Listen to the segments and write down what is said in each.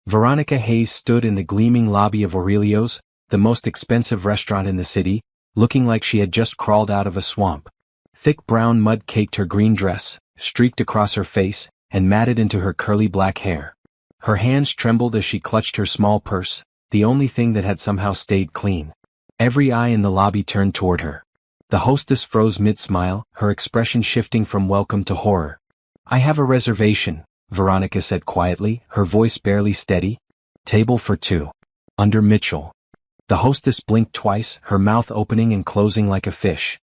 Veronica Hayes stood in the gleaming lobby of Aurelio's, the most expensive restaurant in the city, looking like she had just crawled out of a swamp. Thick brown mud caked her green dress, streaked across her face, and matted into her curly black hair. Her hands trembled as she clutched her small purse, the only thing that had somehow stayed clean. Every eye in the lobby turned toward her. The hostess froze mid-smile, her expression shifting from welcome to horror. "I have a reservation," Veronica said quietly, her voice barely steady. "Table for two. Under Mitchell." The hostess blinked twice, her mouth opening and closing like a fish.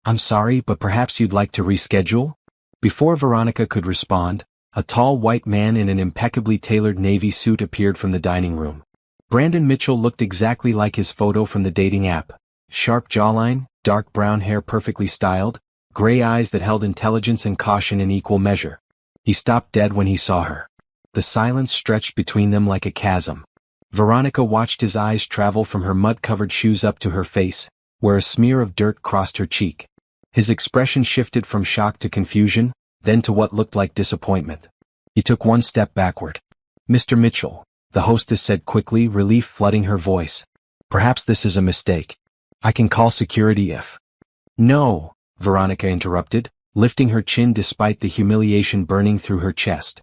I'm sorry, but perhaps you'd like to reschedule?" Before Veronica could respond, a tall white man in an impeccably tailored navy suit appeared from the dining room. Brandon Mitchell looked exactly like his photo from the dating app. Sharp jawline, dark brown hair perfectly styled, gray eyes that held intelligence and caution in equal measure. He stopped dead when he saw her. The silence stretched between them like a chasm. Veronica watched his eyes travel from her mud-covered shoes up to her face, where a smear of dirt crossed her cheek. His expression shifted from shock to confusion, then to what looked like disappointment. He took one step backward. "Mr. Mitchell," the hostess said quickly, relief flooding her voice. "Perhaps this is a mistake. I can call security if—" "No," Veronica interrupted, lifting her chin despite the humiliation burning through her chest.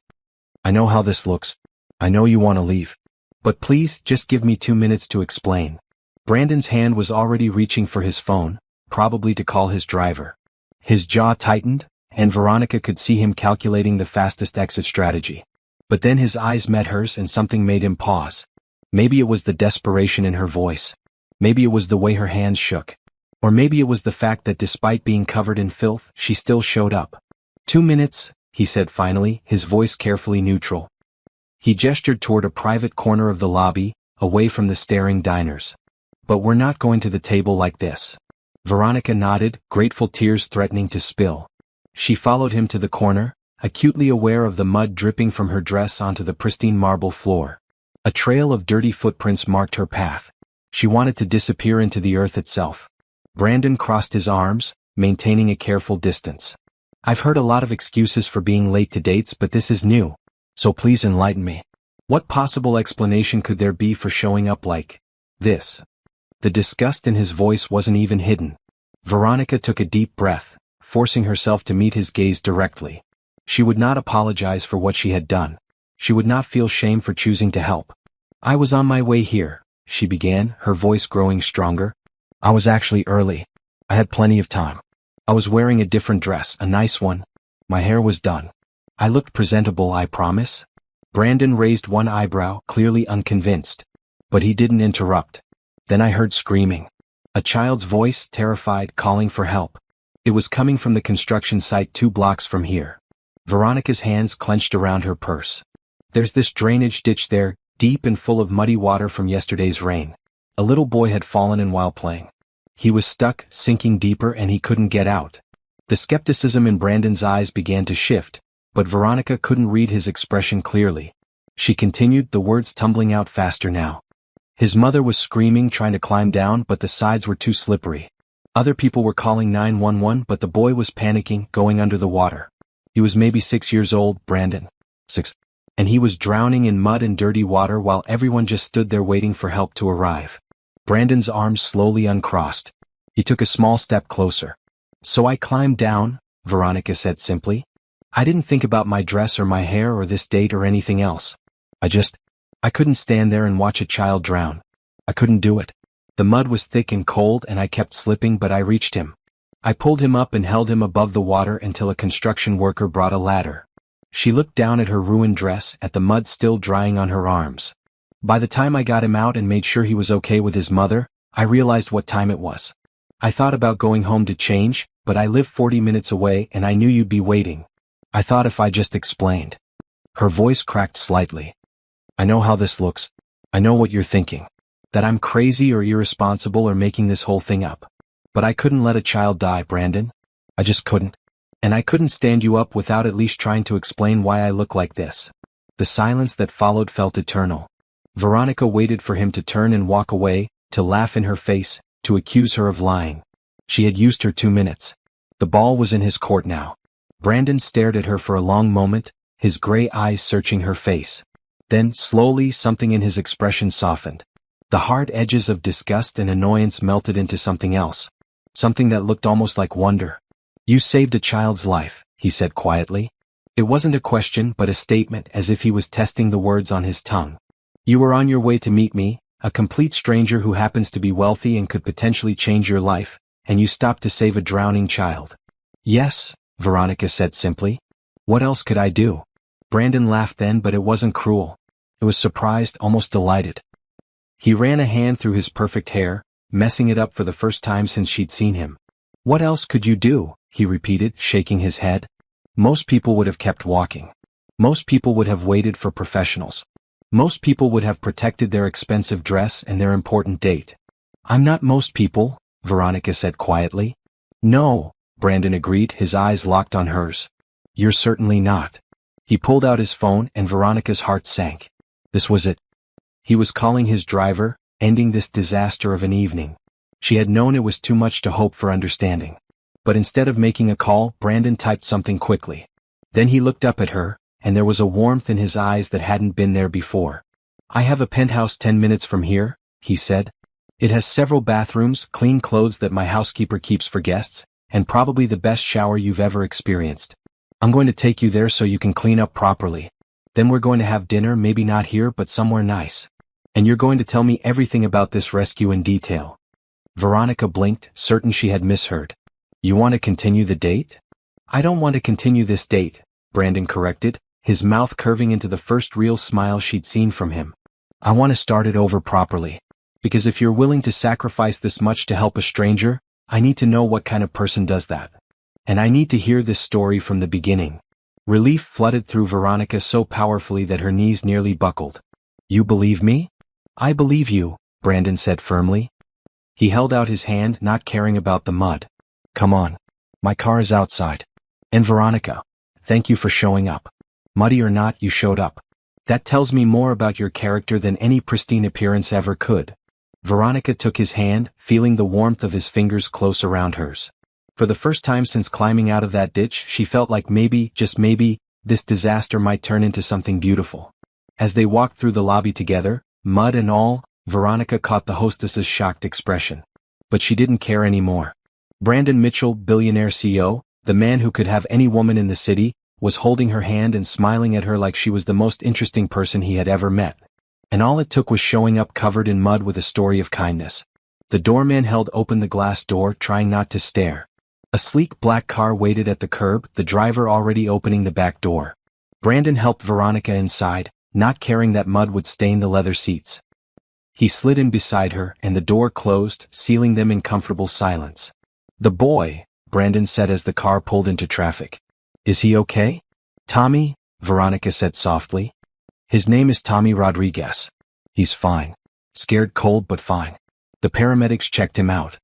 "I know how this looks. I know you want to leave. But please, just give me 2 minutes to explain." Brandon's hand was already reaching for his phone, probably to call his driver. His jaw tightened, and Veronica could see him calculating the fastest exit strategy. But then his eyes met hers and something made him pause. Maybe it was the desperation in her voice. Maybe it was the way her hands shook. Or maybe it was the fact that despite being covered in filth, she still showed up. 2 minutes, he said finally, his voice carefully neutral. He gestured toward a private corner of the lobby, away from the staring diners. "But we're not going to the table like this." Veronica nodded, grateful tears threatening to spill. She followed him to the corner, acutely aware of the mud dripping from her dress onto the pristine marble floor. A trail of dirty footprints marked her path. She wanted to disappear into the earth itself. Brandon crossed his arms, maintaining a careful distance. "I've heard a lot of excuses for being late to dates, but this is new. So please enlighten me. What possible explanation could there be for showing up like this?" The disgust in his voice wasn't even hidden. Veronica took a deep breath, forcing herself to meet his gaze directly. She would not apologize for what she had done. She would not feel shame for choosing to help. "I was on my way here," she began, her voice growing stronger. "I was actually early. I had plenty of time. I was wearing a different dress, a nice one. My hair was done. I looked presentable, I promise." Brandon raised one eyebrow, clearly unconvinced. But he didn't interrupt. Then I heard screaming. A child's voice, terrified, calling for help. It was coming from the construction site 2 blocks from here. Veronica's hands clenched around her purse. "There's this drainage ditch there, deep and full of muddy water from yesterday's rain. A little boy had fallen in while playing. He was stuck, sinking deeper, and he couldn't get out." The skepticism in Brandon's eyes began to shift, but Veronica couldn't read his expression clearly. She continued, the words tumbling out faster now. "His mother was screaming, trying to climb down, but the sides were too slippery. Other people were calling 911, but the boy was panicking, going under the water. He was maybe 6 years old, Brandon. 6. And he was drowning in mud and dirty water while everyone just stood there waiting for help to arrive." Brandon's arms slowly uncrossed. He took a small step closer. "So I climbed down," Veronica said simply. "I didn't think about my dress or my hair or this date or anything else. I couldn't stand there and watch a child drown. I couldn't do it. The mud was thick and cold and I kept slipping, but I reached him. I pulled him up and held him above the water until a construction worker brought a ladder." She looked down at her ruined dress, at the mud still drying on her arms. "By the time I got him out and made sure he was okay with his mother, I realized what time it was. I thought about going home to change, but I live 40 minutes away and I knew you'd be waiting. I thought if I just explained." Her voice cracked slightly. "I know how this looks. I know what you're thinking. That I'm crazy or irresponsible or making this whole thing up. But I couldn't let a child die, Brandon. I just couldn't. And I couldn't stand you up without at least trying to explain why I look like this." The silence that followed felt eternal. Veronica waited for him to turn and walk away, to laugh in her face, to accuse her of lying. She had used her 2 minutes. The ball was in his court now. Brandon stared at her for a long moment, his gray eyes searching her face. Then, slowly, something in his expression softened. The hard edges of disgust and annoyance melted into something else. Something that looked almost like wonder. "You saved a child's life," he said quietly. It wasn't a question but a statement, as if he was testing the words on his tongue. "You were on your way to meet me, a complete stranger who happens to be wealthy and could potentially change your life, and you stopped to save a drowning child." "Yes," Veronica said simply. "What else could I do?" Brandon laughed then, but it wasn't cruel. It was surprised, almost delighted. He ran a hand through his perfect hair, messing it up for the first time since she'd seen him. "What else could you do?" he repeated, shaking his head. "Most people would have kept walking. Most people would have waited for professionals. Most people would have protected their expensive dress and their important date." "I'm not most people," Veronica said quietly. "No," Brandon agreed, his eyes locked on hers. "You're certainly not." He pulled out his phone and Veronica's heart sank. This was it. He was calling his driver, ending this disaster of an evening. She had known it was too much to hope for understanding. But instead of making a call, Brandon typed something quickly. Then he looked up at her, and there was a warmth in his eyes that hadn't been there before. "I have a penthouse 10 minutes from here," he said. "It has several bathrooms, clean clothes that my housekeeper keeps for guests, and probably the best shower you've ever experienced. I'm going to take you there so you can clean up properly. Then we're going to have dinner, maybe not here but somewhere nice. And you're going to tell me everything about this rescue in detail." Veronica blinked, certain she had misheard. "You want to continue the date?" "I don't want to continue this date," Brandon corrected, his mouth curving into the first real smile she'd seen from him. "I want to start it over properly. Because if you're willing to sacrifice this much to help a stranger, I need to know what kind of person does that. And I need to hear this story from the beginning." Relief flooded through Veronica so powerfully that her knees nearly buckled. "You believe me?" "I believe you," Brandon said firmly. He held out his hand, not caring about the mud. "Come on. My car is outside. And Veronica, thank you for showing up. Muddy or not, you showed up. That tells me more about your character than any pristine appearance ever could." Veronica took his hand, feeling the warmth of his fingers close around hers. For the first time since climbing out of that ditch, she felt like maybe, just maybe, this disaster might turn into something beautiful. As they walked through the lobby together, mud and all, Veronica caught the hostess's shocked expression. But she didn't care anymore. Brandon Mitchell, Billionaire CEO, the man who could have any woman in the city, was holding her hand and smiling at her like she was the most interesting person he had ever met. And all it took was showing up covered in mud with a story of kindness. The doorman held open the glass door, trying not to stare. A sleek black car waited at the curb, the driver already opening the back door. Brandon helped Veronica inside, not caring that mud would stain the leather seats. He slid in beside her, and the door closed, sealing them in comfortable silence. "The boy," Brandon said as the car pulled into traffic. "Is he okay?" "Tommy," Veronica said softly. "His name is Tommy Rodriguez. He's fine. Scared cold but fine. The paramedics checked him out.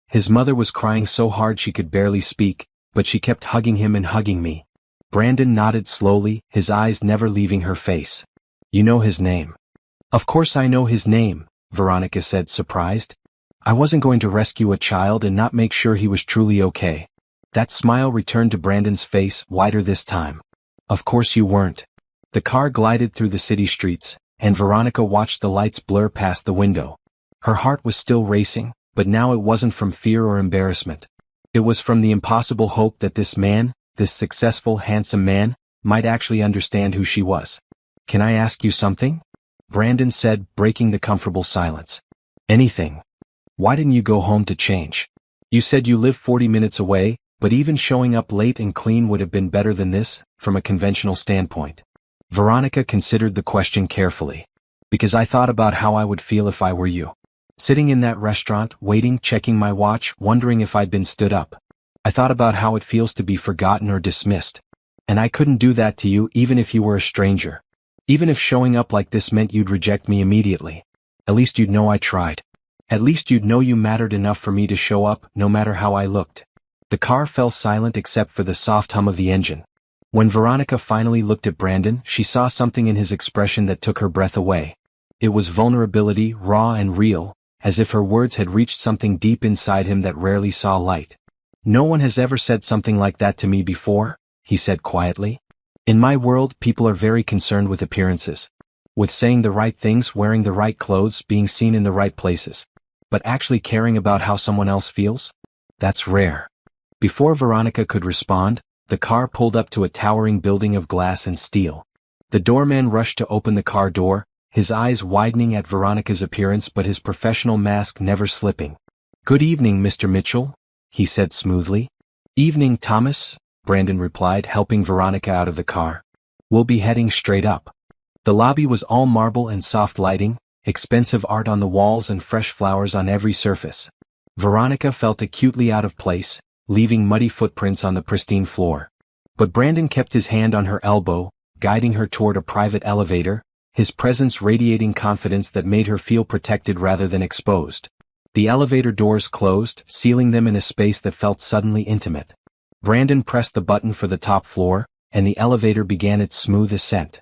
His mother was crying so hard she could barely speak, but she kept hugging him and hugging me." Brandon nodded slowly, his eyes never leaving her face. "You know his name?" "Of course I know his name," Veronica said, surprised. "I wasn't going to rescue a child and not make sure he was truly okay." That smile returned to Brandon's face, wider this time. "Of course you weren't." The car glided through the city streets, and Veronica watched the lights blur past the window. Her heart was still racing, but now it wasn't from fear or embarrassment. It was from the impossible hope that this man, this successful, handsome man, might actually understand who she was. "Can I ask you something?" Brandon said, breaking the comfortable silence. "Anything. Why didn't you go home to change? You said you live 40 minutes away, but even showing up late and clean would have been better than this, from a conventional standpoint." Veronica considered the question carefully. "Because I thought about how I would feel if I were you. Sitting in that restaurant, waiting, checking my watch, wondering if I'd been stood up. I thought about how it feels to be forgotten or dismissed. And I couldn't do that to you even if you were a stranger. Even if showing up like this meant you'd reject me immediately. At least you'd know I tried. At least you'd know you mattered enough for me to show up, no matter how I looked." The car fell silent except for the soft hum of the engine. When Veronica finally looked at Brandon, she saw something in his expression that took her breath away. It was vulnerability, raw and real, as if her words had reached something deep inside him that rarely saw light. "No one has ever said something like that to me before," he said quietly. "In my world, people are very concerned with appearances. with saying the right things, wearing the right clothes, being seen in the right places. But actually caring about how someone else feels? That's rare. Before Veronica could respond, the car pulled up to a towering building of glass and steel. The doorman rushed to open the car door, his eyes widening at Veronica's appearance but his professional mask never slipping. "Good evening, Mr. Mitchell," he said smoothly. "Evening, Thomas," Brandon replied, helping Veronica out of the car. "We'll be heading straight up." The lobby was all marble and soft lighting, expensive art on the walls and fresh flowers on every surface. Veronica felt acutely out of place, leaving muddy footprints on the pristine floor. But Brandon kept his hand on her elbow, guiding her toward a private elevator, his presence radiating confidence that made her feel protected rather than exposed. The elevator doors closed, sealing them in a space that felt suddenly intimate. Brandon pressed the button for the top floor, and the elevator began its smooth ascent.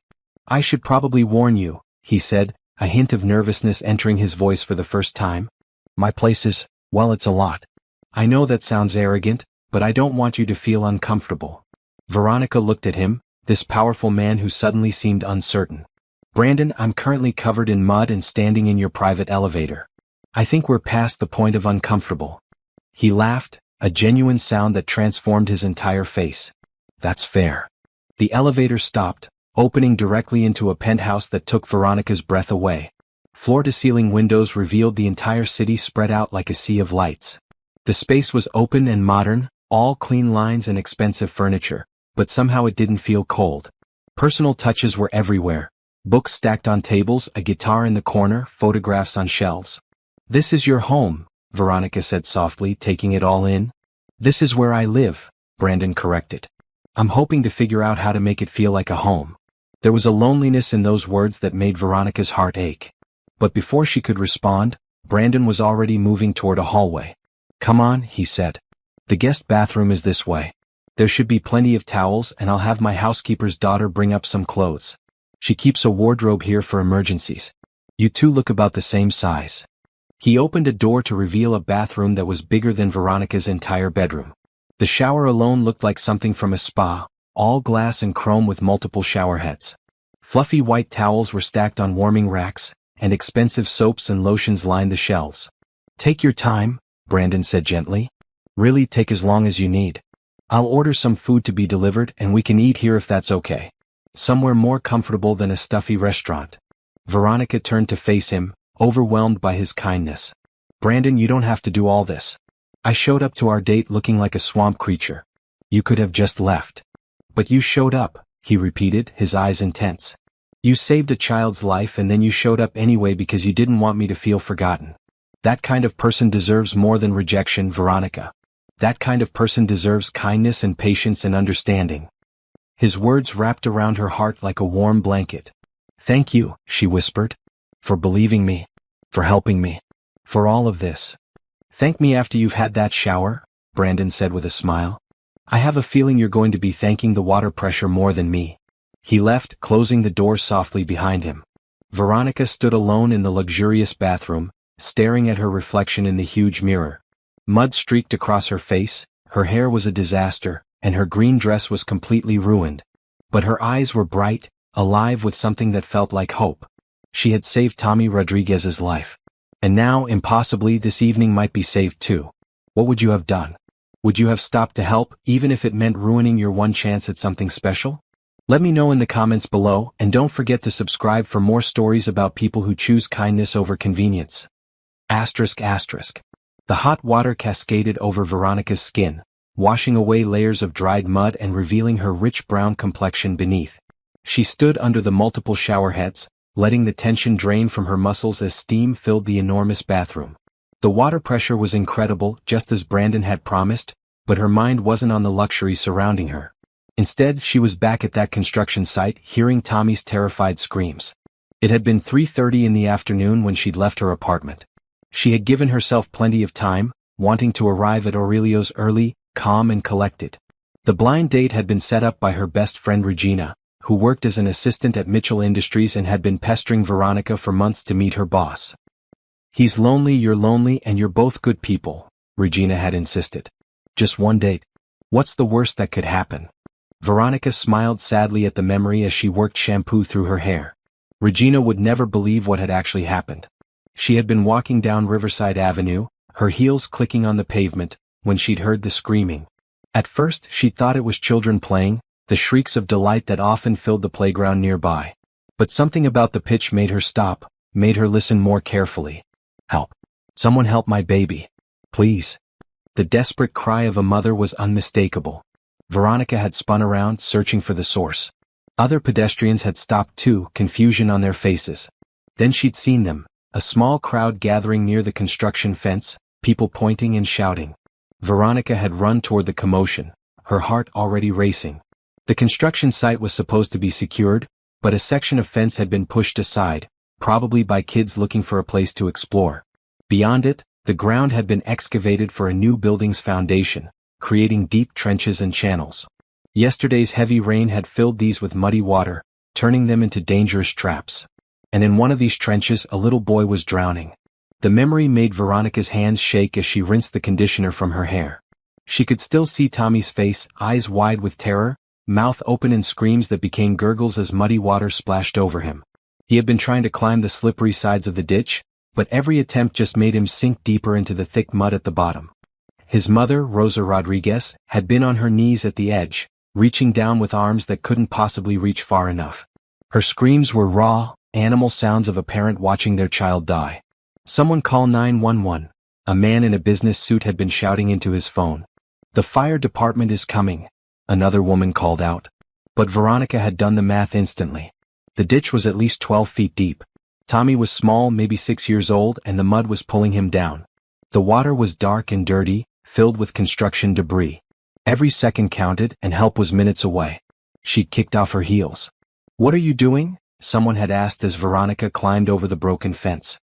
"I should probably warn you," he said, a hint of nervousness entering his voice for the first time. "My place is, well, it's a lot. I know that sounds arrogant, but I don't want you to feel uncomfortable." Veronica looked at him, this powerful man who suddenly seemed uncertain. "Brandon, I'm currently covered in mud and standing in your private elevator. I think we're past the point of uncomfortable." He laughed, a genuine sound that transformed his entire face. "That's fair." The elevator stopped, opening directly into a penthouse that took Veronica's breath away. Floor-to-ceiling windows revealed the entire city spread out like a sea of lights. The space was open and modern, all clean lines and expensive furniture, but somehow it didn't feel cold. Personal touches were everywhere. Books stacked on tables, a guitar in the corner, photographs on shelves. "This is your home," Veronica said softly, taking it all in. "This is where I live," Brandon corrected. "I'm hoping to figure out how to make it feel like a home." There was a loneliness in those words that made Veronica's heart ache. But before she could respond, Brandon was already moving toward a hallway. "Come on," he said. "The guest bathroom is this way. There should be plenty of towels and I'll have my housekeeper's daughter bring up some clothes. She keeps a wardrobe here for emergencies. You two look about the same size." He opened a door to reveal a bathroom that was bigger than Veronica's entire bedroom. The shower alone looked like something from a spa, all glass and chrome with multiple shower heads. Fluffy white towels were stacked on warming racks, and expensive soaps and lotions lined the shelves. "Take your time," Brandon said gently. "Really take as long as you need. I'll order some food to be delivered and we can eat here if that's okay. Somewhere more comfortable than a stuffy restaurant." Veronica turned to face him, overwhelmed by his kindness. "Brandon, you don't have to do all this. I showed up to our date looking like a swamp creature. You could have just left. But you showed up," he repeated, his eyes intense. "You saved a child's life and then you showed up anyway because you didn't want me to feel forgotten. That kind of person deserves more than rejection, Veronica. That kind of person deserves kindness and patience and understanding." His words wrapped around her heart like a warm blanket. "Thank you," she whispered. "For believing me. For helping me. For all of this." "Thank me after you've had that shower," Brandon said with a smile. "I have a feeling you're going to be thanking the water pressure more than me." He left, closing the door softly behind him. Veronica stood alone in the luxurious bathroom, staring at her reflection in the huge mirror. Mud streaked across her face, her hair was a disaster, and her green dress was completely ruined. But her eyes were bright, alive with something that felt like hope. She had saved Tommy Rodriguez's life. And now, impossibly, this evening might be saved too. What would you have done? Would you have stopped to help, even if it meant ruining your one chance at something special? Let me know in the comments below, and don't forget to subscribe for more stories about people who choose kindness over convenience. ***. The hot water cascaded over Veronica's skin, washing away layers of dried mud and revealing her rich brown complexion beneath. She stood under the multiple shower heads, letting the tension drain from her muscles as steam filled the enormous bathroom. The water pressure was incredible, just as Brandon had promised, but her mind wasn't on the luxury surrounding her. Instead, she was back at that construction site, hearing Tommy's terrified screams. It had been 3:30 in the afternoon when she'd left her apartment. She had given herself plenty of time, wanting to arrive at Aurelio's early, calm and collected. The blind date had been set up by her best friend Regina, who worked as an assistant at Mitchell Industries and had been pestering Veronica for months to meet her boss. "He's lonely, you're lonely, and you're both good people," Regina had insisted. "Just one date. What's the worst that could happen?" Veronica smiled sadly at the memory as she worked shampoo through her hair. Regina would never believe what had actually happened. She had been walking down Riverside Avenue, her heels clicking on the pavement, when she'd heard the screaming. At first, she'd thought it was children playing, the shrieks of delight that often filled the playground nearby. But something about the pitch made her stop, made her listen more carefully. Help. Someone help my baby. Please. The desperate cry of a mother was unmistakable. Veronica had spun around, searching for the source. Other pedestrians had stopped too, confusion on their faces. Then she'd seen them, a small crowd gathering near the construction fence, people pointing and shouting. Veronica had run toward the commotion, her heart already racing. The construction site was supposed to be secured, but a section of fence had been pushed aside, probably by kids looking for a place to explore. Beyond it, the ground had been excavated for a new building's foundation, creating deep trenches and channels. Yesterday's heavy rain had filled these with muddy water, turning them into dangerous traps. And in one of these trenches a little boy was drowning. The memory made Veronica's hands shake as she rinsed the conditioner from her hair. She could still see Tommy's face, eyes wide with terror, mouth open in screams that became gurgles as muddy water splashed over him. He had been trying to climb the slippery sides of the ditch, but every attempt just made him sink deeper into the thick mud at the bottom. His mother, Rosa Rodriguez, had been on her knees at the edge, reaching down with arms that couldn't possibly reach far enough. Her screams were raw, animal sounds of a parent watching their child die. "Someone call 911. A man in a business suit had been shouting into his phone. "The fire department is coming," another woman called out. But Veronica had done the math instantly. The ditch was at least 12 feet deep. Tommy was small, maybe 6 years old, and the mud was pulling him down. The water was dark and dirty, filled with construction debris. Every second counted, and help was minutes away. She'd kicked off her heels. "What are you doing?" someone had asked as Veronica climbed over the broken fence.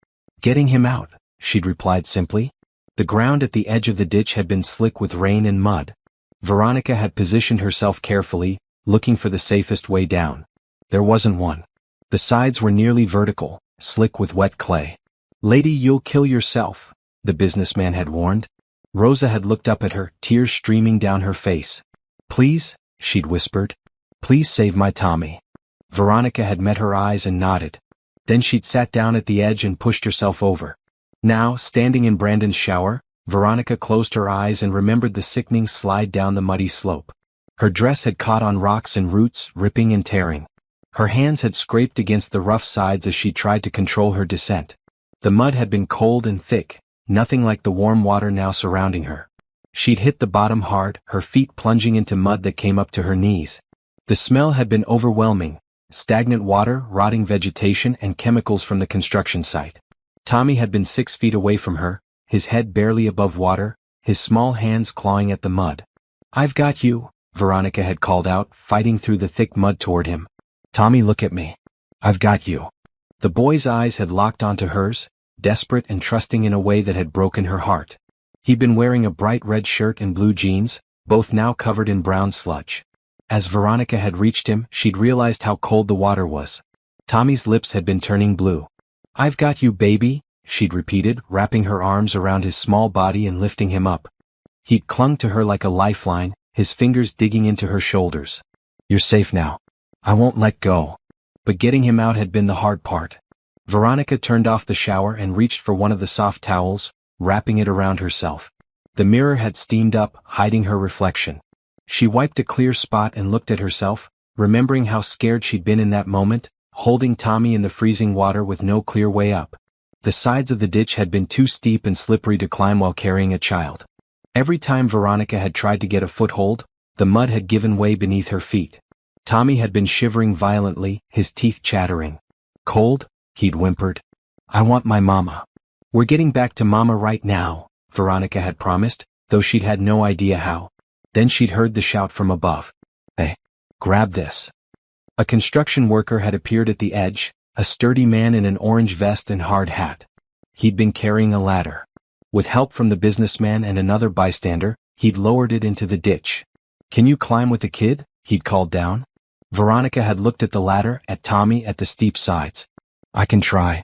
"Getting him out," she'd replied simply. The ground at the edge of the ditch had been slick with rain and mud. Veronica had positioned herself carefully, looking for the safest way down. There wasn't one. The sides were nearly vertical, slick with wet clay. "Lady, you'll kill yourself," the businessman had warned. Rosa had looked up at her, tears streaming down her face. "Please," she'd whispered. "Please save my Tommy." Veronica had met her eyes and nodded. Then she'd sat down at the edge and pushed herself over. Now, standing in Brandon's shower, Veronica closed her eyes and remembered the sickening slide down the muddy slope. Her dress had caught on rocks and roots, ripping and tearing. Her hands had scraped against the rough sides as she tried to control her descent. The mud had been cold and thick, nothing like the warm water now surrounding her. She'd hit the bottom hard, her feet plunging into mud that came up to her knees. The smell had been overwhelming, stagnant water, rotting vegetation, and chemicals from the construction site. Tommy had been 6 feet away from her, his head barely above water, his small hands clawing at the mud. "I've got you," Veronica had called out, fighting through the thick mud toward him. "Tommy, look at me. I've got you." The boy's eyes had locked onto hers, desperate and trusting in a way that had broken her heart. He'd been wearing a bright red shirt and blue jeans, both now covered in brown sludge. As Veronica had reached him, she'd realized how cold the water was. Tommy's lips had been turning blue. "I've got you, baby," she'd repeated, wrapping her arms around his small body and lifting him up. He'd clung to her like a lifeline, his fingers digging into her shoulders. "You're safe now. I won't let go." But getting him out had been the hard part. Veronica turned off the shower and reached for one of the soft towels, wrapping it around herself. The mirror had steamed up, hiding her reflection. She wiped a clear spot and looked at herself, remembering how scared she'd been in that moment, holding Tommy in the freezing water with no clear way up. The sides of the ditch had been too steep and slippery to climb while carrying a child. Every time Veronica had tried to get a foothold, the mud had given way beneath her feet. Tommy had been shivering violently, his teeth chattering. "Cold?" he'd whimpered. "I want my mama." "We're getting back to mama right now," Veronica had promised, though she'd had no idea how. Then she'd heard the shout from above. "Hey, grab this." A construction worker had appeared at the edge, a sturdy man in an orange vest and hard hat. He'd been carrying a ladder. With help from the businessman and another bystander, he'd lowered it into the ditch. "Can you climb with the kid?" he'd called down. Veronica had looked at the ladder, at Tommy, at the steep sides. "I can try."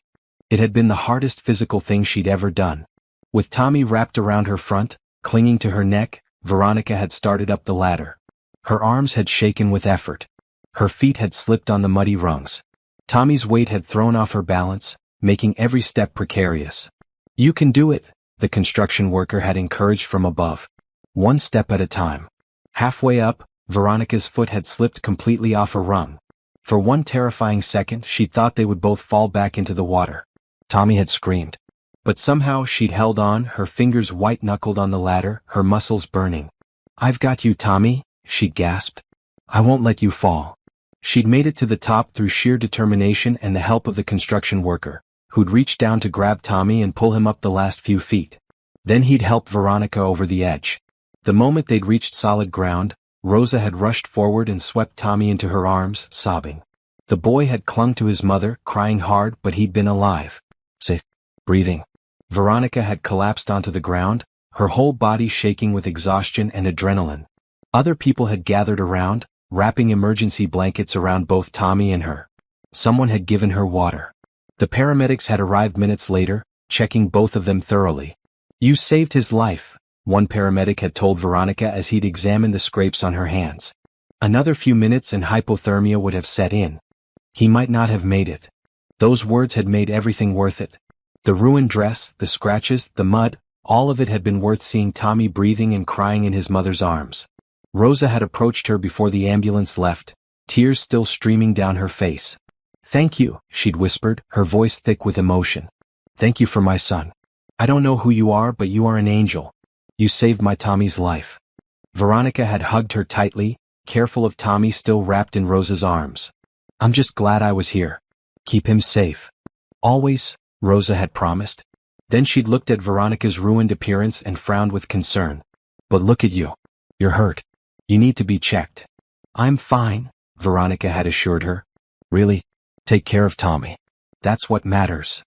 It had been the hardest physical thing she'd ever done. With Tommy wrapped around her front, clinging to her neck, Veronica had started up the ladder. Her arms had shaken with effort. Her feet had slipped on the muddy rungs. Tommy's weight had thrown off her balance, making every step precarious. "You can do it," the construction worker had encouraged from above. "One step at a time." Halfway up, Veronica's foot had slipped completely off a rung. For one terrifying second she'd thought they would both fall back into the water. Tommy had screamed. But somehow she'd held on, her fingers white-knuckled on the ladder, her muscles burning. "I've got you, Tommy," she'd gasped. "I won't let you fall." She'd made it to the top through sheer determination and the help of the construction worker, who'd reached down to grab Tommy and pull him up the last few feet. Then he'd helped Veronica over the edge. The moment they'd reached solid ground, Rosa had rushed forward and swept Tommy into her arms, sobbing. The boy had clung to his mother, crying hard, but he'd been alive. Safe. Breathing. Veronica had collapsed onto the ground, her whole body shaking with exhaustion and adrenaline. Other people had gathered around, wrapping emergency blankets around both Tommy and her. Someone had given her water. The paramedics had arrived minutes later, checking both of them thoroughly. "You saved his life," one paramedic had told Veronica as he'd examined the scrapes on her hands. "Another few minutes and hypothermia would have set in. He might not have made it." Those words had made everything worth it. The ruined dress, the scratches, the mud, all of it had been worth seeing Tommy breathing and crying in his mother's arms. Rosa had approached her before the ambulance left, tears still streaming down her face. "Thank you," she'd whispered, her voice thick with emotion. "Thank you for my son. I don't know who you are, but you are an angel. You saved my Tommy's life." Veronica had hugged her tightly, careful of Tommy still wrapped in Rosa's arms. "I'm just glad I was here. Keep him safe. Always," Rosa had promised. Then she'd looked at Veronica's ruined appearance and frowned with concern. "But look at you. You're hurt. You need to be checked." "I'm fine," Veronica had assured her. "Really? Take care of Tommy. That's what matters."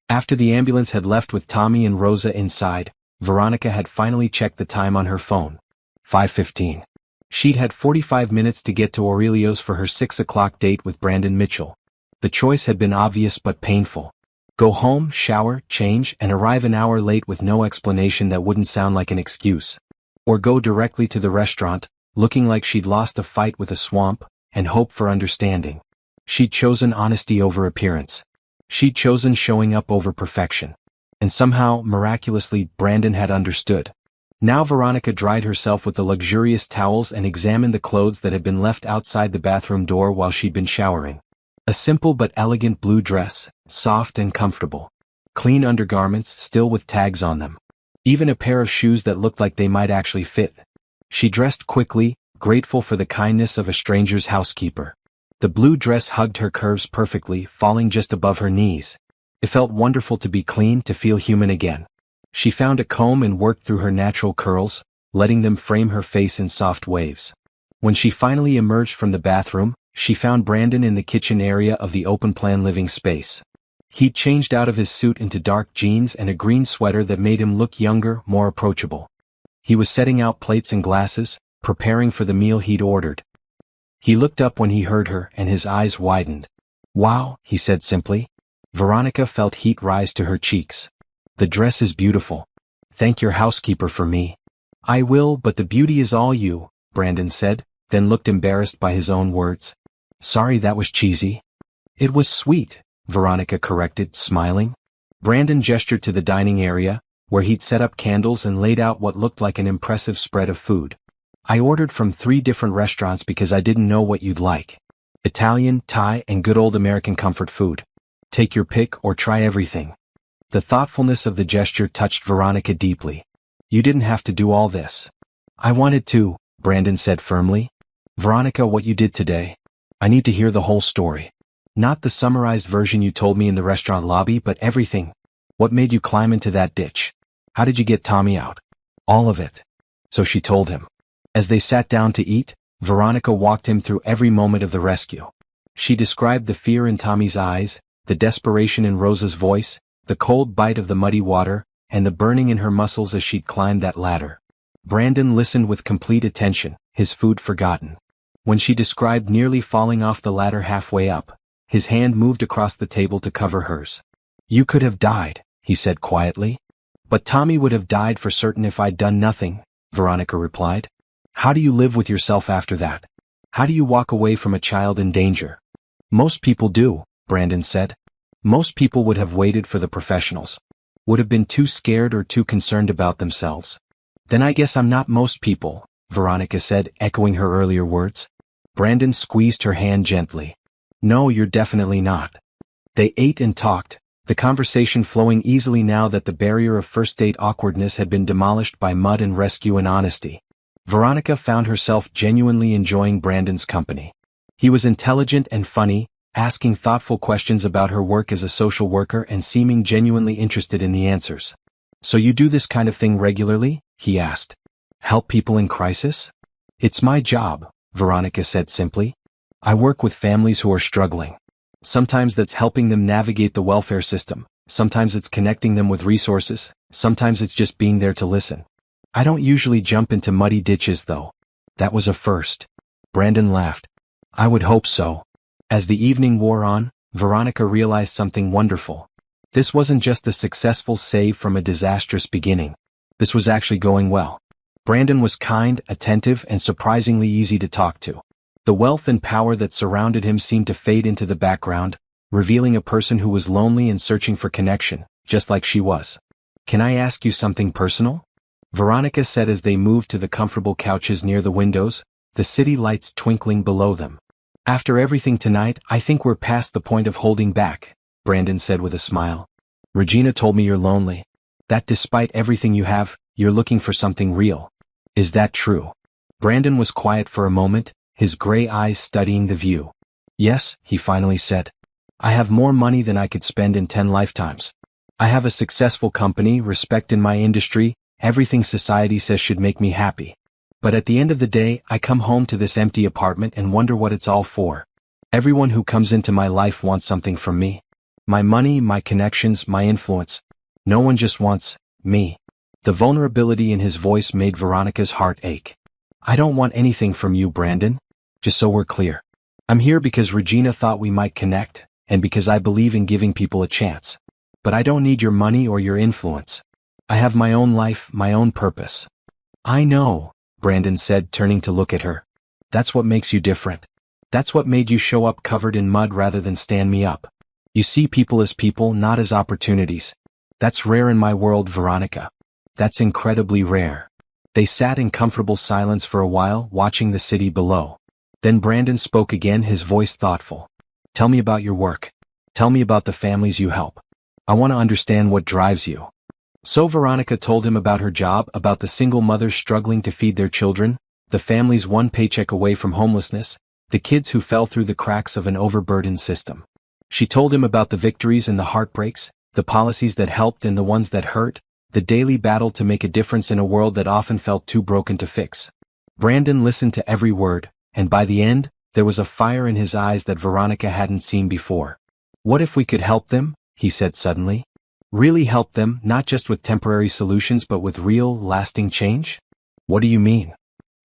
After the ambulance had left with Tommy and Rosa inside, Veronica had finally checked the time on her phone. 5:15. She'd had 45 minutes to get to Aurelio's for her 6 o'clock date with Brandon Mitchell. The choice had been obvious but painful. Go home, shower, change, and arrive an hour late with no explanation that wouldn't sound like an excuse. Or go directly to the restaurant, looking like she'd lost a fight with a swamp, and hope for understanding. She'd chosen honesty over appearance. She'd chosen showing up over perfection. And somehow, miraculously, Brandon had understood. Now Veronica dried herself with the luxurious towels and examined the clothes that had been left outside the bathroom door while she'd been showering. A simple but elegant blue dress, soft and comfortable. Clean undergarments, still with tags on them. Even a pair of shoes that looked like they might actually fit. She dressed quickly, grateful for the kindness of a stranger's housekeeper. The blue dress hugged her curves perfectly, falling just above her knees. It felt wonderful to be clean, to feel human again. She found a comb and worked through her natural curls, letting them frame her face in soft waves. When she finally emerged from the bathroom, she found Brandon in the kitchen area of the open-plan living space. He'd changed out of his suit into dark jeans and a green sweater that made him look younger, more approachable. He was setting out plates and glasses, preparing for the meal he'd ordered. He looked up when he heard her and his eyes widened. "Wow," he said simply. Veronica felt heat rise to her cheeks. "The dress is beautiful. Thank your housekeeper for me." "I will, but the beauty is all you," Brandon said, then looked embarrassed by his own words. "Sorry, that was cheesy." "It was sweet," Veronica corrected, smiling. Brandon gestured to the dining area, where he'd set up candles and laid out what looked like an impressive spread of food. "I ordered from 3 different restaurants because I didn't know what you'd like. Italian, Thai, and good old American comfort food. Take your pick or try everything." The thoughtfulness of the gesture touched Veronica deeply. "You didn't have to do all this." "I wanted to," Brandon said firmly. "Veronica, what you did today. I need to hear the whole story. Not the summarized version you told me in the restaurant lobby, but everything. What made you climb into that ditch? How did you get Tommy out? All of it." So she told him. As they sat down to eat, Veronica walked him through every moment of the rescue. She described the fear in Tommy's eyes, the desperation in Rosa's voice, the cold bite of the muddy water, and the burning in her muscles as she'd climbed that ladder. Brandon listened with complete attention, his food forgotten. When she described nearly falling off the ladder halfway up, his hand moved across the table to cover hers. "You could have died," he said quietly. "But Tommy would have died for certain if I'd done nothing," Veronica replied. "How do you live with yourself after that? How do you walk away from a child in danger?" "Most people do," Brandon said. Most people would have waited for the professionals. Would have been too scared or too concerned about themselves. Then I guess I'm not most people, Veronica said, echoing her earlier words. Brandon squeezed her hand gently. No, you're definitely not. They ate and talked, the conversation flowing easily now that the barrier of first-date awkwardness had been demolished by mud and rescue and honesty. Veronica found herself genuinely enjoying Brandon's company. He was intelligent and funny, asking thoughtful questions about her work as a social worker and seeming genuinely interested in the answers. So you do this kind of thing regularly? He asked. Help people in crisis? It's my job, Veronica said simply. I work with families who are struggling. Sometimes that's helping them navigate the welfare system, sometimes it's connecting them with resources, sometimes it's just being there to listen. I don't usually jump into muddy ditches though. That was a first. Brandon laughed. I would hope so. As the evening wore on, Veronica realized something wonderful. This wasn't just a successful save from a disastrous beginning. This was actually going well. Brandon was kind, attentive, and surprisingly easy to talk to. The wealth and power that surrounded him seemed to fade into the background, revealing a person who was lonely and searching for connection, just like she was. Can I ask you something personal? Veronica said as they moved to the comfortable couches near the windows, the city lights twinkling below them. After everything tonight, I think we're past the point of holding back, Brandon said with a smile. Regina told me you're lonely. That despite everything you have, you're looking for something real. Is that true? Brandon was quiet for a moment, his gray eyes studying the view. Yes, he finally said. I have more money than I could spend in 10 lifetimes. I have a successful company, respect in my industry, everything society says should make me happy. But at the end of the day, I come home to this empty apartment and wonder what it's all for. Everyone who comes into my life wants something from me. My money, my connections, my influence. No one just wants me. The vulnerability in his voice made Veronica's heart ache. I don't want anything from you, Brandon. Just so we're clear. I'm here because Regina thought we might connect, and because I believe in giving people a chance. But I don't need your money or your influence. I have my own life, my own purpose. I know, Brandon said, turning to look at her. That's what makes you different. That's what made you show up covered in mud rather than stand me up. You see people as people, not as opportunities. That's rare in my world, Veronica. That's incredibly rare. They sat in comfortable silence for a while, watching the city below. Then Brandon spoke again, his voice thoughtful. Tell me about your work. Tell me about the families you help. I want to understand what drives you. So Veronica told him about her job, about the single mothers struggling to feed their children, the families one paycheck away from homelessness, the kids who fell through the cracks of an overburdened system. She told him about the victories and the heartbreaks, the policies that helped and the ones that hurt, the daily battle to make a difference in a world that often felt too broken to fix. Brandon listened to every word, and by the end, there was a fire in his eyes that Veronica hadn't seen before. What if we could help them? He said suddenly. Really help them, not just with temporary solutions but with real, lasting change? What do you mean?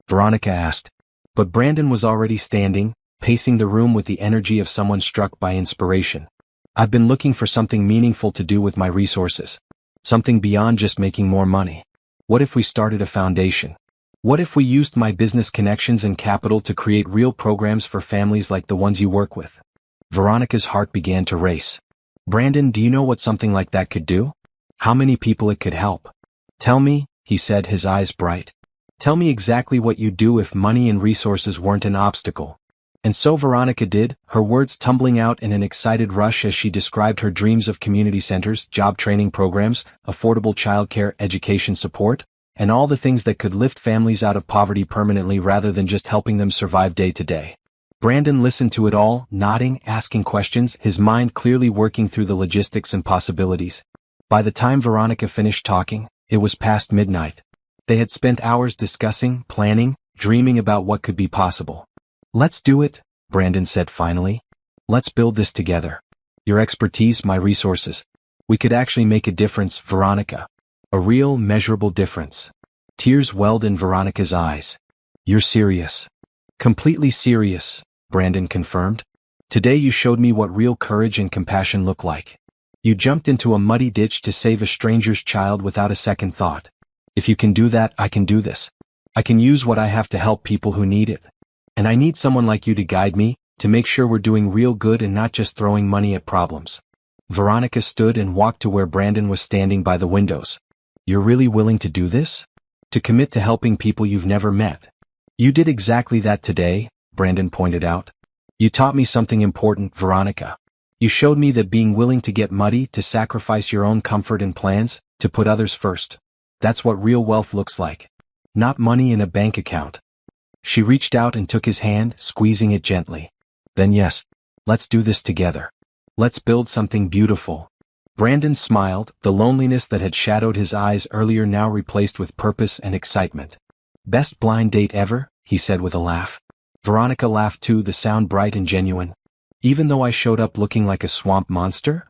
Veronica asked. But Brandon was already standing, pacing the room with the energy of someone struck by inspiration. I've been looking for something meaningful to do with my resources. Something beyond just making more money. What if we started a foundation? What if we used my business connections and capital to create real programs for families like the ones you work with? Veronica's heart began to race. Brandon, do you know what something like that could do? How many people it could help? Tell me, he said, his eyes bright. Tell me exactly what you'd do if money and resources weren't an obstacle. And so Veronica did, her words tumbling out in an excited rush as she described her dreams of community centers, job training programs, affordable childcare, education support, and all the things that could lift families out of poverty permanently rather than just helping them survive day to day. Brandon listened to it all, nodding, asking questions, his mind clearly working through the logistics and possibilities. By the time Veronica finished talking, it was past midnight. They had spent hours discussing, planning, dreaming about what could be possible. Let's do it, Brandon said finally. Let's build this together. Your expertise, my resources. We could actually make a difference, Veronica. A real, measurable difference. Tears welled in Veronica's eyes. You're serious. Completely serious, Brandon confirmed. Today you showed me what real courage and compassion look like. You jumped into a muddy ditch to save a stranger's child without a second thought. If you can do that, I can do this. I can use what I have to help people who need it. And I need someone like you to guide me, To make sure we're doing real good and not just throwing money at problems. Veronica stood and walked to where Brandon was standing by the windows. You're really willing to do this? To commit to helping people you've never met? You did exactly that today, Brandon pointed out. You taught me something important, Veronica. You showed me that being willing to get muddy, to sacrifice your own comfort and plans, to put others first. That's what real wealth looks like. Not money in a bank account. She reached out and took his hand, squeezing it gently. Then yes, let's do this together. Let's build something beautiful. Brandon smiled, the loneliness that had shadowed his eyes earlier now replaced with purpose and excitement. Best blind date ever, he said with a laugh. Veronica laughed too, the sound bright and genuine. Even though I showed up looking like a swamp monster?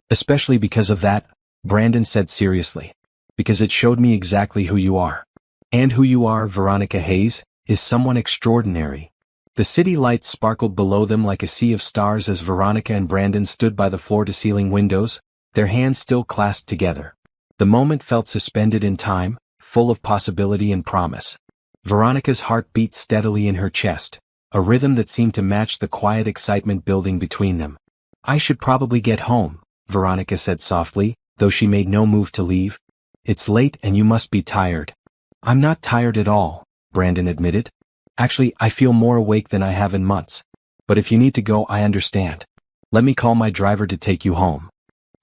Especially because of that, Brandon said seriously. Because it showed me exactly who you are. And who you are, Veronica Hayes, is someone extraordinary. The city lights sparkled below them like a sea of stars as Veronica and Brandon stood by the floor-to-ceiling windows, their hands still clasped together. The moment felt suspended in time, full of possibility and promise. Veronica's heart beat steadily in her chest, a rhythm that seemed to match the quiet excitement building between them. I should probably get home, Veronica said softly, though she made no move to leave. It's late and you must be tired. I'm not tired at all, Brandon admitted. Actually, I feel more awake than I have in months. But if you need to go, I understand. Let me call my driver to take you home.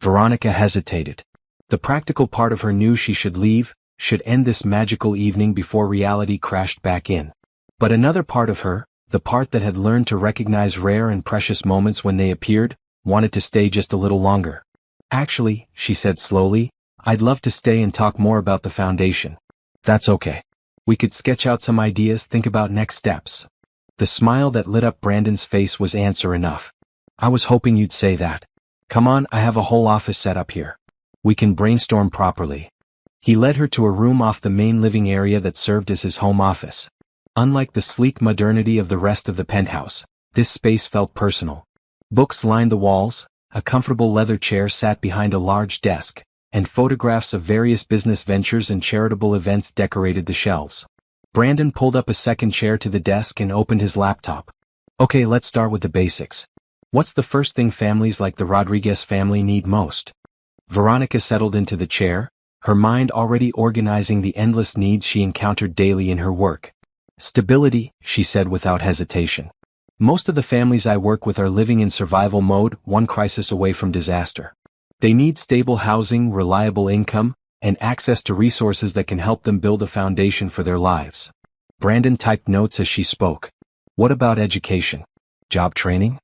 Veronica hesitated. The practical part of her knew she should leave, should end this magical evening before reality crashed back in. But another part of her, the part that had learned to recognize rare and precious moments when they appeared, wanted to stay just a little longer. Actually, she said slowly, I'd love to stay and talk more about the foundation. That's okay. We could sketch out some ideas, think about next steps. The smile that lit up Brandon's face was answer enough. I was hoping you'd say that. Come on, I have a whole office set up here. We can brainstorm properly. He led her to a room off the main living area that served as his home office. Unlike the sleek modernity of the rest of the penthouse, this space felt personal. Books lined the walls, a comfortable leather chair sat behind a large desk, and photographs of various business ventures and charitable events decorated the shelves. Brandon pulled up a second chair to the desk and opened his laptop. Okay, let's start with the basics. What's the first thing families like the Rodriguez family need most? Veronica settled into the chair, her mind already organizing the endless needs she encountered daily in her work. Stability, she said without hesitation. Most of the families I work with are living in survival mode, one crisis away from disaster. They need stable housing, reliable income, and access to resources that can help them build a foundation for their lives. Brandon typed notes as she spoke. What about education? Job training?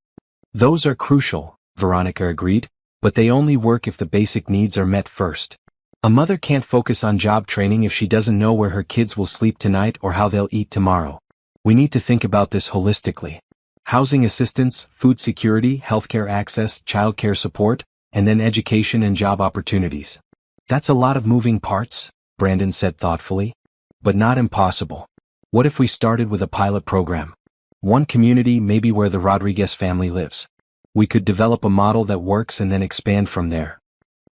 Those are crucial, Veronica agreed, but they only work if the basic needs are met first. A mother can't focus on job training if she doesn't know where her kids will sleep tonight or how they'll eat tomorrow. We need to think about this holistically. Housing assistance, food security, healthcare access, childcare support, and then education and job opportunities. That's a lot of moving parts, Brandon said thoughtfully. But not impossible. What if we started with a pilot program? One community, maybe where the Rodriguez family lives. We could develop a model that works and then expand from there.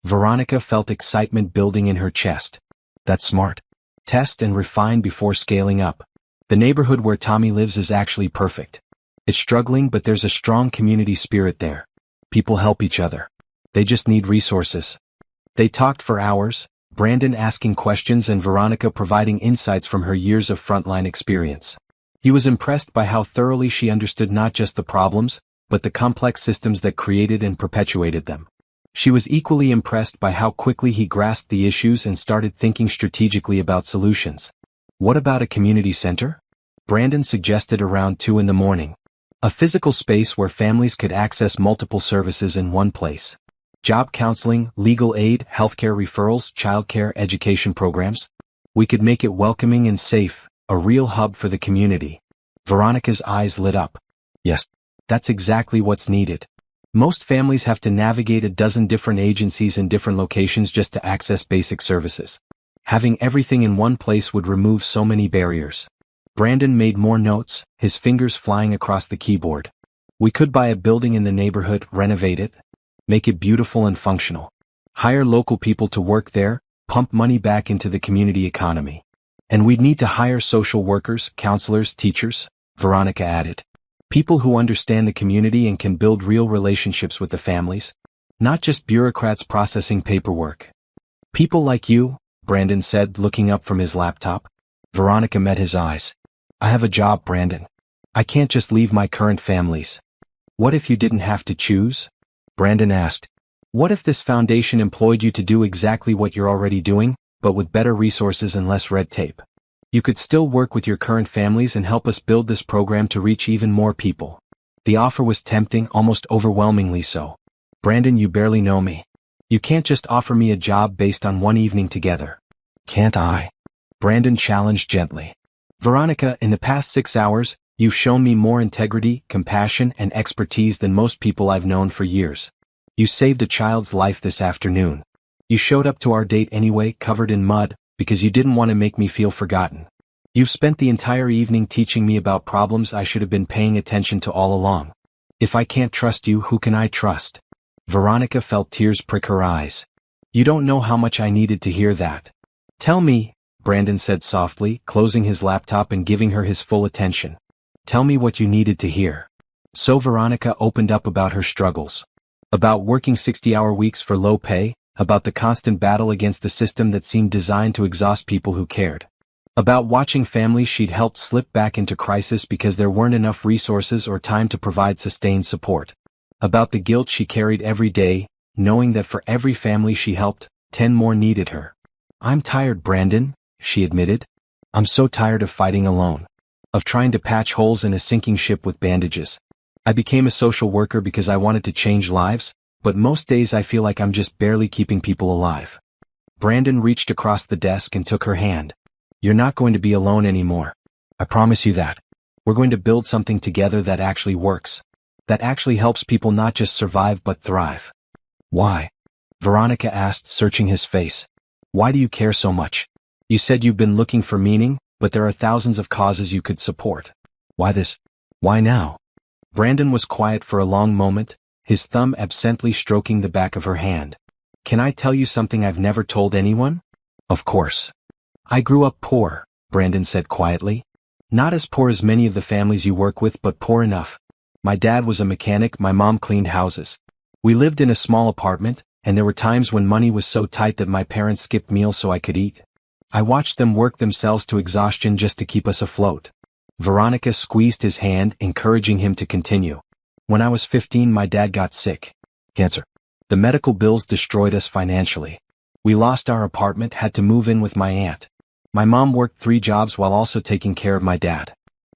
Veronica felt excitement building in her chest. That's smart. Test and refine before scaling up. The neighborhood where Tommy lives is actually perfect. It's struggling, but there's a strong community spirit there. People help each other. They just need resources. They talked for hours, Brandon asking questions and Veronica providing insights from her years of frontline experience. He was impressed by how thoroughly she understood not just the problems, but the complex systems that created and perpetuated them. She was equally impressed by how quickly he grasped the issues and started thinking strategically about solutions. What about a community center? Brandon suggested around 2 a.m. A physical space where families could access multiple services in one place. Job counseling, legal aid, healthcare referrals, childcare, education programs. We could make it welcoming and safe, a real hub for the community. Veronica's eyes lit up. Yes, that's exactly what's needed. Most families have to navigate a dozen different agencies in different locations just to access basic services. Having everything in one place would remove so many barriers. Brandon made more notes, his fingers flying across the keyboard. We could buy a building in the neighborhood, renovate it, make it beautiful and functional. Hire local people to work there, pump money back into the community economy. And we'd need to hire social workers, counselors, teachers, Veronica added. People who understand the community and can build real relationships with the families. Not just bureaucrats processing paperwork. People like you, Brandon said, looking up from his laptop. Veronica met his eyes. I have a job, Brandon. I can't just leave my current families. What if you didn't have to choose? Brandon asked. What if this foundation employed you to do exactly what you're already doing, but with better resources and less red tape? You could still work with your current families and help us build this program to reach even more people. The offer was tempting, almost overwhelmingly so. Brandon, you barely know me. You can't just offer me a job based on one evening together. Can't I? Brandon challenged gently. Veronica, in the past 6 hours, you've shown me more integrity, compassion, and expertise than most people I've known for years. You saved a child's life this afternoon. You showed up to our date anyway, covered in mud, because you didn't want to make me feel forgotten. You've spent the entire evening teaching me about problems I should have been paying attention to all along. If I can't trust you, who can I trust? Veronica felt tears prick her eyes. You don't know how much I needed to hear that. Tell me, Brandon said softly, closing his laptop and giving her his full attention. Tell me what you needed to hear. So Veronica opened up about her struggles. About working 60-hour weeks for low pay, about the constant battle against a system that seemed designed to exhaust people who cared. About watching families she'd helped slip back into crisis because there weren't enough resources or time to provide sustained support. About the guilt she carried every day, knowing that for every family she helped, 10 more needed her. I'm tired, Brandon, she admitted. I'm so tired of fighting alone. Of trying to patch holes in a sinking ship with bandages. I became a social worker because I wanted to change lives, but most days I feel like I'm just barely keeping people alive. Brandon reached across the desk and took her hand. You're not going to be alone anymore. I promise you that. We're going to build something together that actually works. That actually helps people not just survive but thrive. Why? Veronica asked, searching his face. Why do you care so much? You said you've been looking for meaning, but there are thousands of causes you could support. Why this? Why now? Brandon was quiet for a long moment, his thumb absently stroking the back of her hand. Can I tell you something I've never told anyone? Of course. I grew up poor, Brandon said quietly. Not as poor as many of the families you work with, but poor enough. My dad was a mechanic, my mom cleaned houses. We lived in a small apartment, and there were times when money was so tight that my parents skipped meals so I could eat. I watched them work themselves to exhaustion just to keep us afloat. Veronica squeezed his hand, encouraging him to continue. When I was 15, my dad got sick. Cancer. The medical bills destroyed us financially. We lost our apartment, had to move in with my aunt. My mom worked 3 jobs while also taking care of my dad.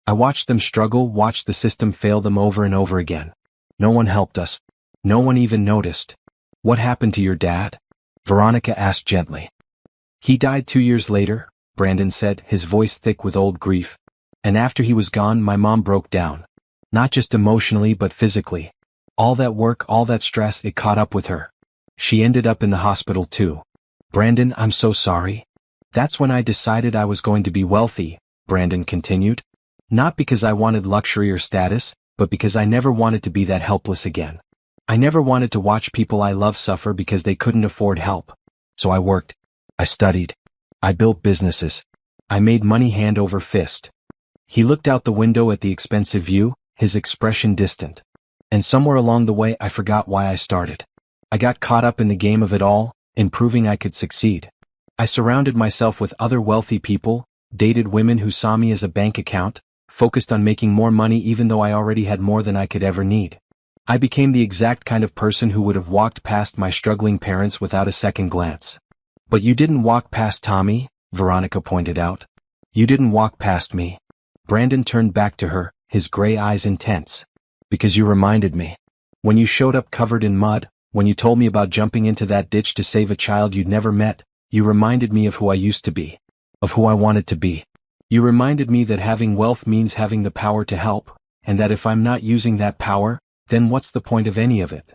I watched them struggle, watched the system fail them over and over again. No one helped us. No one even noticed. What happened to your dad? Veronica asked gently. He died 2 years later, Brandon said, his voice thick with old grief. And after he was gone, my mom broke down. Not just emotionally but physically. All that work, all that stress, it caught up with her. She ended up in the hospital too. Brandon, I'm so sorry. That's when I decided I was going to be wealthy, Brandon continued. Not because I wanted luxury or status, but because I never wanted to be that helpless again. I never wanted to watch people I love suffer because they couldn't afford help. So I worked. I studied. I built businesses. I made money hand over fist. He looked out the window at the expensive view, his expression distant. And somewhere along the way I forgot why I started. I got caught up in the game of it all, in proving I could succeed. I surrounded myself with other wealthy people, dated women who saw me as a bank account, focused on making more money even though I already had more than I could ever need. I became the exact kind of person who would have walked past my struggling parents without a second glance. But you didn't walk past Tommy, Veronica pointed out. You didn't walk past me. Brandon turned back to her, his gray eyes intense. Because you reminded me. When you showed up covered in mud, when you told me about jumping into that ditch to save a child you'd never met, you reminded me of who I used to be. Of who I wanted to be. You reminded me that having wealth means having the power to help, and that if I'm not using that power, then what's the point of any of it?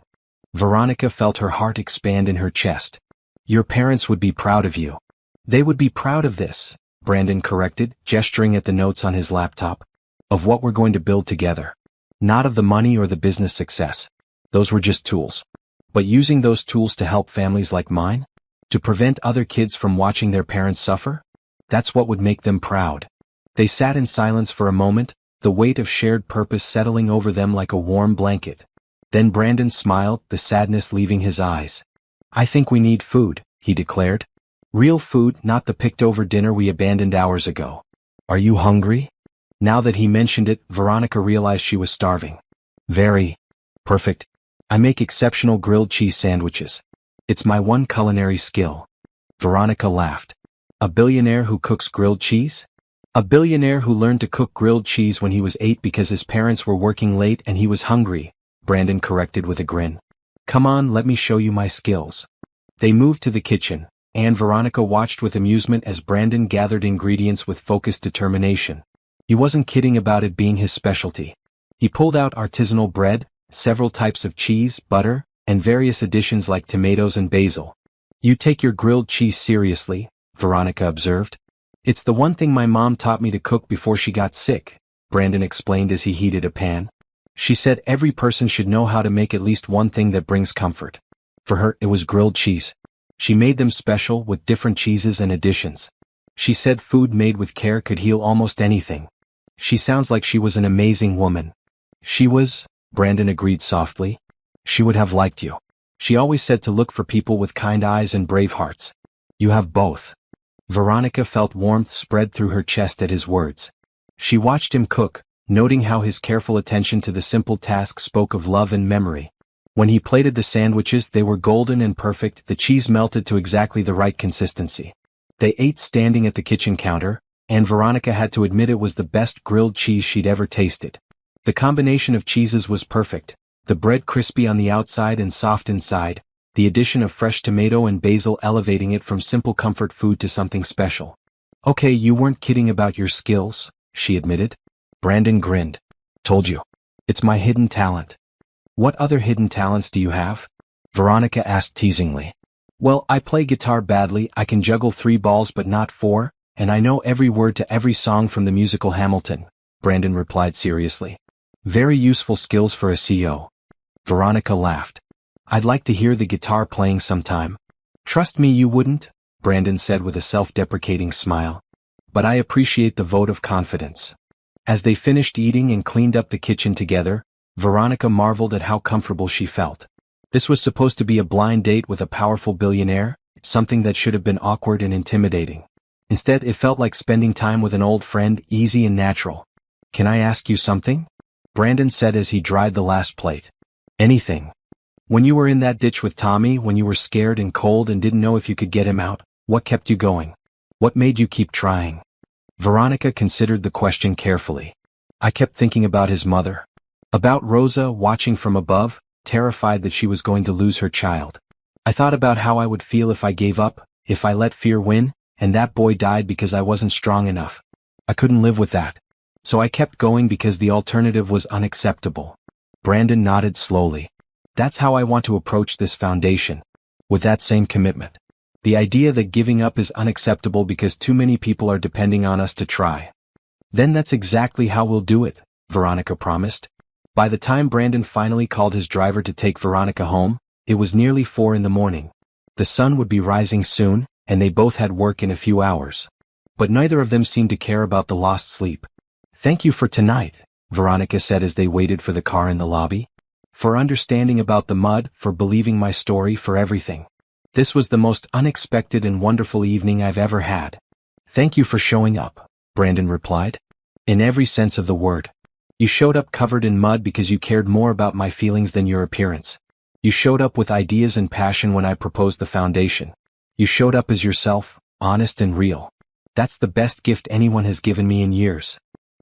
Veronica felt her heart expand in her chest. Your parents would be proud of you. They would be proud of this, Brandon corrected, gesturing at the notes on his laptop. Of what we're going to build together. Not of the money or the business success. Those were just tools. But using those tools to help families like mine? To prevent other kids from watching their parents suffer? That's what would make them proud. They sat in silence for a moment, the weight of shared purpose settling over them like a warm blanket. Then Brandon smiled, the sadness leaving his eyes. "I think we need food," he declared. "Real food, not the picked-over dinner we abandoned hours ago. Are you hungry?" Now that he mentioned it, Veronica realized she was starving. "Very. Perfect. I make exceptional grilled cheese sandwiches. It's my one culinary skill." Veronica laughed. "A billionaire who cooks grilled cheese?" "A billionaire who learned to cook grilled cheese when he was 8 because his parents were working late and he was hungry," Brandon corrected with a grin. "Come on, let me show you my skills." They moved to the kitchen, and Veronica watched with amusement as Brandon gathered ingredients with focused determination. He wasn't kidding about it being his specialty. He pulled out artisanal bread, several types of cheese, butter, and various additions like tomatoes and basil. "You take your grilled cheese seriously," Veronica observed. "It's the one thing my mom taught me to cook before she got sick," Brandon explained as he heated a pan. "She said every person should know how to make at least one thing that brings comfort. For her, it was grilled cheese. She made them special with different cheeses and additions. She said food made with care could heal almost anything. She sounds like she was an amazing woman." "She was," Brandon agreed softly. "She would have liked you. She always said to look for people with kind eyes and brave hearts. You have both." Veronica felt warmth spread through her chest at his words. She watched him cook, noting how his careful attention to the simple task spoke of love and memory. When he plated the sandwiches, they were golden and perfect, the cheese melted to exactly the right consistency. They ate standing at the kitchen counter, and Veronica had to admit it was the best grilled cheese she'd ever tasted. The combination of cheeses was perfect, the bread crispy on the outside and soft inside, the addition of fresh tomato and basil elevating it from simple comfort food to something special. "Okay, you weren't kidding about your skills," she admitted. Brandon grinned. "Told you. It's my hidden talent." "What other hidden talents do you have?" Veronica asked teasingly. "Well, I play guitar badly, I can juggle 3 balls but not 4, and I know every word to every song from the musical Hamilton," Brandon replied seriously. "Very useful skills for a CEO." Veronica laughed. "I'd like to hear the guitar playing sometime." "Trust me you wouldn't," Brandon said with a self-deprecating smile. "But I appreciate the vote of confidence." As they finished eating and cleaned up the kitchen together, Veronica marveled at how comfortable she felt. This was supposed to be a blind date with a powerful billionaire, something that should have been awkward and intimidating. Instead, it felt like spending time with an old friend, easy and natural. "Can I ask you something?" Brandon said as he dried the last plate. "Anything. When you were in that ditch with Tommy, when you were scared and cold and didn't know if you could get him out, what kept you going? What made you keep trying?" Veronica considered the question carefully. "I kept thinking about his mother. About Rosa watching from above, terrified that she was going to lose her child. I thought about how I would feel if I gave up, if I let fear win, and that boy died because I wasn't strong enough. I couldn't live with that. So I kept going because the alternative was unacceptable." Brandon nodded slowly. "That's how I want to approach this foundation. With that same commitment. The idea that giving up is unacceptable because too many people are depending on us to try." "Then that's exactly how we'll do it," Veronica promised. By the time Brandon finally called his driver to take Veronica home, it was nearly 4 in the morning. The sun would be rising soon, and they both had work in a few hours. But neither of them seemed to care about the lost sleep. "Thank you for tonight," Veronica said as they waited for the car in the lobby. "For understanding about the mud, for believing my story, for everything. This was the most unexpected and wonderful evening I've ever had." "Thank you for showing up," Brandon replied. "In every sense of the word. You showed up covered in mud because you cared more about my feelings than your appearance. You showed up with ideas and passion when I proposed the foundation. You showed up as yourself, honest and real. That's the best gift anyone has given me in years."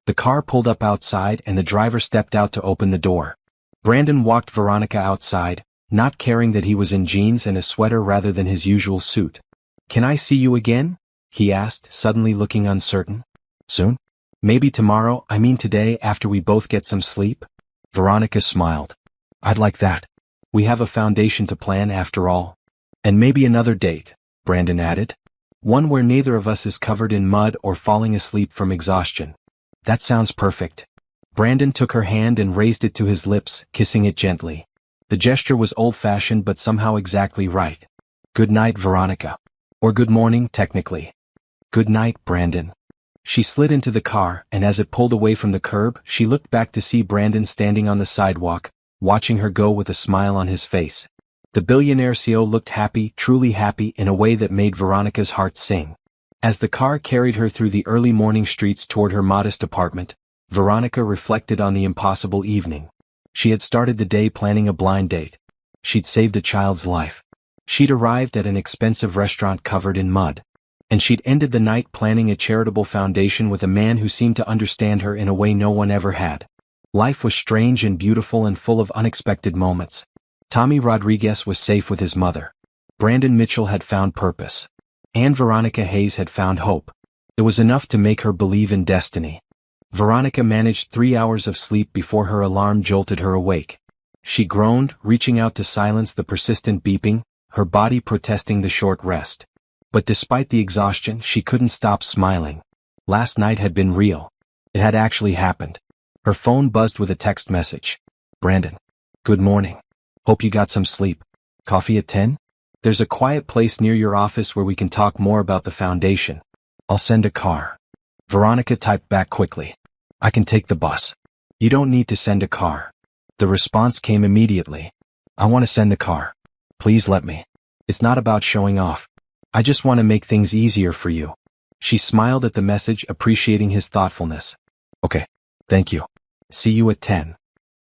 The car pulled up outside and the driver stepped out to open the door. Brandon walked Veronica outside, not caring that he was in jeans and a sweater rather than his usual suit. "Can I see you again?" he asked, suddenly looking uncertain. "Soon? Maybe tomorrow, I mean today, after we both get some sleep?" Veronica smiled. "I'd like that. We have a foundation to plan after all. And maybe another date," Brandon added. "One where neither of us is covered in mud or falling asleep from exhaustion." "That sounds perfect." Brandon took her hand and raised it to his lips, kissing it gently. The gesture was old-fashioned but somehow exactly right. "Good night, Veronica." Or good morning, technically. "Good night, Brandon." She slid into the car, and as it pulled away from the curb, she looked back to see Brandon standing on the sidewalk, watching her go with a smile on his face. The billionaire CEO looked happy, truly happy, in a way that made Veronica's heart sing. As the car carried her through the early morning streets toward her modest apartment, Veronica reflected on the impossible evening. She had started the day planning a blind date. She'd saved a child's life. She'd arrived at an expensive restaurant covered in mud. And she'd ended the night planning a charitable foundation with a man who seemed to understand her in a way no one ever had. Life was strange and beautiful and full of unexpected moments. Tommy Rodriguez was safe with his mother. Brandon Mitchell had found purpose. And Veronica Hayes had found hope. It was enough to make her believe in destiny. Veronica managed 3 hours of sleep before her alarm jolted her awake. She groaned, reaching out to silence the persistent beeping, her body protesting the short rest. But despite the exhaustion, she couldn't stop smiling. Last night had been real. It had actually happened. Her phone buzzed with a text message. Brandon. Good morning. Hope you got some sleep. Coffee at 10? There's a quiet place near your office where we can talk more about the foundation. I'll send a car. Veronica typed back quickly. I can take the bus. You don't need to send a car. The response came immediately. I want to send the car. Please let me. It's not about showing off. I just want to make things easier for you. She smiled at the message, appreciating his thoughtfulness. Okay. Thank you. See you at 10.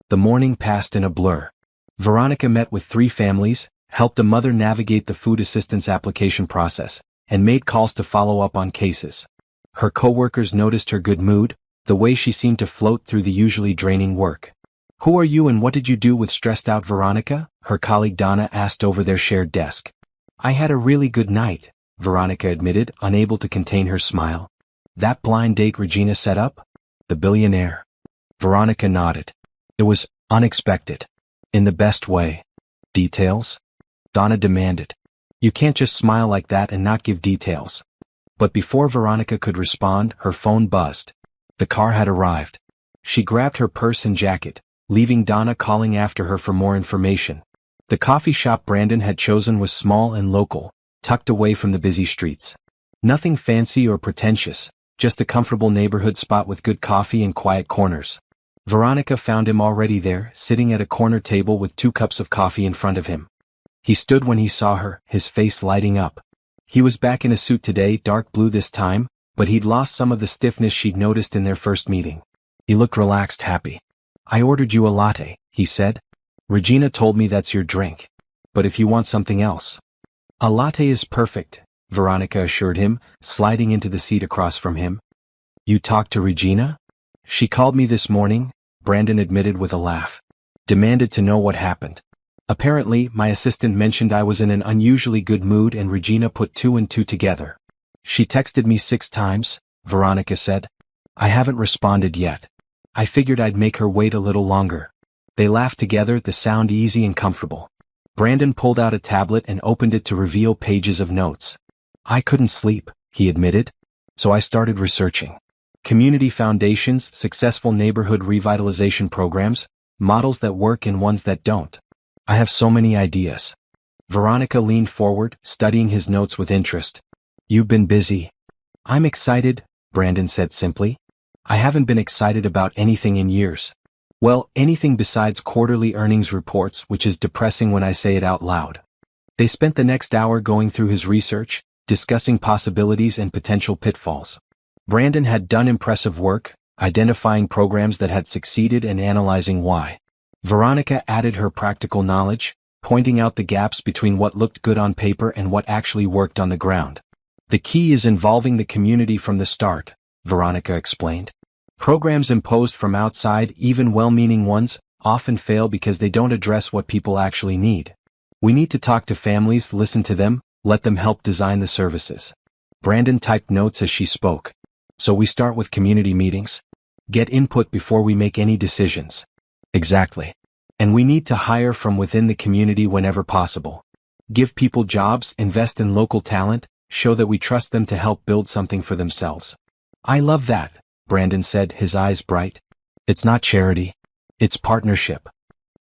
The morning passed in a blur. Veronica met with 3 families, helped a mother navigate the food assistance application process, and made calls to follow up on cases. Her coworkers noticed her good mood, the way she seemed to float through the usually draining work. Who are you and what did you do with stressed out Veronica? Her colleague Donna asked over their shared desk. I had a really good night, Veronica admitted, unable to contain her smile. That blind date Regina set up? The billionaire. Veronica nodded. It was unexpected. In the best way. Details? Donna demanded. You can't just smile like that and not give details. But before Veronica could respond, her phone buzzed. The car had arrived. She grabbed her purse and jacket, leaving Donna calling after her for more information. The coffee shop Brandon had chosen was small and local, tucked away from the busy streets. Nothing fancy or pretentious, just a comfortable neighborhood spot with good coffee and quiet corners. Veronica found him already there, sitting at a corner table with 2 cups of coffee in front of him. He stood when he saw her, his face lighting up. He was back in a suit today, dark blue this time, but he'd lost some of the stiffness she'd noticed in their first meeting. He looked relaxed, happy. I ordered you a latte, he said. Regina told me that's your drink. But if you want something else. A latte is perfect, Veronica assured him, sliding into the seat across from him. You talked to Regina? She called me this morning, Brandon admitted with a laugh. Demanded to know what happened. Apparently, my assistant mentioned I was in an unusually good mood and Regina put 2 and 2 together. She texted me 6 times, Veronica said. I haven't responded yet. I figured I'd make her wait a little longer. They laughed together, the sound easy and comfortable. Brandon pulled out a tablet and opened it to reveal pages of notes. I couldn't sleep, he admitted. So I started researching. Community foundations, successful neighborhood revitalization programs, models that work and ones that don't. I have so many ideas. Veronica leaned forward, studying his notes with interest. You've been busy. I'm excited, Brandon said simply. I haven't been excited about anything in years. Well, anything besides quarterly earnings reports, which is depressing when I say it out loud. They spent the next hour going through his research, discussing possibilities and potential pitfalls. Brandon had done impressive work, identifying programs that had succeeded and analyzing why. Veronica added her practical knowledge, pointing out the gaps between what looked good on paper and what actually worked on the ground. The key is involving the community from the start, Veronica explained. Programs imposed from outside, even well-meaning ones, often fail because they don't address what people actually need. We need to talk to families, listen to them, let them help design the services. Brandon typed notes as she spoke. So we start with community meetings. Get input before we make any decisions. Exactly. And we need to hire from within the community whenever possible. Give people jobs, invest in local talent, show that we trust them to help build something for themselves. I love that, Brandon said, his eyes bright. It's not charity. It's partnership.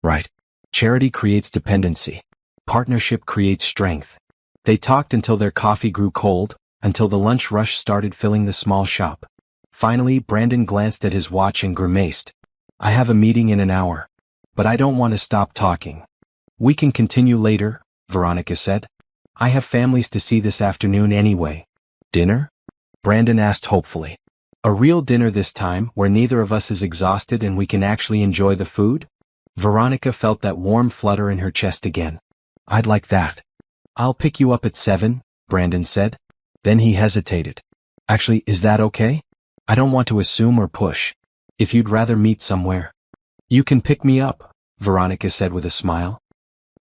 Right. Charity creates dependency. Partnership creates strength. They talked until their coffee grew cold, until the lunch rush started filling the small shop. Finally, Brandon glanced at his watch and grimaced. I have a meeting in an hour. But I don't want to stop talking. We can continue later, Veronica said. I have families to see this afternoon anyway. Dinner? Brandon asked hopefully. A real dinner this time, where neither of us is exhausted and we can actually enjoy the food? Veronica felt that warm flutter in her chest again. I'd like that. I'll pick you up at 7, Brandon said. Then he hesitated. Actually, is that okay? I don't want to assume or push. If you'd rather meet somewhere. You can pick me up, Veronica said with a smile.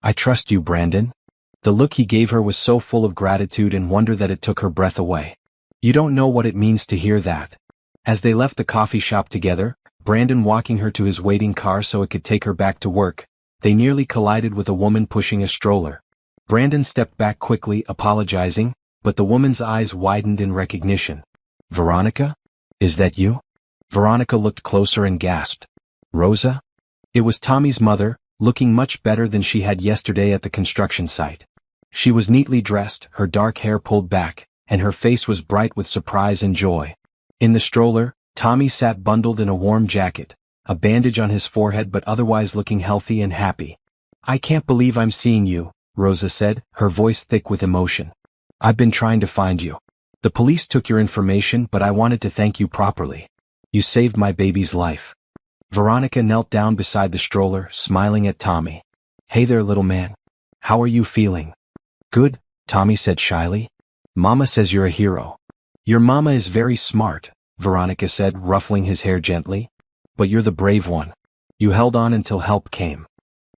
I trust you, Brandon. The look he gave her was so full of gratitude and wonder that it took her breath away. You don't know what it means to hear that. As they left the coffee shop together, Brandon walking her to his waiting car so it could take her back to work, they nearly collided with a woman pushing a stroller. Brandon stepped back quickly, apologizing, but the woman's eyes widened in recognition. Veronica? Is that you? Veronica looked closer and gasped. Rosa? It was Tommy's mother, looking much better than she had yesterday at the construction site. She was neatly dressed, her dark hair pulled back, and her face was bright with surprise and joy. In the stroller, Tommy sat bundled in a warm jacket, a bandage on his forehead but otherwise looking healthy and happy. I can't believe I'm seeing you, Rosa said, her voice thick with emotion. I've been trying to find you. The police took your information, but I wanted to thank you properly. You saved my baby's life. Veronica knelt down beside the stroller, smiling at Tommy. Hey there, little man. How are you feeling? Good, Tommy said shyly. Mama says you're a hero. Your mama is very smart, Veronica said, ruffling his hair gently. But you're the brave one. You held on until help came.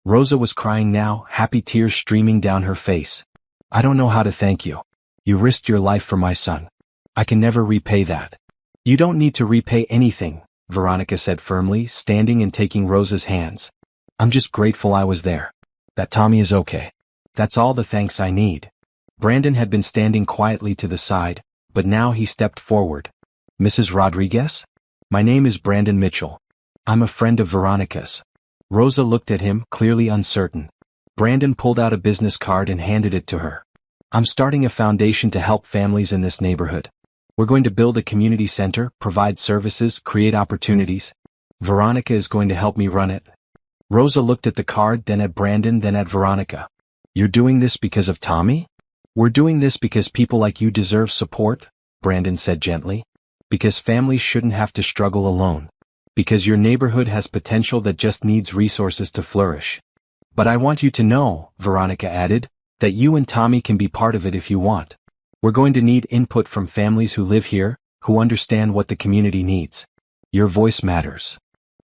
Rosa was crying now, happy tears streaming down her face. I don't know how to thank you. You risked your life for my son. I can never repay that. You don't need to repay anything, Veronica said firmly, standing and taking Rosa's hands. I'm just grateful I was there. That Tommy is okay. That's all the thanks I need. Brandon had been standing quietly to the side, but now he stepped forward. Mrs. Rodriguez? My name is Brandon Mitchell. I'm a friend of Veronica's. Rosa looked at him, clearly uncertain. Brandon pulled out a business card and handed it to her. I'm starting a foundation to help families in this neighborhood. We're going to build a community center, provide services, create opportunities. Veronica is going to help me run it. Rosa looked at the card, then at Brandon, then at Veronica. You're doing this because of Tommy? We're doing this because people like you deserve support, Brandon said gently. Because families shouldn't have to struggle alone. Because your neighborhood has potential that just needs resources to flourish. But I want you to know, Veronica added, that you and Tommy can be part of it if you want. We're going to need input from families who live here, who understand what the community needs. Your voice matters.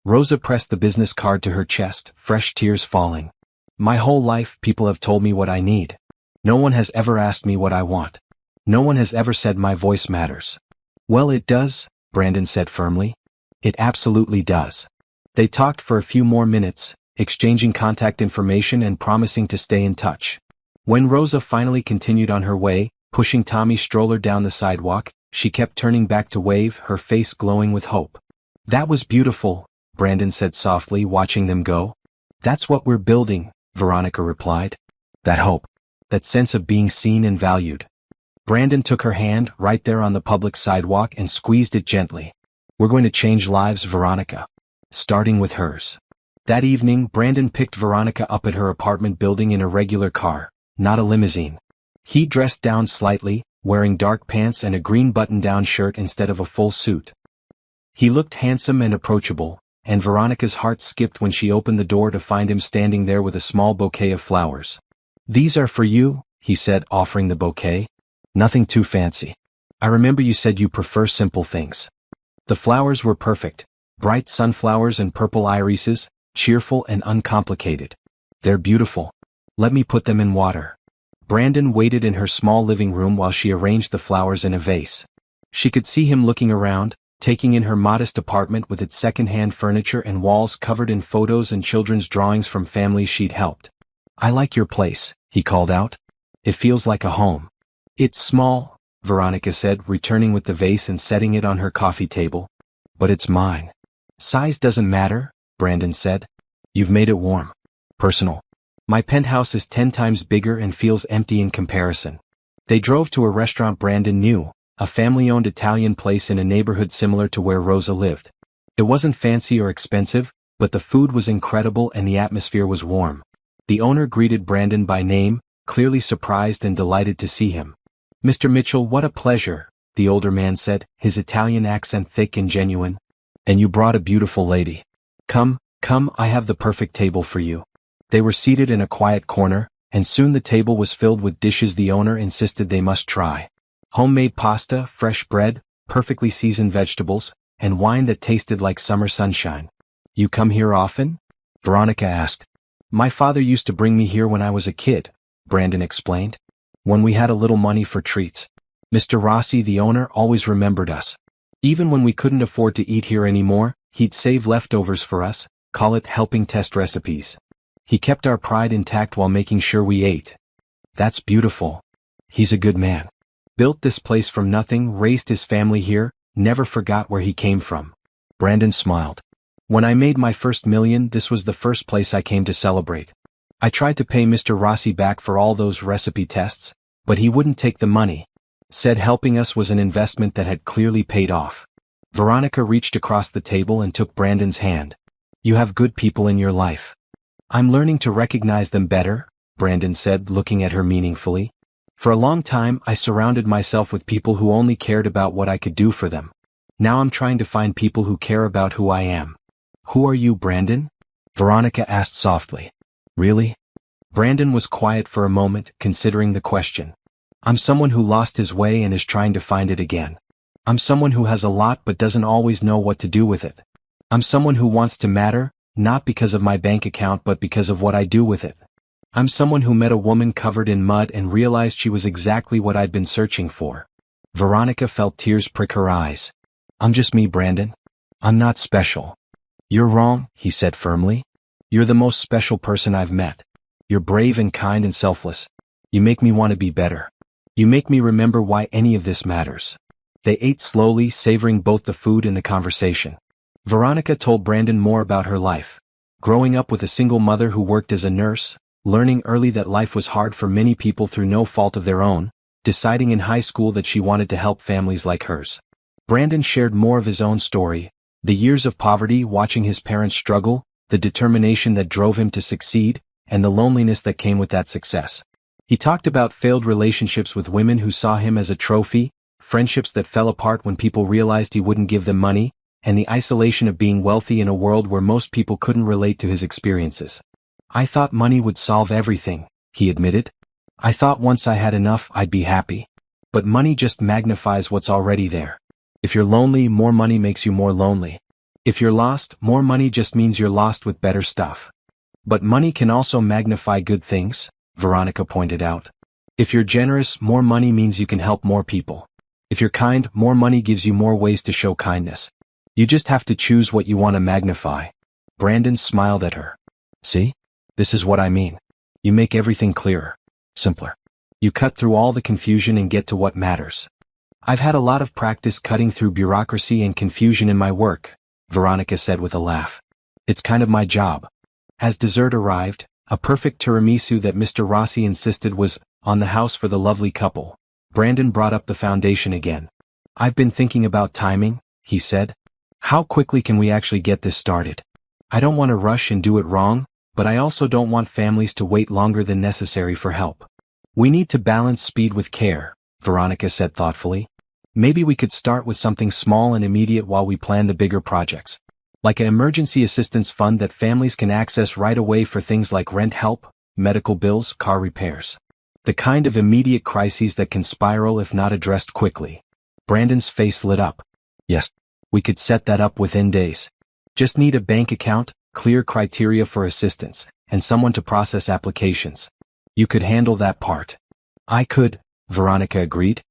Rosa pressed the business card to her chest, fresh tears falling. My whole life, people have told me what I need. No one has ever asked me what I want. No one has ever said my voice matters. Well, it does, Brandon said firmly. It absolutely does. They talked for a few more minutes, exchanging contact information and promising to stay in touch. When Rosa finally continued on her way, pushing Tommy's stroller down the sidewalk, she kept turning back to wave, her face glowing with hope. That was beautiful, Brandon said softly, watching them go. That's what we're building, Veronica replied. That hope. That sense of being seen and valued. Brandon took her hand right there on the public sidewalk and squeezed it gently. We're going to change lives, Veronica. Starting with hers. That evening, Brandon picked Veronica up at her apartment building in a regular car, not a limousine. He dressed down slightly, wearing dark pants and a green button-down shirt instead of a full suit. He looked handsome and approachable, and Veronica's heart skipped when she opened the door to find him standing there with a small bouquet of flowers. These are for you, he said, offering the bouquet. Nothing too fancy. I remember you said you prefer simple things. The flowers were perfect, bright sunflowers and purple irises, cheerful and uncomplicated. They're beautiful. Let me put them in water. Brandon waited in her small living room while she arranged the flowers in a vase. She could see him looking around, taking in her modest apartment with its second-hand furniture and walls covered in photos and children's drawings from families she'd helped. I like your place, he called out. It feels like a home. It's small, Veronica said, returning with the vase and setting it on her coffee table. But it's mine. Size doesn't matter, Brandon said. You've made it warm. Personal. My penthouse is 10 times bigger and feels empty in comparison. They drove to a restaurant Brandon knew, a family-owned Italian place in a neighborhood similar to where Rosa lived. It wasn't fancy or expensive, but the food was incredible and the atmosphere was warm. The owner greeted Brandon by name, clearly surprised and delighted to see him. "Mr. Mitchell, what a pleasure," the older man said, his Italian accent thick and genuine. "And you brought a beautiful lady. Come, I have the perfect table for you." They were seated in a quiet corner, and soon the table was filled with dishes the owner insisted they must try. Homemade pasta, fresh bread, perfectly seasoned vegetables, and wine that tasted like summer sunshine. "You come here often?" Veronica asked. "My father used to bring me here when I was a kid," Brandon explained. "When we had a little money for treats. Mr. Rossi, the owner, always remembered us. Even when we couldn't afford to eat here anymore, he'd save leftovers for us, call it helping test recipes. He kept our pride intact while making sure we ate." "That's beautiful. He's a good man. Built this place from nothing, raised his family here, never forgot where he came from." Brandon smiled. "When I made my first million, this was the first place I came to celebrate. I tried to pay Mr. Rossi back for all those recipe tests, but he wouldn't take the money. Said helping us was an investment that had clearly paid off." Veronica reached across the table and took Brandon's hand. "You have good people in your life." "I'm learning to recognize them better," Brandon said, looking at her meaningfully. "For a long time, I surrounded myself with people who only cared about what I could do for them. Now I'm trying to find people who care about who I am." "Who are you, Brandon?" Veronica asked softly. "Really?" Brandon was quiet for a moment, considering the question. "I'm someone who lost his way and is trying to find it again. I'm someone who has a lot but doesn't always know what to do with it. I'm someone who wants to matter, not because of my bank account but because of what I do with it. I'm someone who met a woman covered in mud and realized she was exactly what I'd been searching for." Veronica felt tears prick her eyes. "I'm just me, Brandon. I'm not special." "You're wrong," he said firmly. "You're the most special person I've met. You're brave and kind and selfless. You make me want to be better. You make me remember why any of this matters." They ate slowly, savoring both the food and the conversation. Veronica told Brandon more about her life. Growing up with a single mother who worked as a nurse, learning early that life was hard for many people through no fault of their own, deciding in high school that she wanted to help families like hers. Brandon shared more of his own story, the years of poverty, watching his parents struggle, the determination that drove him to succeed, and the loneliness that came with that success. He talked about failed relationships with women who saw him as a trophy, friendships that fell apart when people realized he wouldn't give them money, and the isolation of being wealthy in a world where most people couldn't relate to his experiences. "I thought money would solve everything," he admitted. "I thought once I had enough, I'd be happy. But money just magnifies what's already there. If you're lonely, more money makes you more lonely. If you're lost, more money just means you're lost with better stuff." "But money can also magnify good things," Veronica pointed out. "If you're generous, more money means you can help more people. If you're kind, more money gives you more ways to show kindness. You just have to choose what you want to magnify." Brandon smiled at her. "See? This is what I mean. You make everything clearer, simpler. You cut through all the confusion and get to what matters." "I've had a lot of practice cutting through bureaucracy and confusion in my work," Veronica said with a laugh. "It's kind of my job." As dessert arrived, a perfect tiramisu that Mr. Rossi insisted was on the house for the lovely couple, Brandon brought up the foundation again. "I've been thinking about timing," he said. "How quickly can we actually get this started? I don't want to rush and do it wrong, but I also don't want families to wait longer than necessary for help. We need to balance speed with care," Veronica said thoughtfully. "Maybe we could start with something small and immediate while we plan the bigger projects. Like an emergency assistance fund that families can access right away for things like rent help, medical bills, car repairs. The kind of immediate crises that can spiral if not addressed quickly." Brandon's face lit up. "Yes, we could set that up within days. Just need a bank account, clear criteria for assistance, and someone to process applications. You could handle that part." "I could," Veronica agreed.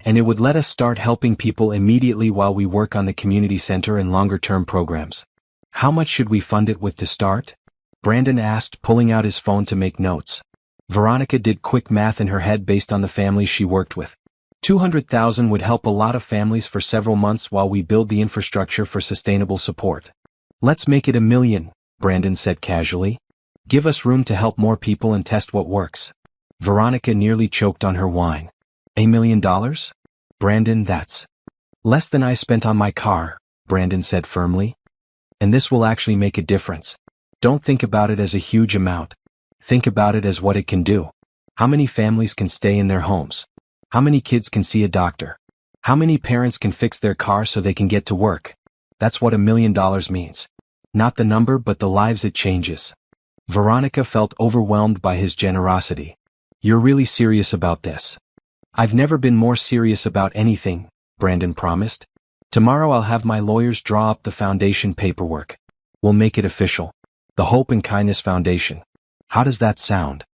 "And it would let us start helping people immediately while we work on the community center and longer-term programs." "How much should we fund it with to start?" Brandon asked, pulling out his phone to make notes. Veronica did quick math in her head based on the families she worked with. 200,000 would help a lot of families for several months while we build the infrastructure for sustainable support. "Let's make it $1 million, Brandon said casually. "Give us room to help more people and test what works." Veronica nearly choked on her wine. $1 million? Brandon, that's less than I spent on my car, Brandon said firmly. And this will actually make a difference. Don't think about it as a huge amount. Think about it as what it can do. How many families can stay in their homes? How many kids can see a doctor? How many parents can fix their car so they can get to work? That's what $1 million means. Not the number, but the lives it changes. Veronica felt overwhelmed by his generosity. You're really serious about this? I've never been more serious about anything, Brandon promised. Tomorrow I'll have my lawyers draw up the foundation paperwork. We'll make it official. The Hope and Kindness Foundation. How does that sound?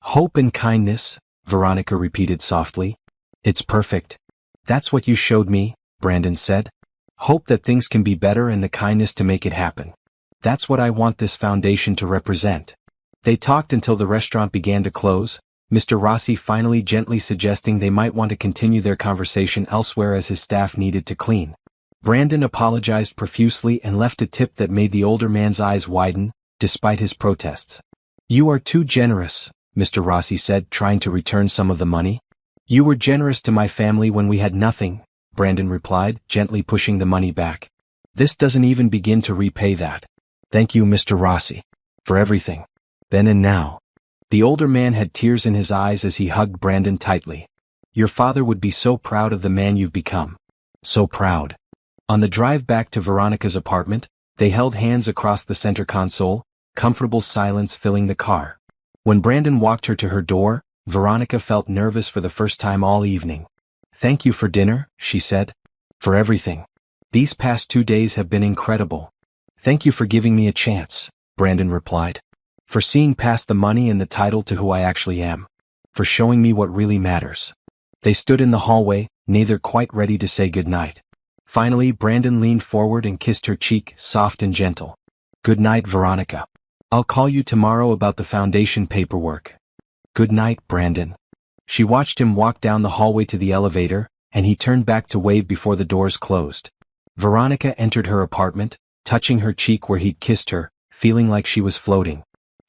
Hope and kindness, Veronica repeated softly. It's perfect. That's what you showed me, Brandon said. Hope that things can be better and the kindness to make it happen. That's what I want this foundation to represent. They talked until the restaurant began to close, Mr. Rossi finally gently suggesting they might want to continue their conversation elsewhere as his staff needed to clean. Brandon apologized profusely and left a tip that made the older man's eyes widen, despite his protests. You are too generous, Mr. Rossi said, trying to return some of the money. You were generous to my family when we had nothing, Brandon replied, gently pushing the money back. This doesn't even begin to repay that. Thank you, Mr. Rossi, for everything. Then and now. The older man had tears in his eyes as he hugged Brandon tightly. Your father would be so proud of the man you've become. So proud. On the drive back to Veronica's apartment, they held hands across the center console, comfortable silence filling the car. When Brandon walked her to her door, Veronica felt nervous for the first time all evening. Thank you for dinner, she said. For everything. These past 2 days have been incredible. Thank you for giving me a chance, Brandon replied. For seeing past the money and the title to who I actually am. For showing me what really matters. They stood in the hallway, neither quite ready to say goodnight. Finally, Brandon leaned forward and kissed her cheek, soft and gentle. Good night, Veronica. I'll call you tomorrow about the foundation paperwork. Good night, Brandon. She watched him walk down the hallway to the elevator, and he turned back to wave before the doors closed. Veronica entered her apartment, touching her cheek where he'd kissed her, feeling like she was floating.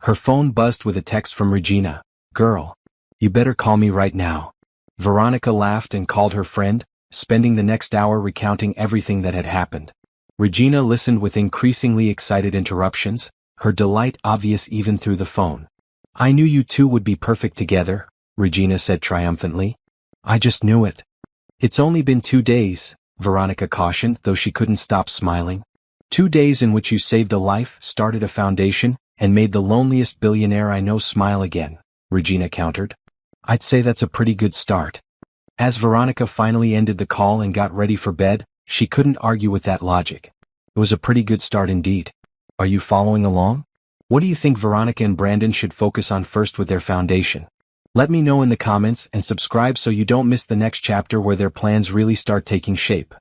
Her phone buzzed with a text from Regina. Girl. You better call me right now. Veronica laughed and called her friend, spending the next hour recounting everything that had happened. Regina listened with increasingly excited interruptions, her delight obvious even through the phone. I knew you two would be perfect together, Regina said triumphantly. I just knew it. It's only been 2 days, Veronica cautioned, though she couldn't stop smiling. 2 days in which you saved a life, started a foundation, and made the loneliest billionaire I know smile again, Regina countered. I'd say that's a pretty good start. As Veronica finally ended the call and got ready for bed, she couldn't argue with that logic. It was a pretty good start indeed. Are you following along? What do you think Veronica and Brandon should focus on first with their foundation? Let me know in the comments and subscribe so you don't miss the next chapter where their plans really start taking shape.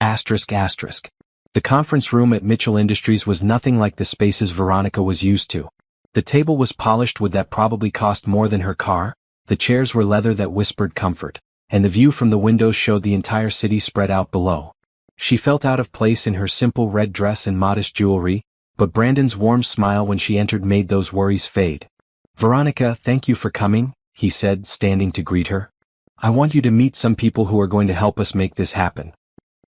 Asterisk asterisk. The conference room at Mitchell Industries was nothing like the spaces Veronica was used to. The table was polished wood that probably cost more than her car, the chairs were leather that whispered comfort, and the view from the windows showed the entire city spread out below. She felt out of place in her simple red dress and modest jewelry, but Brandon's warm smile when she entered made those worries fade. Veronica, thank you for coming, he said, standing to greet her. I want you to meet some people who are going to help us make this happen.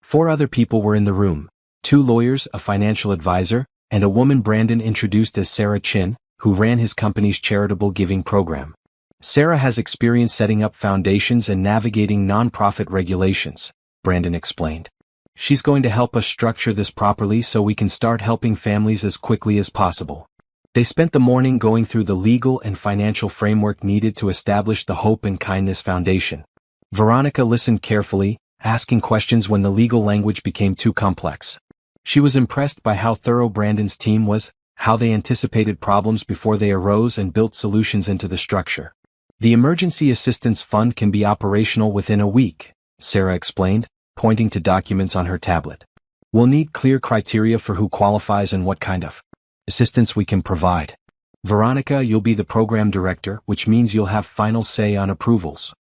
4 other people were in the room, 2 lawyers, a financial advisor, and a woman Brandon introduced as Sarah Chin, who ran his company's charitable giving program. Sarah has experience setting up foundations and navigating nonprofit regulations, Brandon explained. She's going to help us structure this properly so we can start helping families as quickly as possible. They spent the morning going through the legal and financial framework needed to establish the Hope and Kindness Foundation. Veronica listened carefully, asking questions when the legal language became too complex. She was impressed by how thorough Brandon's team was, how they anticipated problems before they arose and built solutions into the structure. The Emergency Assistance Fund can be operational within a week, Sarah explained, pointing to documents on her tablet. We'll need clear criteria for who qualifies and what kind of assistance we can provide. Veronica, you'll be the program director, which means you'll have final say on approvals.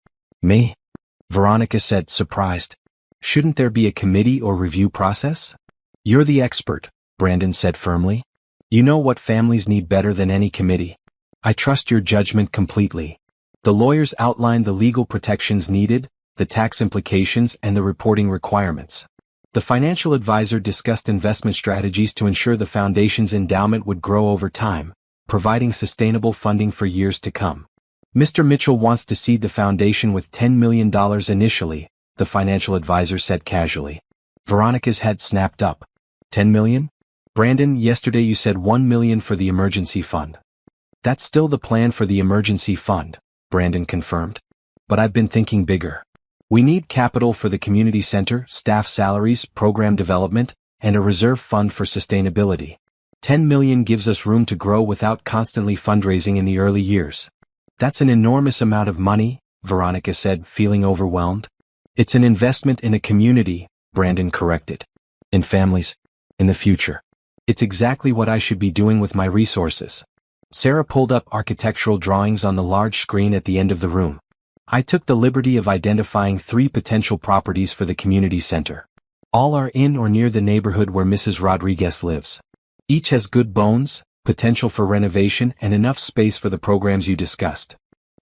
Me? Veronica said, surprised. Shouldn't there be a committee or review process? You're the expert, Brandon said firmly. You know what families need better than any committee. I trust your judgment completely. The lawyers outlined the legal protections needed, the tax implications and the reporting requirements. The financial advisor discussed investment strategies to ensure the foundation's endowment would grow over time, providing sustainable funding for years to come. Mr. Mitchell wants to seed the foundation with $10 million initially, the financial advisor said casually. Veronica's head snapped up. 10 million? Brandon, yesterday you said 1 million for the emergency fund. That's still the plan for the emergency fund, Brandon confirmed. But I've been thinking bigger. We need capital for the community center, staff salaries, program development, and a reserve fund for sustainability. 10 million gives us room to grow without constantly fundraising in the early years. That's an enormous amount of money, Veronica said, feeling overwhelmed. It's an investment in a community, Brandon corrected. In families. In the future. It's exactly what I should be doing with my resources. Sarah pulled up architectural drawings on the large screen at the end of the room. I took the liberty of identifying 3 potential properties for the community center. All are in or near the neighborhood where Mrs. Rodriguez lives. Each has good bones, potential for renovation, and enough space for the programs you discussed.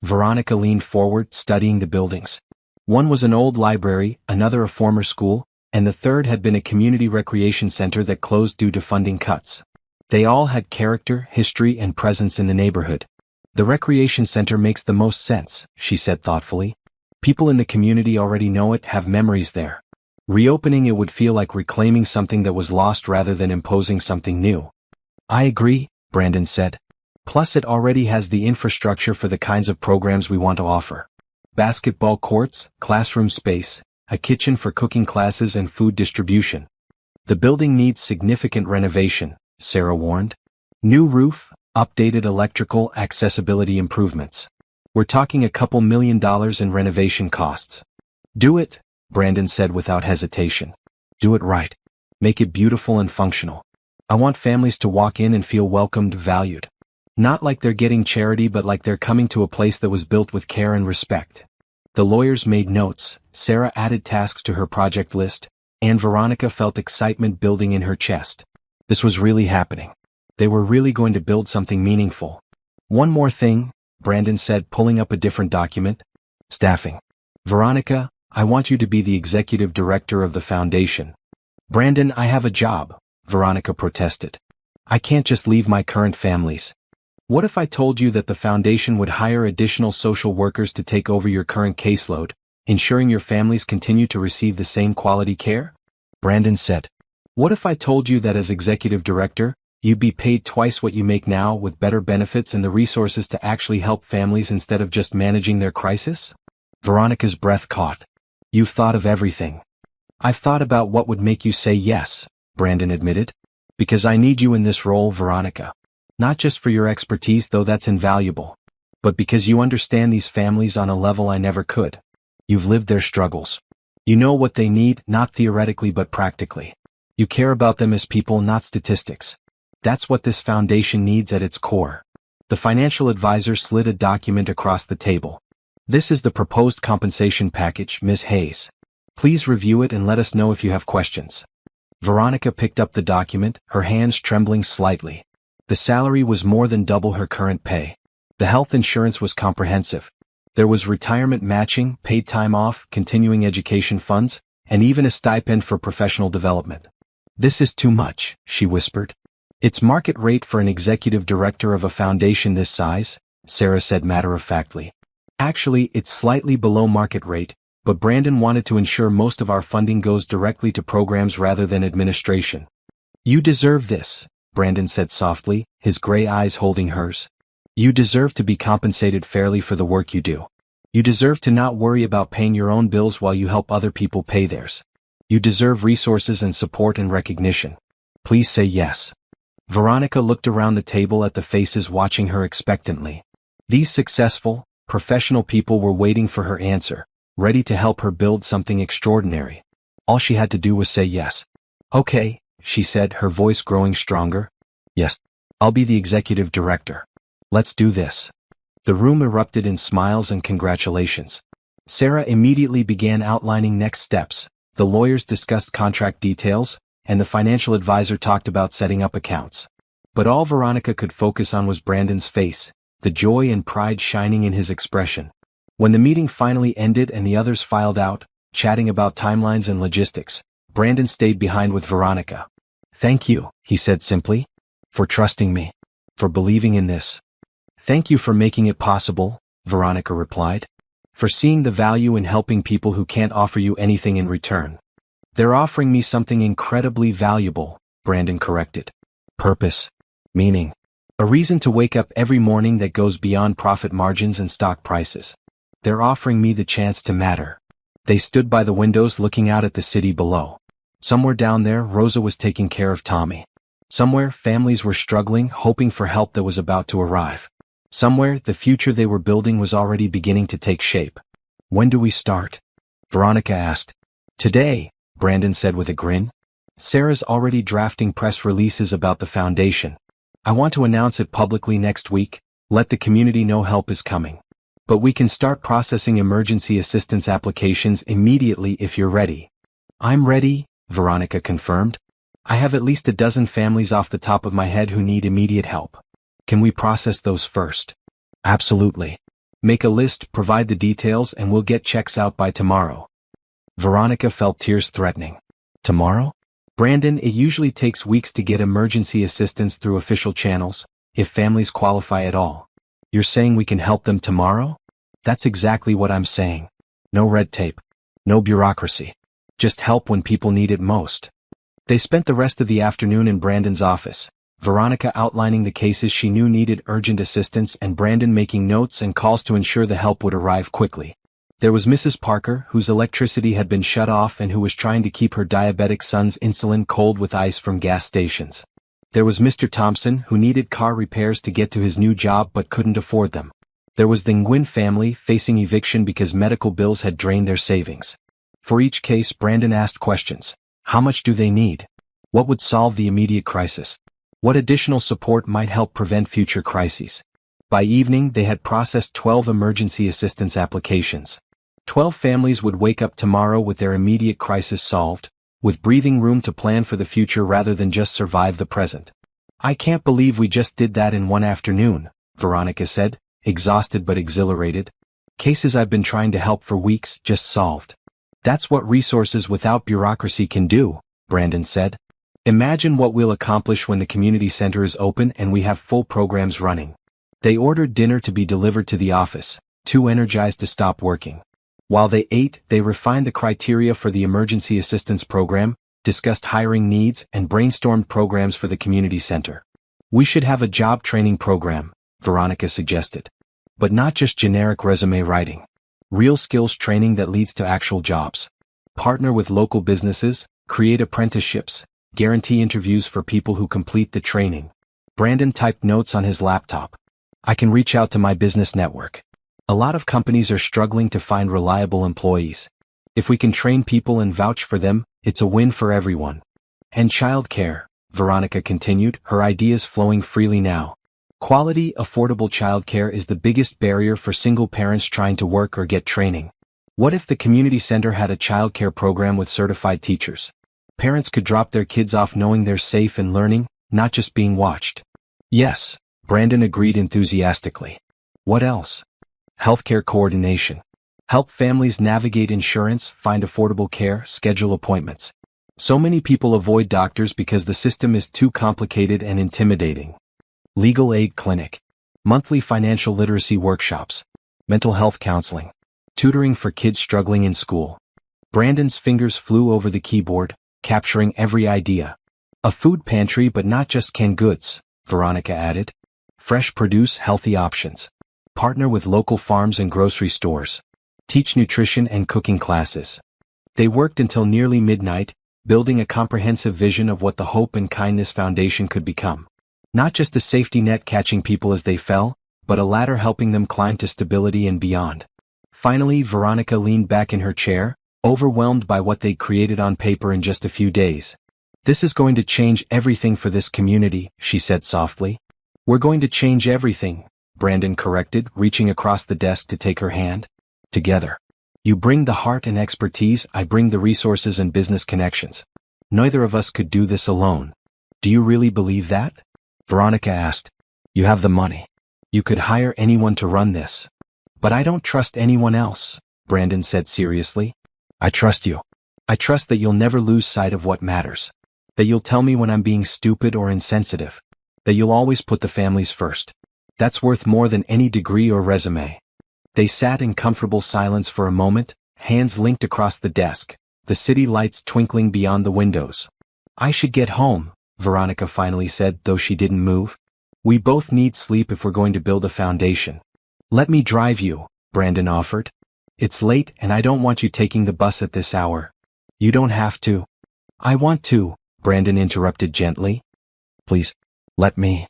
Veronica leaned forward, studying the buildings. One was an old library, another a former school, and the third had been a community recreation center that closed due to funding cuts. They all had character, history, and presence in the neighborhood. The recreation center makes the most sense, she said thoughtfully. People in the community already know it, have memories there. Reopening it would feel like reclaiming something that was lost rather than imposing something new. I agree, Brandon said. Plus it already has the infrastructure for the kinds of programs we want to offer. Basketball courts, classroom space, a kitchen for cooking classes and food distribution. The building needs significant renovation, Sarah warned. New roof, updated electrical, accessibility improvements. We're talking a couple $1 million in renovation costs. Do it, Brandon said without hesitation. Do it right. Make it beautiful and functional. I want families to walk in and feel welcomed, valued. Not like they're getting charity but like they're coming to a place that was built with care and respect. The lawyers made notes, Sarah added tasks to her project list, and Veronica felt excitement building in her chest. This was really happening. They were really going to build something meaningful. One more thing, Brandon said, pulling up a different document. Staffing. Veronica, I want you to be the executive director of the foundation. Brandon, I have a job, Veronica protested. I can't just leave my current families. What if I told you that the foundation would hire additional social workers to take over your current caseload, ensuring your families continue to receive the same quality care? Brandon said. What if I told you that as executive director, you'd be paid twice what you make now with better benefits and the resources to actually help families instead of just managing their crisis? Veronica's breath caught. You've thought of everything. I've thought about what would make you say yes, Brandon admitted. Because I need you in this role, Veronica. Not just for your expertise, though that's invaluable, but because you understand these families on a level I never could. You've lived their struggles. You know what they need, not theoretically but practically. You care about them as people, not statistics. That's what this foundation needs at its core. The financial advisor slid a document across the table. This is the proposed compensation package, Ms. Hayes. Please review it and let us know if you have questions. Veronica picked up the document, her hands trembling slightly. The salary was more than double her current pay. The health insurance was comprehensive. There was retirement matching, paid time off, continuing education funds, and even a stipend for professional development. This is too much, she whispered. It's market rate for an executive director of a foundation this size, Sarah said matter-of-factly. Actually, it's slightly below market rate, but Brandon wanted to ensure most of our funding goes directly to programs rather than administration. You deserve this, Brandon said softly, his gray eyes holding hers. You deserve to be compensated fairly for the work you do. You deserve to not worry about paying your own bills while you help other people pay theirs. You deserve resources and support and recognition. Please say yes. Veronica looked around the table at the faces watching her expectantly. These successful, professional people were waiting for her answer, ready to help her build something extraordinary. All she had to do was say yes. Okay, she said, her voice growing stronger. Yes, I'll be the executive director. Let's do this. The room erupted in smiles and congratulations. Sarah immediately began outlining next steps. The lawyers discussed contract details, and the financial advisor talked about setting up accounts. But all Veronica could focus on was Brandon's face, the joy and pride shining in his expression. When the meeting finally ended and the others filed out, chatting about timelines and logistics, Brandon stayed behind with Veronica. "Thank you," he said simply, "for trusting me, for believing in this." "Thank you for making it possible," Veronica replied, "for seeing the value in helping people who can't offer you anything in return." "They're offering me something incredibly valuable," Brandon corrected. "Purpose. Meaning. A reason to wake up every morning that goes beyond profit margins and stock prices. They're offering me the chance to matter." They stood by the windows looking out at the city below. Somewhere down there, Rosa was taking care of Tommy. Somewhere, families were struggling, hoping for help that was about to arrive. Somewhere, the future they were building was already beginning to take shape. "When do we start?" Veronica asked. "Today," Brandon said with a grin. "Sarah's already drafting press releases about the foundation. I want to announce it publicly next week, let the community know help is coming. But we can start processing emergency assistance applications immediately if you're ready." "I'm ready," Veronica confirmed. "I have at least a dozen families off the top of my head who need immediate help. Can we process those first?" "Absolutely. Make a list, provide the details, and we'll get checks out by tomorrow." Veronica felt tears threatening. "Tomorrow?" "Brandon, it usually takes weeks to get emergency assistance through official channels, if families qualify at all. You're saying we can help them tomorrow?" "That's exactly what I'm saying. No red tape. No bureaucracy. Just help when people need it most." They spent the rest of the afternoon in Brandon's office, Veronica outlining the cases she knew needed urgent assistance and Brandon making notes and calls to ensure the help would arrive quickly. There was Mrs. Parker, whose electricity had been shut off and who was trying to keep her diabetic son's insulin cold with ice from gas stations. There was Mr. Thompson, who needed car repairs to get to his new job but couldn't afford them. There was the Nguyen family, facing eviction because medical bills had drained their savings. For each case, Brandon asked questions. How much do they need? What would solve the immediate crisis? What additional support might help prevent future crises? By evening, they had processed 12 emergency assistance applications. 12 families would wake up tomorrow with their immediate crisis solved, with breathing room to plan for the future rather than just survive the present. "I can't believe we just did that in one afternoon," Veronica said, exhausted but exhilarated. "Cases I've been trying to help for weeks, just solved." "That's what resources without bureaucracy can do," Brandon said. "Imagine what we'll accomplish when the community center is open and we have full programs running." They ordered dinner to be delivered to the office, too energized to stop working. While they ate, they refined the criteria for the emergency assistance program, discussed hiring needs, and brainstormed programs for the community center. "We should have a job training program," Veronica suggested. "But not just generic resume writing. Real skills training that leads to actual jobs. Partner with local businesses, create apprenticeships, guarantee interviews for people who complete the training." Brandon typed notes on his laptop. "I can reach out to my business network. A lot of companies are struggling to find reliable employees. If we can train people and vouch for them, it's a win for everyone." "And childcare," Veronica continued, her ideas flowing freely now. "Quality, affordable childcare is the biggest barrier for single parents trying to work or get training. What if the community center had a childcare program with certified teachers? Parents could drop their kids off knowing they're safe and learning, not just being watched." "Yes," Brandon agreed enthusiastically. "What else?" "Healthcare coordination. Help families navigate insurance, find affordable care, schedule appointments. So many people avoid doctors because the system is too complicated and intimidating. Legal aid clinic. Monthly financial literacy workshops. Mental health counseling. Tutoring for kids struggling in school." Brandon's fingers flew over the keyboard, capturing every idea. "A food pantry, but not just canned goods," Veronica added. "Fresh produce, healthy options. Partner with local farms and grocery stores. Teach nutrition and cooking classes." They worked until nearly midnight, building a comprehensive vision of what the Hope and Kindness Foundation could become. Not just a safety net catching people as they fell, but a ladder helping them climb to stability and beyond. Finally, Veronica leaned back in her chair, overwhelmed by what they'd created on paper in just a few days. "This is going to change everything for this community," she said softly. "We're going to change everything," Brandon corrected, reaching across the desk to take her hand. "Together. You bring the heart and expertise, I bring the resources and business connections. Neither of us could do this alone." "Do you really believe that?" Veronica asked. "You have the money. You could hire anyone to run this." But I don't trust anyone else, Brandon said seriously. I trust you. I trust that you'll never lose sight of what matters. That you'll tell me when I'm being stupid or insensitive. That you'll always put the families first. That's worth more than any degree or resume. They sat in comfortable silence for a moment, hands linked across the desk, the city lights twinkling beyond the windows. I should get home, Veronica finally said, though she didn't move. We both need sleep if we're going to build a foundation. Let me drive you, Brandon offered. It's late and I don't want you taking the bus at this hour. You don't have to. I want to, Brandon interrupted gently. Please, let me.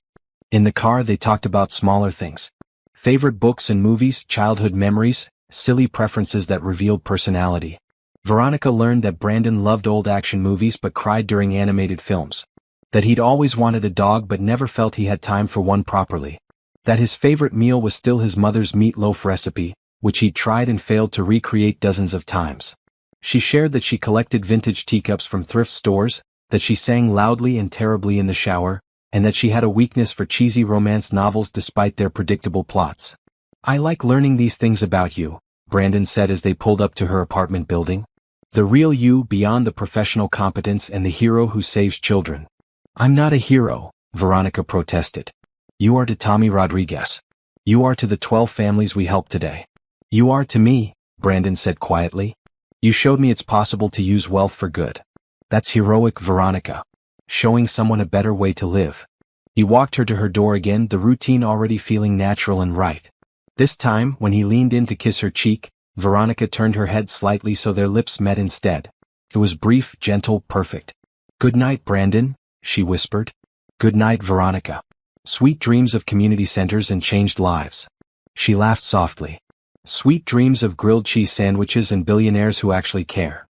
In the car they talked about smaller things. Favorite books and movies, childhood memories, silly preferences that revealed personality. Veronica learned that Brandon loved old action movies but cried during animated films. That he'd always wanted a dog but never felt he had time for one properly. That his favorite meal was still his mother's meatloaf recipe, which he'd tried and failed to recreate dozens of times. She shared that she collected vintage teacups from thrift stores, that she sang loudly and terribly in the shower, and that she had a weakness for cheesy romance novels despite their predictable plots. I like learning these things about you, Brandon said as they pulled up to her apartment building. The real you beyond the professional competence and the hero who saves children. I'm not a hero, Veronica protested. You are to Tommy Rodriguez. You are to the 12 families we helped today. You are to me, Brandon said quietly. You showed me it's possible to use wealth for good. That's heroic, Veronica. Showing someone a better way to live. He walked her to her door again, the routine already feeling natural and right. This time, when he leaned in to kiss her cheek, Veronica turned her head slightly so their lips met instead. It was brief, gentle, perfect. Good night, Brandon, she whispered. Good night, Veronica. Sweet dreams of community centers and changed lives. She laughed softly. Sweet dreams of grilled cheese sandwiches and billionaires who actually care.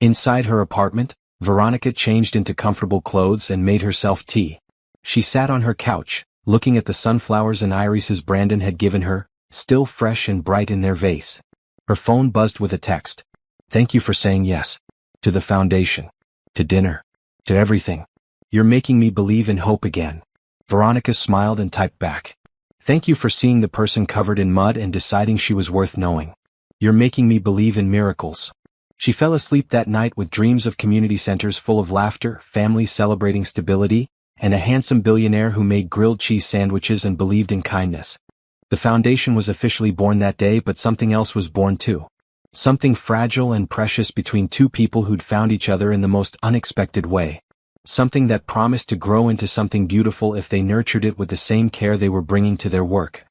Inside her apartment, Veronica changed into comfortable clothes and made herself tea. She sat on her couch, looking at the sunflowers and irises Brandon had given her, still fresh and bright in their vase. Her phone buzzed with a text. Thank you for saying yes. To the foundation. To dinner. To everything. You're making me believe in hope again. Veronica smiled and typed back. Thank you for seeing the person covered in mud and deciding she was worth knowing. You're making me believe in miracles. She fell asleep that night with dreams of community centers full of laughter, families celebrating stability, and a handsome billionaire who made grilled cheese sandwiches and believed in kindness. The foundation was officially born that day, but something else was born too. Something fragile and precious between two people who'd found each other in the most unexpected way. Something that promised to grow into something beautiful if they nurtured it with the same care they were bringing to their work.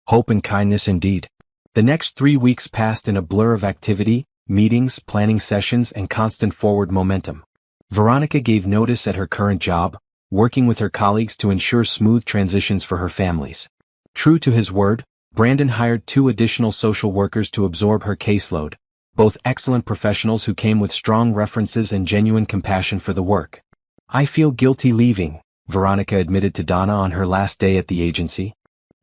Hope and kindness indeed. The next 3 weeks passed in a blur of activity, meetings, planning sessions, and constant forward momentum. Veronica gave notice at her current job, working with her colleagues to ensure smooth transitions for her families. True to his word, Brandon hired 2 additional social workers to absorb her caseload, both excellent professionals who came with strong references and genuine compassion for the work. I feel guilty leaving, Veronica admitted to Donna on her last day at the agency.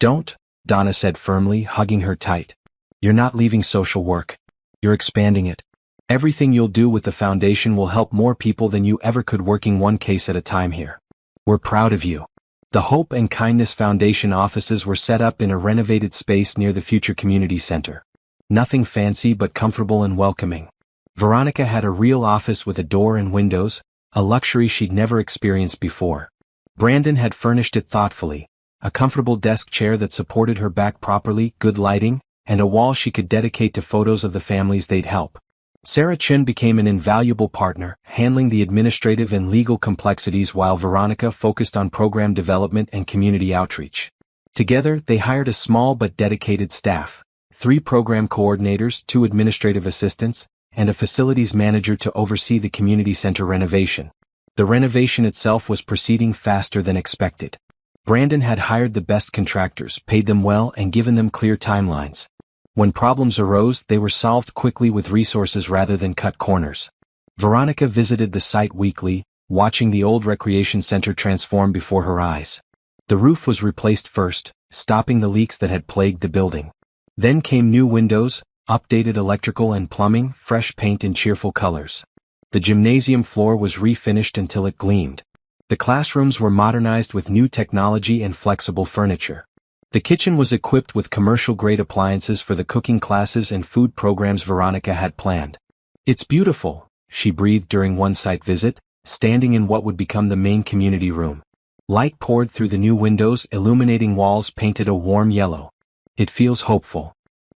Don't, Donna said firmly, hugging her tight. You're not leaving social work. You're expanding it. Everything you'll do with the foundation will help more people than you ever could, working one case at a time here. We're proud of you. The Hope and Kindness Foundation offices were set up in a renovated space near the future community center. Nothing fancy but comfortable and welcoming. Veronica had a real office with a door and windows, a luxury she'd never experienced before. Brandon had furnished it thoughtfully, a comfortable desk chair that supported her back properly, good lighting, and a wall she could dedicate to photos of the families they'd help. Sarah Chin became an invaluable partner, handling the administrative and legal complexities while Veronica focused on program development and community outreach. Together, they hired a small but dedicated staff, 3 program coordinators, 2 administrative assistants, and a facilities manager to oversee the community center renovation. The renovation itself was proceeding faster than expected. Brandon had hired the best contractors, paid them well, and given them clear timelines. When problems arose, they were solved quickly with resources rather than cut corners. Veronica visited the site weekly, watching the old recreation center transform before her eyes. The roof was replaced first, stopping the leaks that had plagued the building. Then came new windows, updated electrical and plumbing, fresh paint in cheerful colors. The gymnasium floor was refinished until it gleamed. The classrooms were modernized with new technology and flexible furniture. The kitchen was equipped with commercial-grade appliances for the cooking classes and food programs Veronica had planned. "It's beautiful," she breathed during one site visit, standing in what would become the main community room. Light poured through the new windows, illuminating walls painted a warm yellow. "It feels hopeful."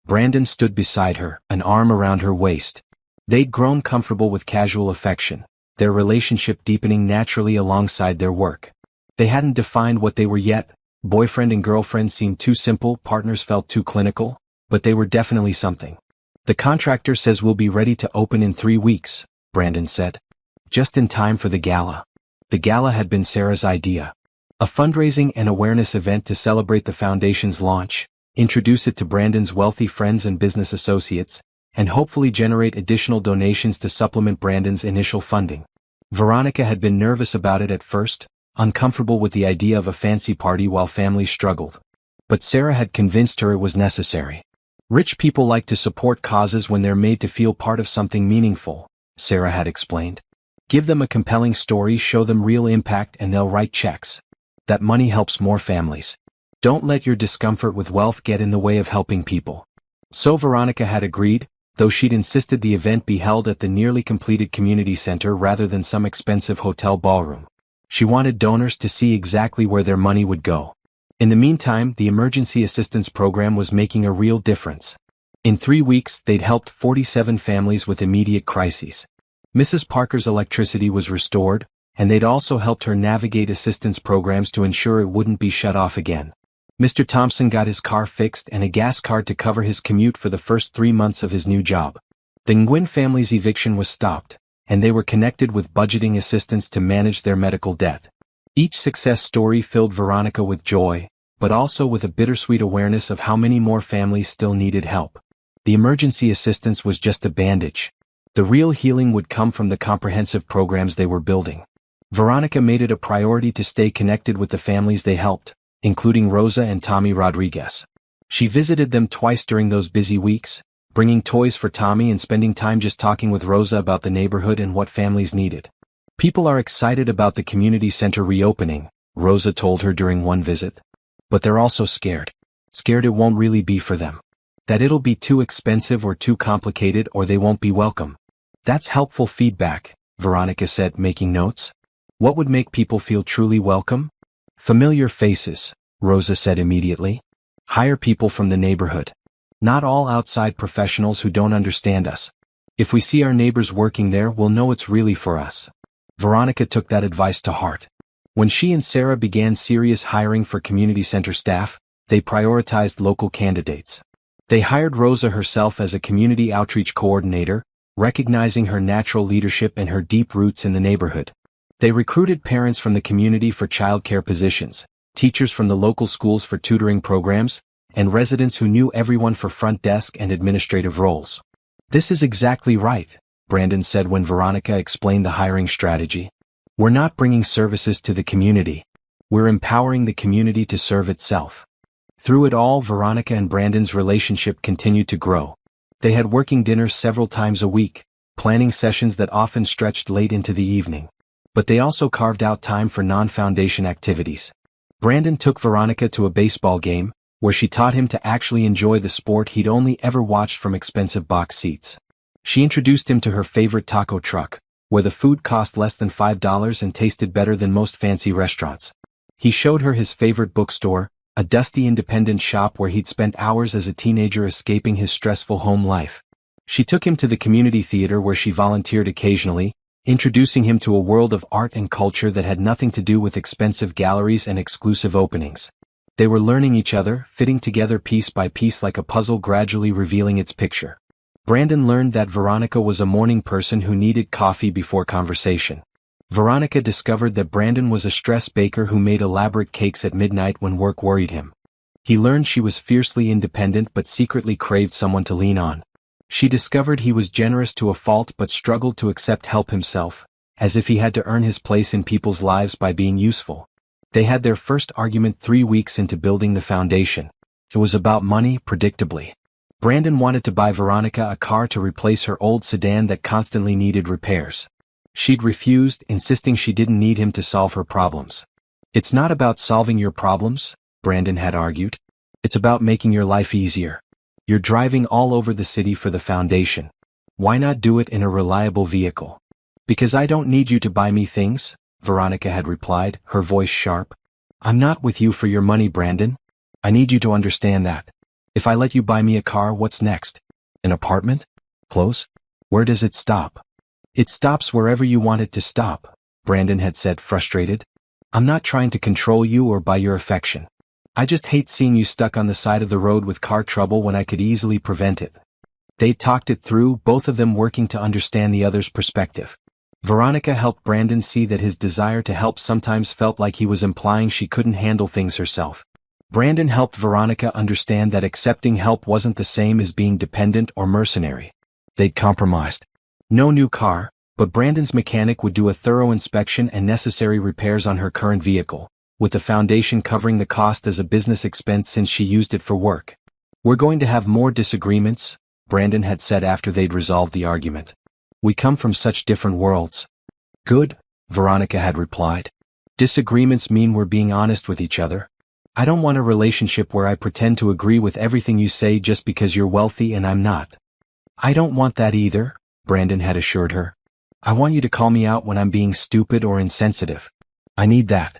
Brandon stood beside her, an arm around her waist. They'd grown comfortable with casual affection, their relationship deepening naturally alongside their work. They hadn't defined what they were yet. Boyfriend and girlfriend seemed too simple, partners felt too clinical, but they were definitely something. "The contractor says we'll be ready to open in 3 weeks, Brandon said. Just in time for the gala. The gala had been Sarah's idea. A fundraising and awareness event to celebrate the foundation's launch, introduce it to Brandon's wealthy friends and business associates, and hopefully generate additional donations to supplement Brandon's initial funding. Veronica had been nervous about it at first, uncomfortable with the idea of a fancy party while families struggled. But Sarah had convinced her it was necessary. "Rich people like to support causes when they're made to feel part of something meaningful," Sarah had explained. "Give them a compelling story, show them real impact, and they'll write checks. That money helps more families. Don't let your discomfort with wealth get in the way of helping people." So Veronica had agreed, though she'd insisted the event be held at the nearly completed community center rather than some expensive hotel ballroom. She wanted donors to see exactly where their money would go. In the meantime, the emergency assistance program was making a real difference. In 3 weeks, they'd helped 47 families with immediate crises. Mrs. Parker's electricity was restored, and they'd also helped her navigate assistance programs to ensure it wouldn't be shut off again. Mr. Thompson got his car fixed and a gas card to cover his commute for the first 3 months of his new job. The Nguyen family's eviction was stopped, and they were connected with budgeting assistance to manage their medical debt. Each success story filled Veronica with joy, but also with a bittersweet awareness of how many more families still needed help. The emergency assistance was just a bandage. The real healing would come from the comprehensive programs they were building. Veronica made it a priority to stay connected with the families they helped, including Rosa and Tommy Rodriguez. She visited them twice during those busy weeks, bringing toys for Tommy and spending time just talking with Rosa about the neighborhood and what families needed. "People are excited about the community center reopening," Rosa told her during one visit. "But they're also scared. Scared it won't really be for them. That it'll be too expensive or too complicated or they won't be welcome." "That's helpful feedback," Veronica said, making notes. "What would make people feel truly welcome?" "Familiar faces," Rosa said immediately. "Hire people from the neighborhood. Not all outside professionals who don't understand us. If we see our neighbors working there, we'll know it's really for us." Veronica took that advice to heart. When she and Sarah began serious hiring for community center staff, they prioritized local candidates. They hired Rosa herself as a community outreach coordinator, recognizing her natural leadership and her deep roots in the neighborhood. They recruited parents from the community for childcare positions, teachers from the local schools for tutoring programs, and residents who knew everyone for front desk and administrative roles. "This is exactly right," Brandon said when Veronica explained the hiring strategy. "We're not bringing services to the community. We're empowering the community to serve itself." Through it all, Veronica and Brandon's relationship continued to grow. They had working dinners several times a week, planning sessions that often stretched late into the evening. But they also carved out time for non-foundation activities. Brandon took Veronica to a baseball game, where she taught him to actually enjoy the sport he'd only ever watched from expensive box seats. She introduced him to her favorite taco truck, where the food cost less than $5 and tasted better than most fancy restaurants. He showed her his favorite bookstore, a dusty independent shop where he'd spent hours as a teenager escaping his stressful home life. She took him to the community theater where she volunteered occasionally, introducing him to a world of art and culture that had nothing to do with expensive galleries and exclusive openings. They were learning each other, fitting together piece by piece like a puzzle, gradually revealing its picture. Brandon learned that Veronica was a morning person who needed coffee before conversation. Veronica discovered that Brandon was a stress baker who made elaborate cakes at midnight when work worried him. He learned she was fiercely independent but secretly craved someone to lean on. She discovered he was generous to a fault but struggled to accept help himself, as if he had to earn his place in people's lives by being useful. They had their first argument 3 weeks into building the foundation. It was about money, predictably. Brandon wanted to buy Veronica a car to replace her old sedan that constantly needed repairs. She'd refused, insisting she didn't need him to solve her problems. "It's not about solving your problems," Brandon had argued. It's about making your life easier. You're driving all over the city for the foundation. Why not do it in a reliable vehicle? Because I don't need you to buy me things, Veronica had replied, her voice sharp. I'm not with you for your money, Brandon. I need you to understand that. If I let you buy me a car, what's next? An apartment? Clothes? Where does it stop? It stops wherever you want it to stop, Brandon had said, frustrated. I'm not trying to control you or buy your affection. I just hate seeing you stuck on the side of the road with car trouble when I could easily prevent it. They talked it through, both of them working to understand the other's perspective. Veronica helped Brandon see that his desire to help sometimes felt like he was implying she couldn't handle things herself. Brandon helped Veronica understand that accepting help wasn't the same as being dependent or mercenary. They'd compromised. No new car, but Brandon's mechanic would do a thorough inspection and necessary repairs on her current vehicle, with the foundation covering the cost as a business expense since she used it for work. We're going to have more disagreements, Brandon had said after they'd resolved the argument. We come from such different worlds. Good, Veronica had replied. Disagreements mean we're being honest with each other. I don't want a relationship where I pretend to agree with everything you say just because you're wealthy and I'm not. I don't want that either, Brandon had assured her. I want you to call me out when I'm being stupid or insensitive. I need that.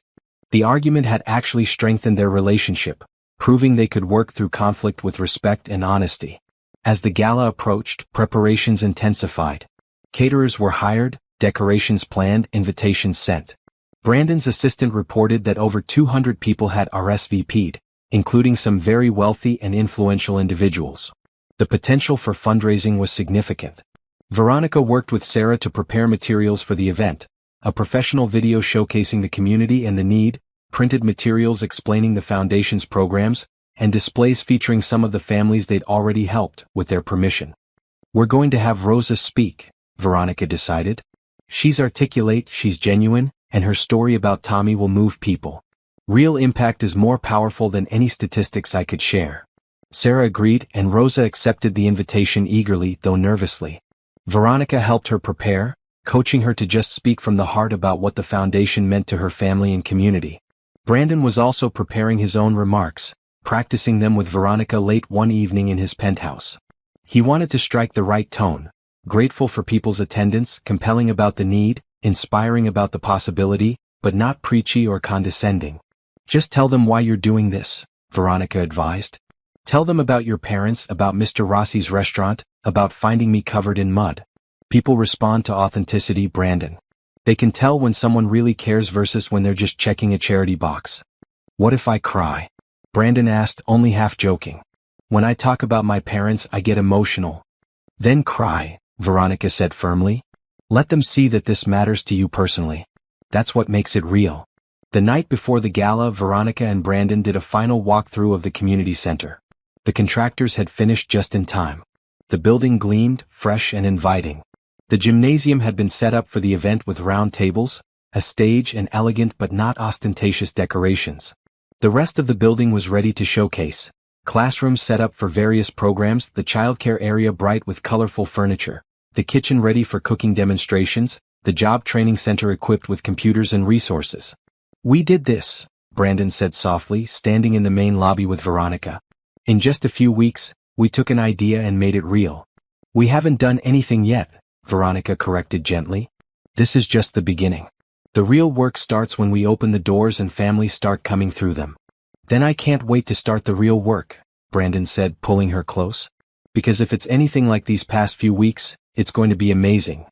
The argument had actually strengthened their relationship, proving they could work through conflict with respect and honesty. As the gala approached, preparations intensified. Caterers were hired, decorations planned, invitations sent. Brandon's assistant reported that over 200 people had RSVP'd, including some very wealthy and influential individuals. The potential for fundraising was significant. Veronica worked with Sarah to prepare materials for the event, a professional video showcasing the community and the need, printed materials explaining the foundation's programs, and displays featuring some of the families they'd already helped, with their permission. We're going to have Rosa speak, Veronica decided. She's articulate, she's genuine, and her story about Tommy will move people. Real impact is more powerful than any statistics I could share. Sarah agreed, and Rosa accepted the invitation eagerly, though nervously. Veronica helped her prepare, coaching her to just speak from the heart about what the foundation meant to her family and community. Brandon was also preparing his own remarks, practicing them with Veronica late one evening in his penthouse. He wanted to strike the right tone, grateful for people's attendance, compelling about the need, inspiring about the possibility, but not preachy or condescending. Just tell them why you're doing this, Veronica advised. Tell them about your parents, about Mr. Rossi's restaurant, about finding me covered in mud. People respond to authenticity, Brandon. They can tell when someone really cares versus when they're just checking a charity box. What if I cry? Brandon asked, only half joking. When I talk about my parents, I get emotional. Then cry, Veronica said firmly. Let them see that this matters to you personally. That's what makes it real. The night before the gala, Veronica and Brandon did a final walkthrough of the community center. The contractors had finished just in time. The building gleamed, fresh and inviting. The gymnasium had been set up for the event with round tables, a stage and elegant but not ostentatious decorations. The rest of the building was ready to showcase. Classrooms set up for various programs, the childcare area bright with colorful furniture, the kitchen ready for cooking demonstrations, the job training center equipped with computers and resources. We did this, Brandon said softly, standing in the main lobby with Veronica. In just a few weeks, we took an idea and made it real. We haven't done anything yet, Veronica corrected gently. This is just the beginning. The real work starts when we open the doors and families start coming through them. Then I can't wait to start the real work, Brandon said, pulling her close. Because if it's anything like these past few weeks, it's going to be amazing.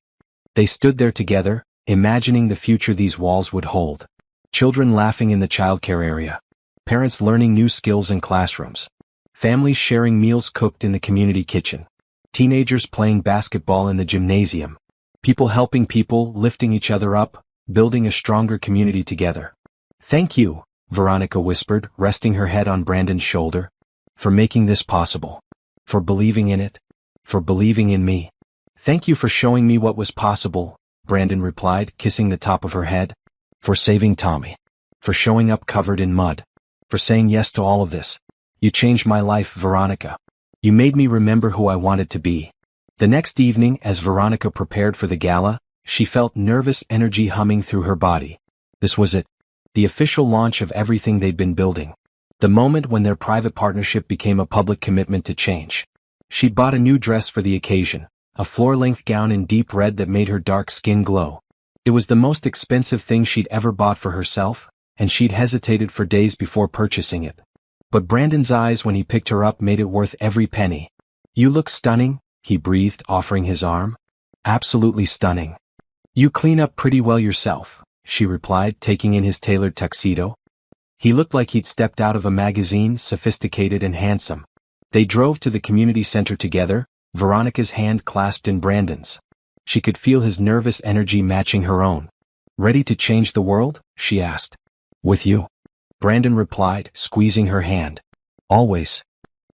They stood there together, imagining the future these walls would hold. Children laughing in the childcare area. Parents learning new skills in classrooms. Families sharing meals cooked in the community kitchen. Teenagers playing basketball in the gymnasium. People helping people, lifting each other up, building a stronger community together. Thank you, Veronica whispered, resting her head on Brandon's shoulder. For making this possible. For believing in it. For believing in me. Thank you for showing me what was possible, Brandon replied, kissing the top of her head. For saving Tommy. For showing up covered in mud. For saying yes to all of this. You changed my life, Veronica. You made me remember who I wanted to be. The next evening, as Veronica prepared for the gala, she felt nervous energy humming through her body. This was it. The official launch of everything they'd been building. The moment when their private partnership became a public commitment to change. She'd bought a new dress for the occasion, a floor-length gown in deep red that made her dark skin glow. It was the most expensive thing she'd ever bought for herself, and she'd hesitated for days before purchasing it. But Brandon's eyes when he picked her up made it worth every penny. "You look stunning," he breathed, offering his arm. "Absolutely stunning." "You clean up pretty well yourself," she replied, taking in his tailored tuxedo. He looked like he'd stepped out of a magazine, sophisticated and handsome. They drove to the community center together, Veronica's hand clasped in Brandon's. She could feel his nervous energy matching her own. "Ready to change the world?" she asked. "With you," Brandon replied, squeezing her hand. "Always."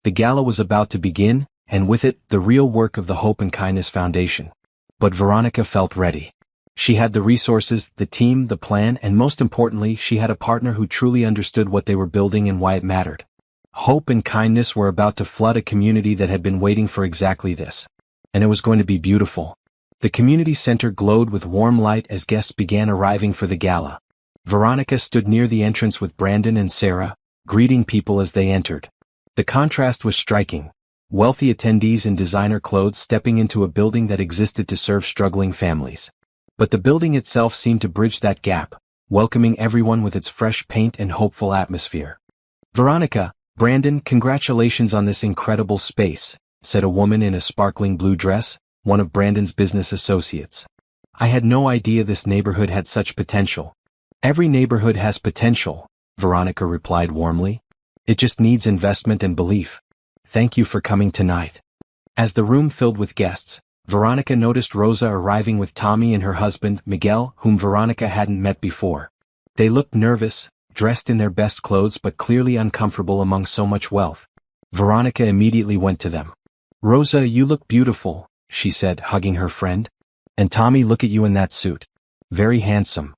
The gala was about to begin, and with it, the real work of the Hope and Kindness Foundation. But Veronica felt ready. She had the resources, the team, the plan, and most importantly, she had a partner who truly understood what they were building and why it mattered. Hope and Kindness were about to flood a community that had been waiting for exactly this. And it was going to be beautiful. The community center glowed with warm light as guests began arriving for the gala. Veronica stood near the entrance with Brandon and Sarah, greeting people as they entered. The contrast was striking. Wealthy attendees in designer clothes stepping into a building that existed to serve struggling families. But the building itself seemed to bridge that gap, welcoming everyone with its fresh paint and hopeful atmosphere. "Veronica, Brandon, congratulations on this incredible space," said a woman in a sparkling blue dress, one of Brandon's business associates. "I had no idea this neighborhood had such potential." "Every neighborhood has potential," Veronica replied warmly. "It just needs investment and belief. Thank you for coming tonight." As the room filled with guests, Veronica noticed Rosa arriving with Tommy and her husband, Miguel, whom Veronica hadn't met before. They looked nervous, dressed in their best clothes but clearly uncomfortable among so much wealth. Veronica immediately went to them. "Rosa, you look beautiful," she said, hugging her friend. "And Tommy, look at you in that suit. Very handsome."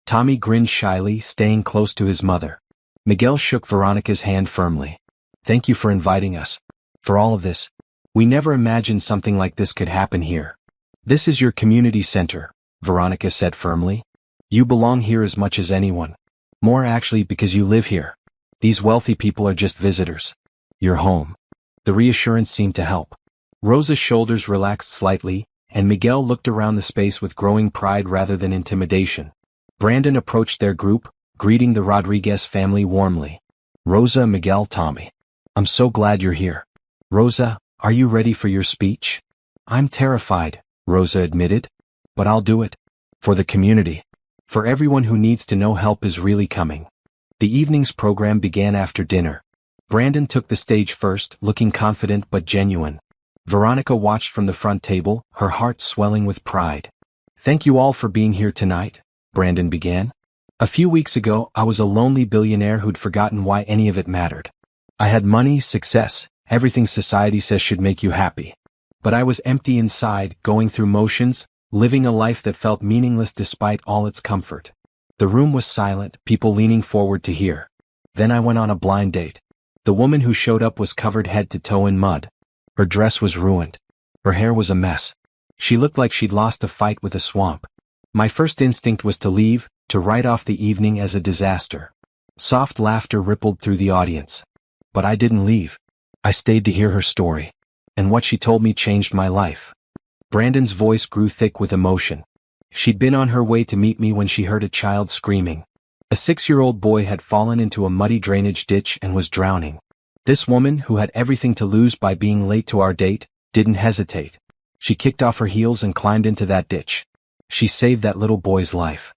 Tommy grinned shyly, staying close to his mother. Miguel shook Veronica's hand firmly. "Thank you for inviting us. For all of this. We never imagined something like this could happen here." "This is your community center," Veronica said firmly. "You belong here as much as anyone. More actually because you live here. These wealthy people are just visitors. You're home." The reassurance seemed to help. Rosa's shoulders relaxed slightly, and Miguel looked around the space with growing pride rather than intimidation. Brandon approached their group, greeting the Rodriguez family warmly. "Rosa, Miguel, Tommy. I'm so glad you're here. Rosa, are you ready for your speech?" "I'm terrified," Rosa admitted. "But I'll do it. For the community. For everyone who needs to know help is really coming." The evening's program began after dinner. Brandon took the stage first, looking confident but genuine. Veronica watched from the front table, her heart swelling with pride. "Thank you all for being here tonight," Brandon began. "A few weeks ago, I was a lonely billionaire who'd forgotten why any of it mattered. I had money, success, everything society says should make you happy. But I was empty inside, going through motions, living a life that felt meaningless despite all its comfort." The room was silent, people leaning forward to hear. "Then I went on a blind date. The woman who showed up was covered head to toe in mud. Her dress was ruined. Her hair was a mess. She looked like she'd lost a fight with a swamp. My first instinct was to leave, to write off the evening as a disaster." Soft laughter rippled through the audience. "But I didn't leave. I stayed to hear her story. And what she told me changed my life." Brandon's voice grew thick with emotion. "She'd been on her way to meet me when she heard a child screaming. A 6-year-old boy had fallen into a muddy drainage ditch and was drowning. This woman, who had everything to lose by being late to our date, didn't hesitate. She kicked off her heels and climbed into that ditch. She saved that little boy's life."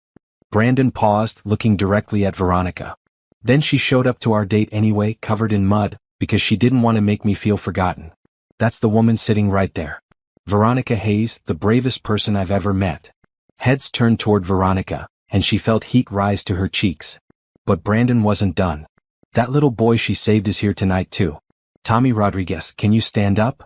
Brandon paused, looking directly at Veronica. "Then she showed up to our date anyway, covered in mud, because she didn't want to make me feel forgotten. That's the woman sitting right there. Veronica Hayes, the bravest person I've ever met." Heads turned toward Veronica, and she felt heat rise to her cheeks. But Brandon wasn't done. "That little boy she saved is here tonight too. Tommy Rodriguez, can you stand up?"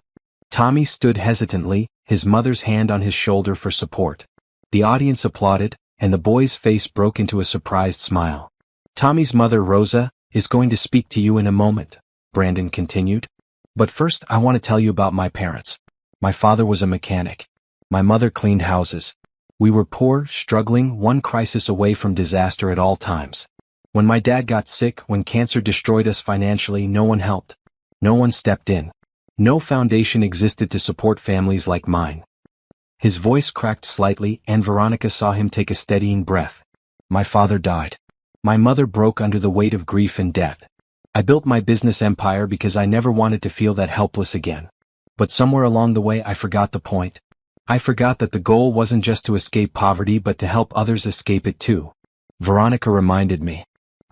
Tommy stood hesitantly, his mother's hand on his shoulder for support. The audience applauded, and the boy's face broke into a surprised smile. "Tommy's mother, Rosa, is going to speak to you in a moment," Brandon continued. "But first I want to tell you about my parents. My father was a mechanic. My mother cleaned houses. We were poor, struggling, one crisis away from disaster at all times. When my dad got sick, when cancer destroyed us financially, no one helped. No one stepped in. No foundation existed to support families like mine. His voice cracked slightly, and Veronica saw him take a steadying breath. My father died. My mother broke under the weight of grief and debt. I built my business empire because I never wanted to feel that helpless again. But somewhere along the way I forgot the point. I forgot that the goal wasn't just to escape poverty but to help others escape it too. Veronica reminded me.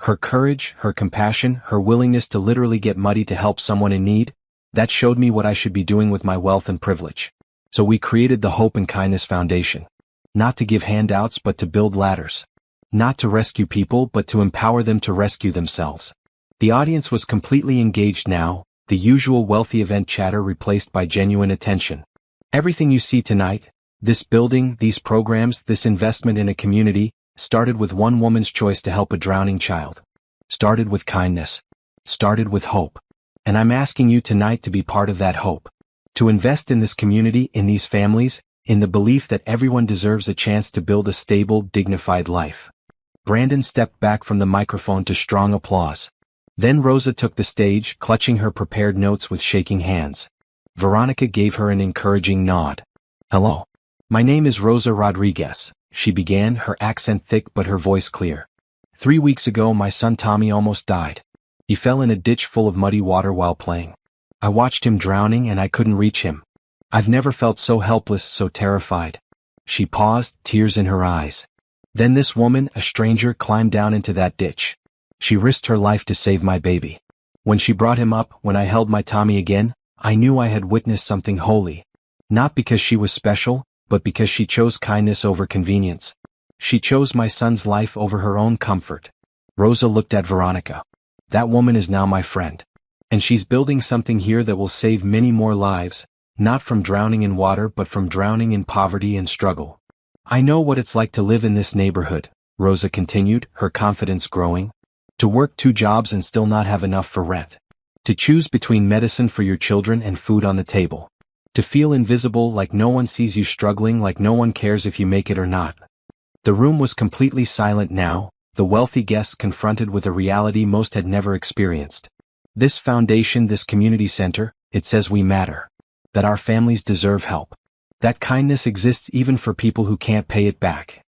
Her courage, her compassion, her willingness to literally get muddy to help someone in need, that showed me what I should be doing with my wealth and privilege. So we created the Hope and Kindness Foundation. Not to give handouts but to build ladders. Not to rescue people but to empower them to rescue themselves. The audience was completely engaged now, the usual wealthy event chatter replaced by genuine attention. Everything you see tonight, this building, these programs, this investment in a community, started with one woman's choice to help a drowning child. Started with kindness. Started with hope. And I'm asking you tonight to be part of that hope. To invest in this community, in these families, in the belief that everyone deserves a chance to build a stable, dignified life. Brandon stepped back from the microphone to strong applause. Then Rosa took the stage, clutching her prepared notes with shaking hands. Veronica gave her an encouraging nod. Hello. My name is Rosa Rodriguez, she began, her accent thick but her voice clear. 3 weeks ago my son Tommy almost died. He fell in a ditch full of muddy water while playing. I watched him drowning and I couldn't reach him. I've never felt so helpless, so terrified. She paused, tears in her eyes. Then this woman, a stranger, climbed down into that ditch. She risked her life to save my baby. When she brought him up, when I held my Tommy again, I knew I had witnessed something holy. Not because she was special, but because she chose kindness over convenience. She chose my son's life over her own comfort. Rosa looked at Veronica. That woman is now my friend. And she's building something here that will save many more lives, not from drowning in water but from drowning in poverty and struggle. I know what it's like to live in this neighborhood, Rosa continued, her confidence growing. To work 2 jobs and still not have enough for rent. To choose between medicine for your children and food on the table. To feel invisible, like no one sees you struggling, like no one cares if you make it or not. The room was completely silent now, the wealthy guests confronted with a reality most had never experienced. This foundation, this community center, it says we matter. That our families deserve help. That kindness exists even for people who can't pay it back.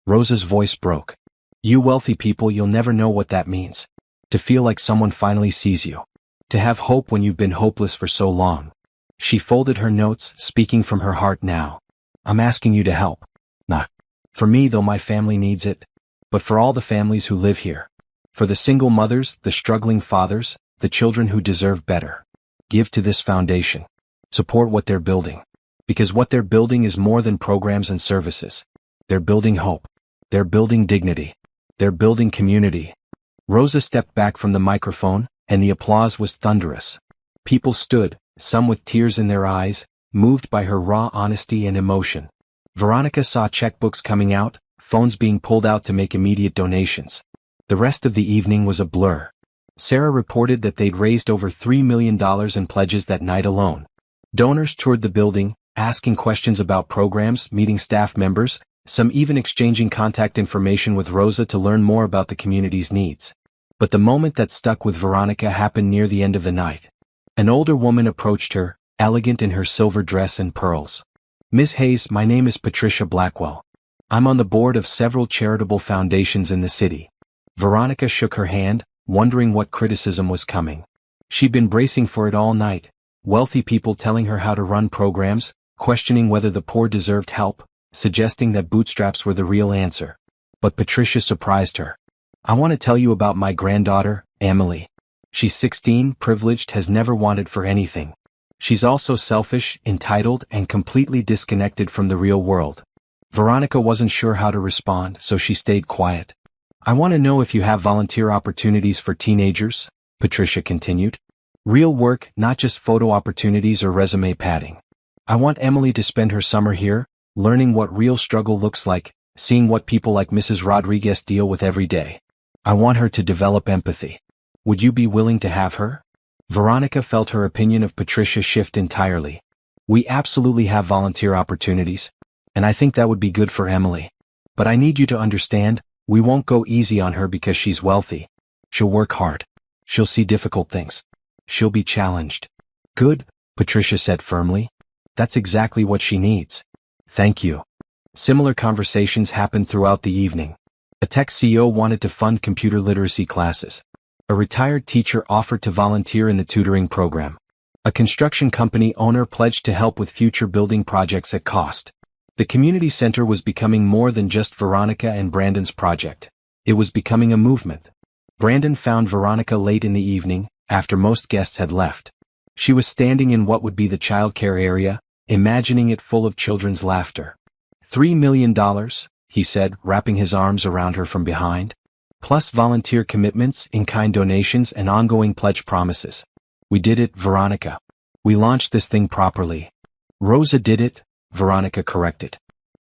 Rosa's voice broke. You wealthy people, you'll never know what that means. To feel like someone finally sees you. To have hope when you've been hopeless for so long. She folded her notes, speaking from her heart now. I'm asking you to help. Not for me, though my family needs it, but for all the families who live here. For the single mothers, the struggling fathers, the children who deserve better. Give to this foundation. Support what they're building. Because what they're building is more than programs and services. They're building hope. They're building dignity. They're building community. Rosa stepped back from the microphone, and the applause was thunderous. People stood, some with tears in their eyes, moved by her raw honesty and emotion. Veronica saw checkbooks coming out, phones being pulled out to make immediate donations. The rest of the evening was a blur. Sarah reported that they'd raised over $3 million in pledges that night alone. Donors toured the building, asking questions about programs, meeting staff members, some even exchanging contact information with Rosa to learn more about the community's needs. But the moment that stuck with Veronica happened near the end of the night. An older woman approached her, elegant in her silver dress and pearls. Ms. Hayes, my name is Patricia Blackwell. I'm on the board of several charitable foundations in the city. Veronica shook her hand, wondering what criticism was coming. She'd been bracing for it all night. Wealthy people telling her how to run programs, questioning whether the poor deserved help, suggesting that bootstraps were the real answer. But Patricia surprised her. I want to tell you about my granddaughter, Emily. She's 16, privileged, has never wanted for anything. She's also selfish, entitled, and completely disconnected from the real world. Veronica wasn't sure how to respond, so she stayed quiet. I want to know if you have volunteer opportunities for teenagers, Patricia continued. Real work, not just photo opportunities or resume padding. I want Emily to spend her summer here, learning what real struggle looks like, seeing what people like Mrs. Rodriguez deal with every day. I want her to develop empathy. Would you be willing to have her? Veronica felt her opinion of Patricia shift entirely. We absolutely have volunteer opportunities, and I think that would be good for Emily. But I need you to understand, We won't go easy on her because she's wealthy. She'll work hard. She'll see difficult things. She'll be challenged. Good, Patricia said firmly. That's exactly what she needs. Thank you. Similar conversations happened throughout the evening. A tech CEO wanted to fund computer literacy classes. A retired teacher offered to volunteer in the tutoring program. A construction company owner pledged to help with future building projects at cost. The community center was becoming more than just Veronica and Brandon's project. It was becoming a movement. Brandon found Veronica late in the evening, after most guests had left. She was standing in what would be the childcare area, imagining it full of children's laughter. $3 million, he said, wrapping his arms around her from behind. Plus volunteer commitments, in-kind donations, and ongoing pledge promises. We did it, Veronica. We launched this thing properly. Rosa did it, Veronica corrected.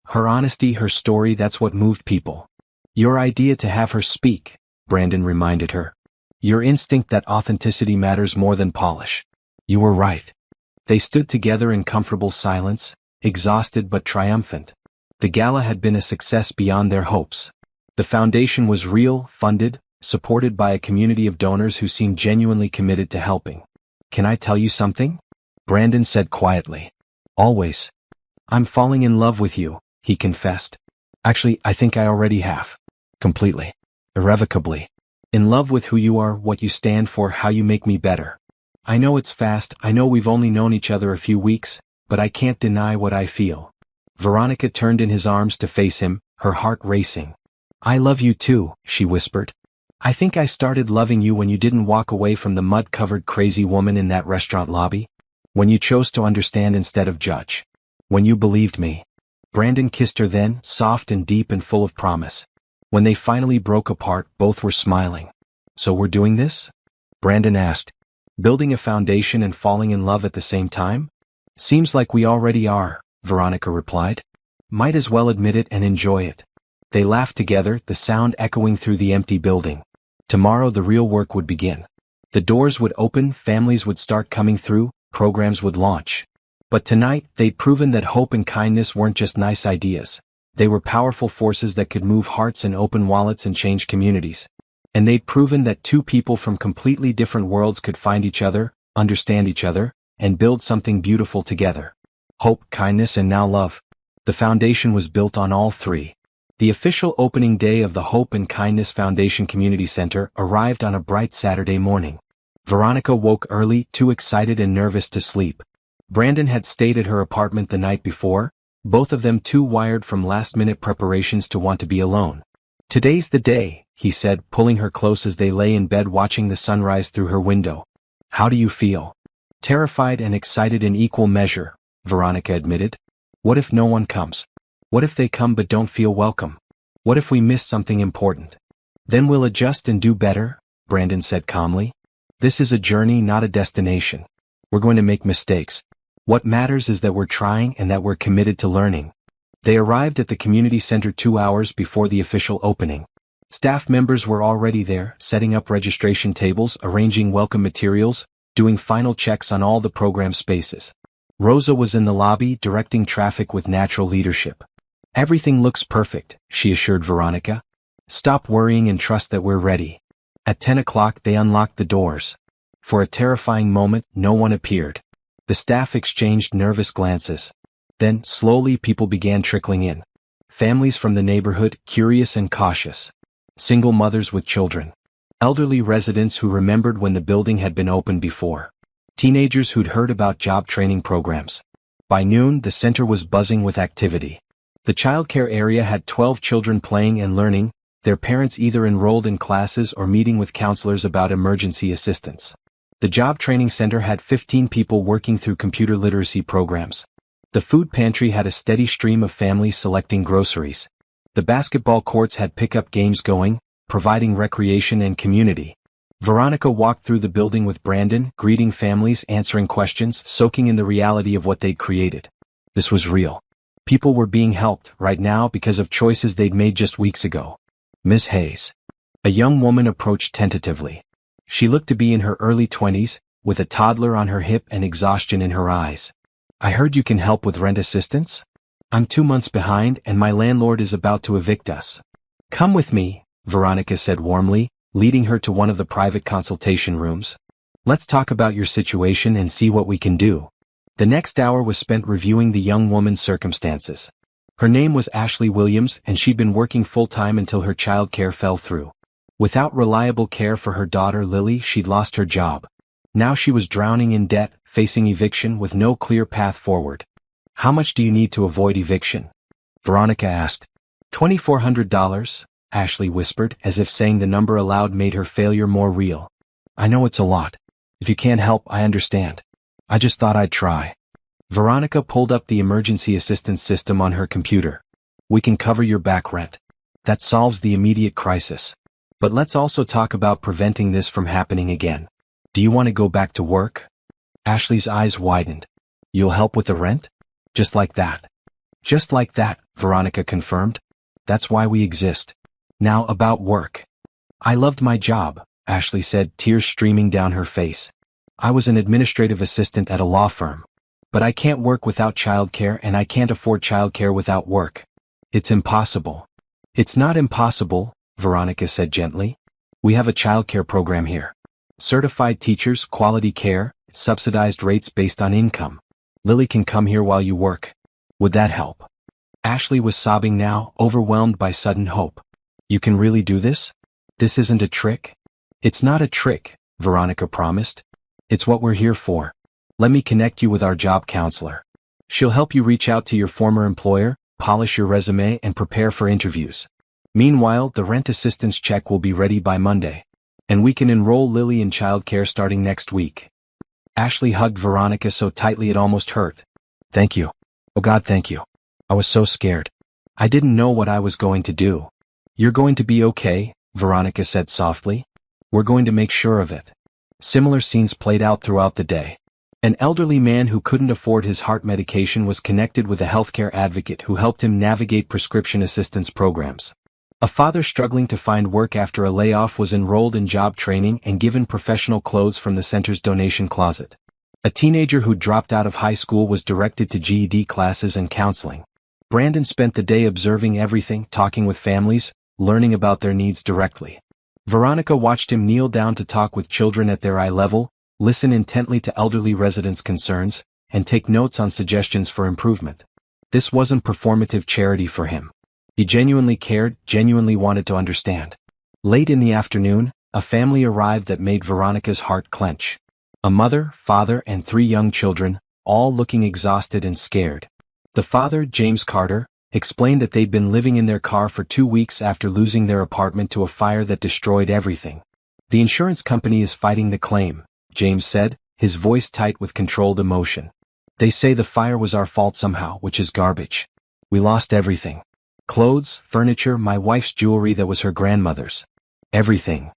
Her honesty, her story, that's what moved people. Your idea to have her speak, Brandon reminded her. Your instinct that authenticity matters more than polish. You were right. They stood together in comfortable silence, exhausted but triumphant. The gala had been a success beyond their hopes. The foundation was real, funded, supported by a community of donors who seemed genuinely committed to helping. Can I tell you something? Brandon said quietly. Always. I'm falling in love with you, he confessed. Actually, I think I already have. Completely. Irrevocably. In love with who you are, what you stand for, how you make me better. I know it's fast, I know we've only known each other a few weeks, but I can't deny what I feel. Veronica turned in his arms to face him, her heart racing. I love you too, she whispered. I think I started loving you when you didn't walk away from the mud-covered crazy woman in that restaurant lobby. When you chose to understand instead of judge. When you believed me. Brandon kissed her then, soft and deep and full of promise. When they finally broke apart, both were smiling. So we're doing this? Brandon asked. Building a foundation and falling in love at the same time? Seems like we already are, Veronica replied. Might as well admit it and enjoy it. They laughed together, the sound echoing through the empty building. Tomorrow the real work would begin. The doors would open, families would start coming through, programs would launch. But tonight, they'd proven that hope and kindness weren't just nice ideas. They were powerful forces that could move hearts and open wallets and change communities. And they'd proven that two people from completely different worlds could find each other, understand each other, and build something beautiful together. Hope, kindness, and now love. The foundation was built on all three. The official opening day of the Hope and Kindness Foundation Community Center arrived on a bright Saturday morning. Veronica woke early, too excited and nervous to sleep. Brandon had stayed at her apartment the night before, both of them too wired from last-minute preparations to want to be alone. Today's the day, he said, pulling her close as they lay in bed watching the sunrise through her window. How do you feel? Terrified and excited in equal measure, Veronica admitted. What if no one comes? What if they come but don't feel welcome? What if we miss something important? Then we'll adjust and do better, Brandon said calmly. This is a journey, not a destination. We're going to make mistakes. What matters is that we're trying and that we're committed to learning. They arrived at the community center 2 hours before the official opening. Staff members were already there, setting up registration tables, arranging welcome materials, doing final checks on all the program spaces. Rosa was in the lobby, directing traffic with natural leadership. Everything looks perfect, she assured Veronica. Stop worrying and trust that we're ready. At 10 o'clock they unlocked the doors. For a terrifying moment, no one appeared. The staff exchanged nervous glances. Then, slowly people began trickling in. Families from the neighborhood, curious and cautious. Single mothers with children. Elderly residents who remembered when the building had been opened before. Teenagers who'd heard about job training programs. By noon, the center was buzzing with activity. The childcare area had 12 children playing and learning, their parents either enrolled in classes or meeting with counselors about emergency assistance. The job training center had 15 people working through computer literacy programs. The food pantry had a steady stream of families selecting groceries. The basketball courts had pickup games going, providing recreation and community. Veronica walked through the building with Brandon, greeting families, answering questions, soaking in the reality of what they'd created. This was real. People were being helped right now because of choices they'd made just weeks ago. Miss Hayes. A young woman approached tentatively. She looked to be in her early 20s, with a toddler on her hip and exhaustion in her eyes. I heard you can help with rent assistance? I'm 2 months behind and my landlord is about to evict us. Come with me, Veronica said warmly, leading her to one of the private consultation rooms. Let's talk about your situation and see what we can do. The next hour was spent reviewing the young woman's circumstances. Her name was Ashley Williams, and she'd been working full-time until her childcare fell through. Without reliable care for her daughter Lily, she'd lost her job. Now she was drowning in debt, facing eviction with no clear path forward. How much do you need to avoid eviction? Veronica asked. $2,400, Ashley whispered, as if saying the number aloud made her failure more real. I know it's a lot. If you can't help, I understand. I just thought I'd try. Veronica pulled up the emergency assistance system on her computer. We can cover your back rent. That solves the immediate crisis. But let's also talk about preventing this from happening again. Do you want to go back to work? Ashley's eyes widened. You'll help with the rent? Just like that. Just like that, Veronica confirmed. That's why we exist. Now about work. I loved my job, Ashley said, tears streaming down her face. I was an administrative assistant at a law firm. But I can't work without childcare, and I can't afford childcare without work. It's impossible. It's not impossible, Veronica said gently. We have a childcare program here. Certified teachers, quality care, subsidized rates based on income. Lily can come here while you work. Would that help? Ashley was sobbing now, overwhelmed by sudden hope. You can really do this? This isn't a trick? It's not a trick, Veronica promised. It's what we're here for. Let me connect you with our job counselor. She'll help you reach out to your former employer, polish your resume, and prepare for interviews. Meanwhile, the rent assistance check will be ready by Monday. And we can enroll Lily in childcare starting next week. Ashley hugged Veronica so tightly it almost hurt. Thank you. Oh God, thank you. I was so scared. I didn't know what I was going to do. You're going to be okay, Veronica said softly. We're going to make sure of it. Similar scenes played out throughout the day. An elderly man who couldn't afford his heart medication was connected with a healthcare advocate who helped him navigate prescription assistance programs. A father struggling to find work after a layoff was enrolled in job training and given professional clothes from the center's donation closet. A teenager who dropped out of high school was directed to GED classes and counseling. Brandon spent the day observing everything, talking with families, learning about their needs directly. Veronica watched him kneel down to talk with children at their eye level, listen intently to elderly residents' concerns, and take notes on suggestions for improvement. This wasn't performative charity for him. He genuinely cared, genuinely wanted to understand. Late in the afternoon, a family arrived that made Veronica's heart clench. A mother, father, and 3 young children, all looking exhausted and scared. The father, James Carter, explained that they'd been living in their car for 2 weeks after losing their apartment to a fire that destroyed everything. The insurance company is fighting the claim, James said, his voice tight with controlled emotion. They say the fire was our fault somehow, which is garbage. We lost everything. Clothes, furniture, my wife's jewelry that was her grandmother's. Everything.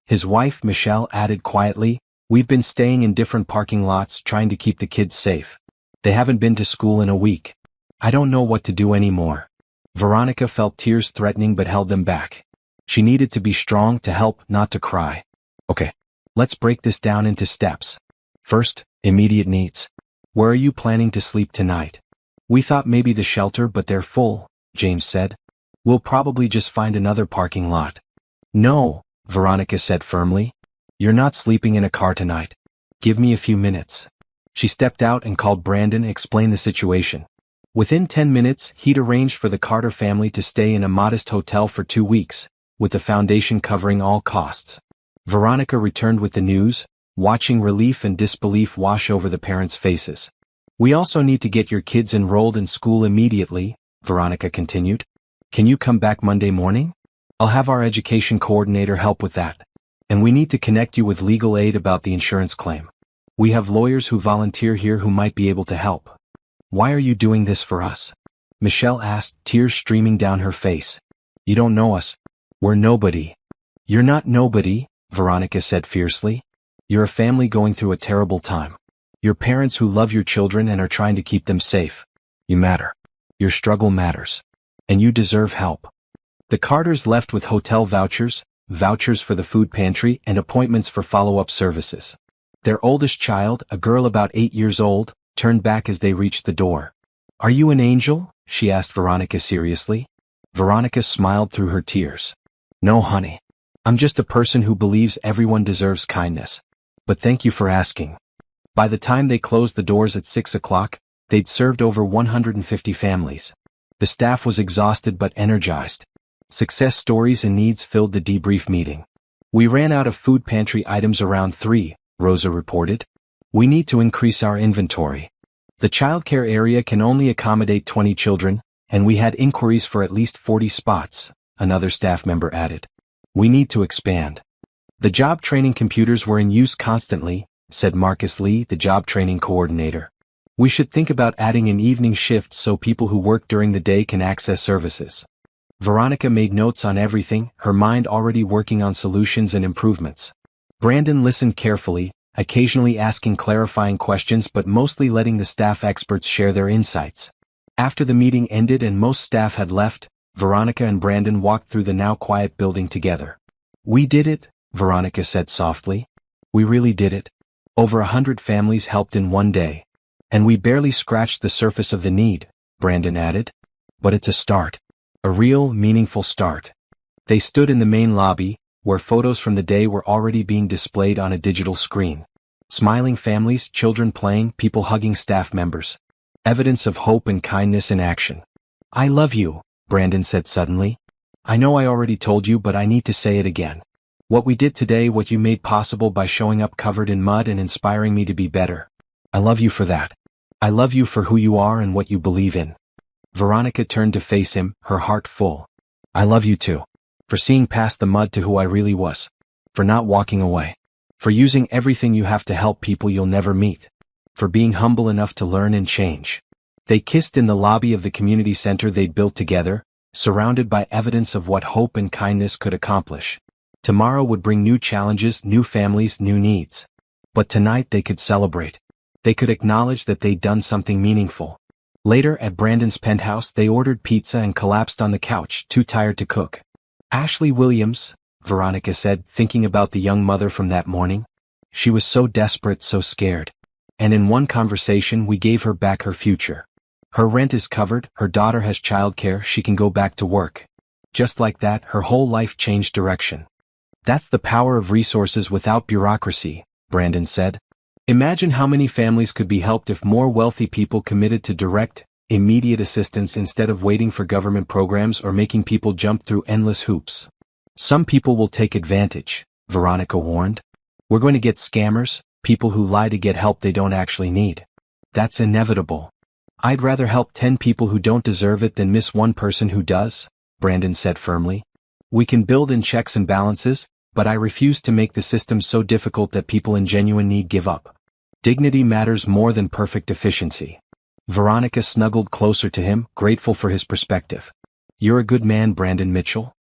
His wife, Michelle, added quietly, we've been staying in different parking lots trying to keep the kids safe. They haven't been to school in a week. I don't know what to do anymore. Veronica felt tears threatening but held them back. She needed to be strong to help, not to cry. Okay, let's break this down into steps. First, immediate needs. Where are you planning to sleep tonight? We thought maybe the shelter, but they're full, James said. We'll probably just find another parking lot. No, Veronica said firmly. You're not sleeping in a car tonight. Give me a few minutes. She stepped out and called Brandon, explained the situation. Within 10 minutes, he'd arranged for the Carter family to stay in a modest hotel for 2 weeks, with the foundation covering all costs. Veronica returned with the news, watching relief and disbelief wash over the parents' faces. We also need to get your kids enrolled in school immediately, Veronica continued. Can you come back Monday morning? I'll have our education coordinator help with that. And we need to connect you with legal aid about the insurance claim. We have lawyers who volunteer here who might be able to help. Why are you doing this for us? Michelle asked, tears streaming down her face. You don't know us. We're nobody. You're not nobody, Veronica said fiercely. You're a family going through a terrible time. You're parents who love your children and are trying to keep them safe. You matter. Your struggle matters. And you deserve help. The Carters left with hotel vouchers, vouchers for the food pantry, and appointments for follow-up services. Their oldest child, a girl about 8 years old, turned back as they reached the door. Are you an angel? She asked Veronica seriously. Veronica smiled through her tears. No, honey. I'm just a person who believes everyone deserves kindness. But thank you for asking. By the time they closed the doors at 6 o'clock, they'd served over 150 families. The staff was exhausted but energized. Success stories and needs filled the debrief meeting. We ran out of food pantry items around 3, Rosa reported. We need to increase our inventory. The childcare area can only accommodate 20 children, and we had inquiries for at least 40 spots, another staff member added. We need to expand. The job training computers were in use constantly, said Marcus Lee, the job training coordinator. We should think about adding an evening shift so people who work during the day can access services. Veronica made notes on everything, her mind already working on solutions and improvements. Brandon listened carefully, occasionally asking clarifying questions but mostly letting the staff experts share their insights. After the meeting ended and most staff had left, Veronica and Brandon walked through the now quiet building together. We did it, Veronica said softly. We really did it. Over 100 families helped in one day. And we barely scratched the surface of the need, Brandon added. But it's a start. A real, meaningful start. They stood in the main lobby, where photos from the day were already being displayed on a digital screen. Smiling families, children playing, people hugging staff members. Evidence of hope and kindness in action. I love you, Brandon said suddenly. I know I already told you, but I need to say it again. What we did today, what you made possible by showing up covered in mud and inspiring me to be better. I love you for that. I love you for who you are and what you believe in. Veronica turned to face him, her heart full. I love you too. For seeing past the mud to who I really was. For not walking away. For using everything you have to help people you'll never meet. For being humble enough to learn and change. They kissed in the lobby of the community center they'd built together, surrounded by evidence of what hope and kindness could accomplish. Tomorrow would bring new challenges, new families, new needs. But tonight they could celebrate. They could acknowledge that they'd done something meaningful. Later at Brandon's penthouse they ordered pizza and collapsed on the couch, too tired to cook. Ashley Williams, Veronica said, thinking about the young mother from that morning. She was so desperate, so scared. And in one conversation we gave her back her future. Her rent is covered, her daughter has childcare, she can go back to work. Just like that, her whole life changed direction. That's the power of resources without bureaucracy, Brandon said. Imagine how many families could be helped if more wealthy people committed to direct, immediate assistance instead of waiting for government programs or making people jump through endless hoops. Some people will take advantage, Veronica warned. We're going to get scammers, people who lie to get help they don't actually need. That's inevitable. I'd rather help 10 people who don't deserve it than miss one person who does, Brandon said firmly. We can build in checks and balances, but I refuse to make the system so difficult that people in genuine need give up. Dignity matters more than perfect efficiency. Veronica snuggled closer to him, grateful for his perspective. You're a good man, Brandon Mitchell.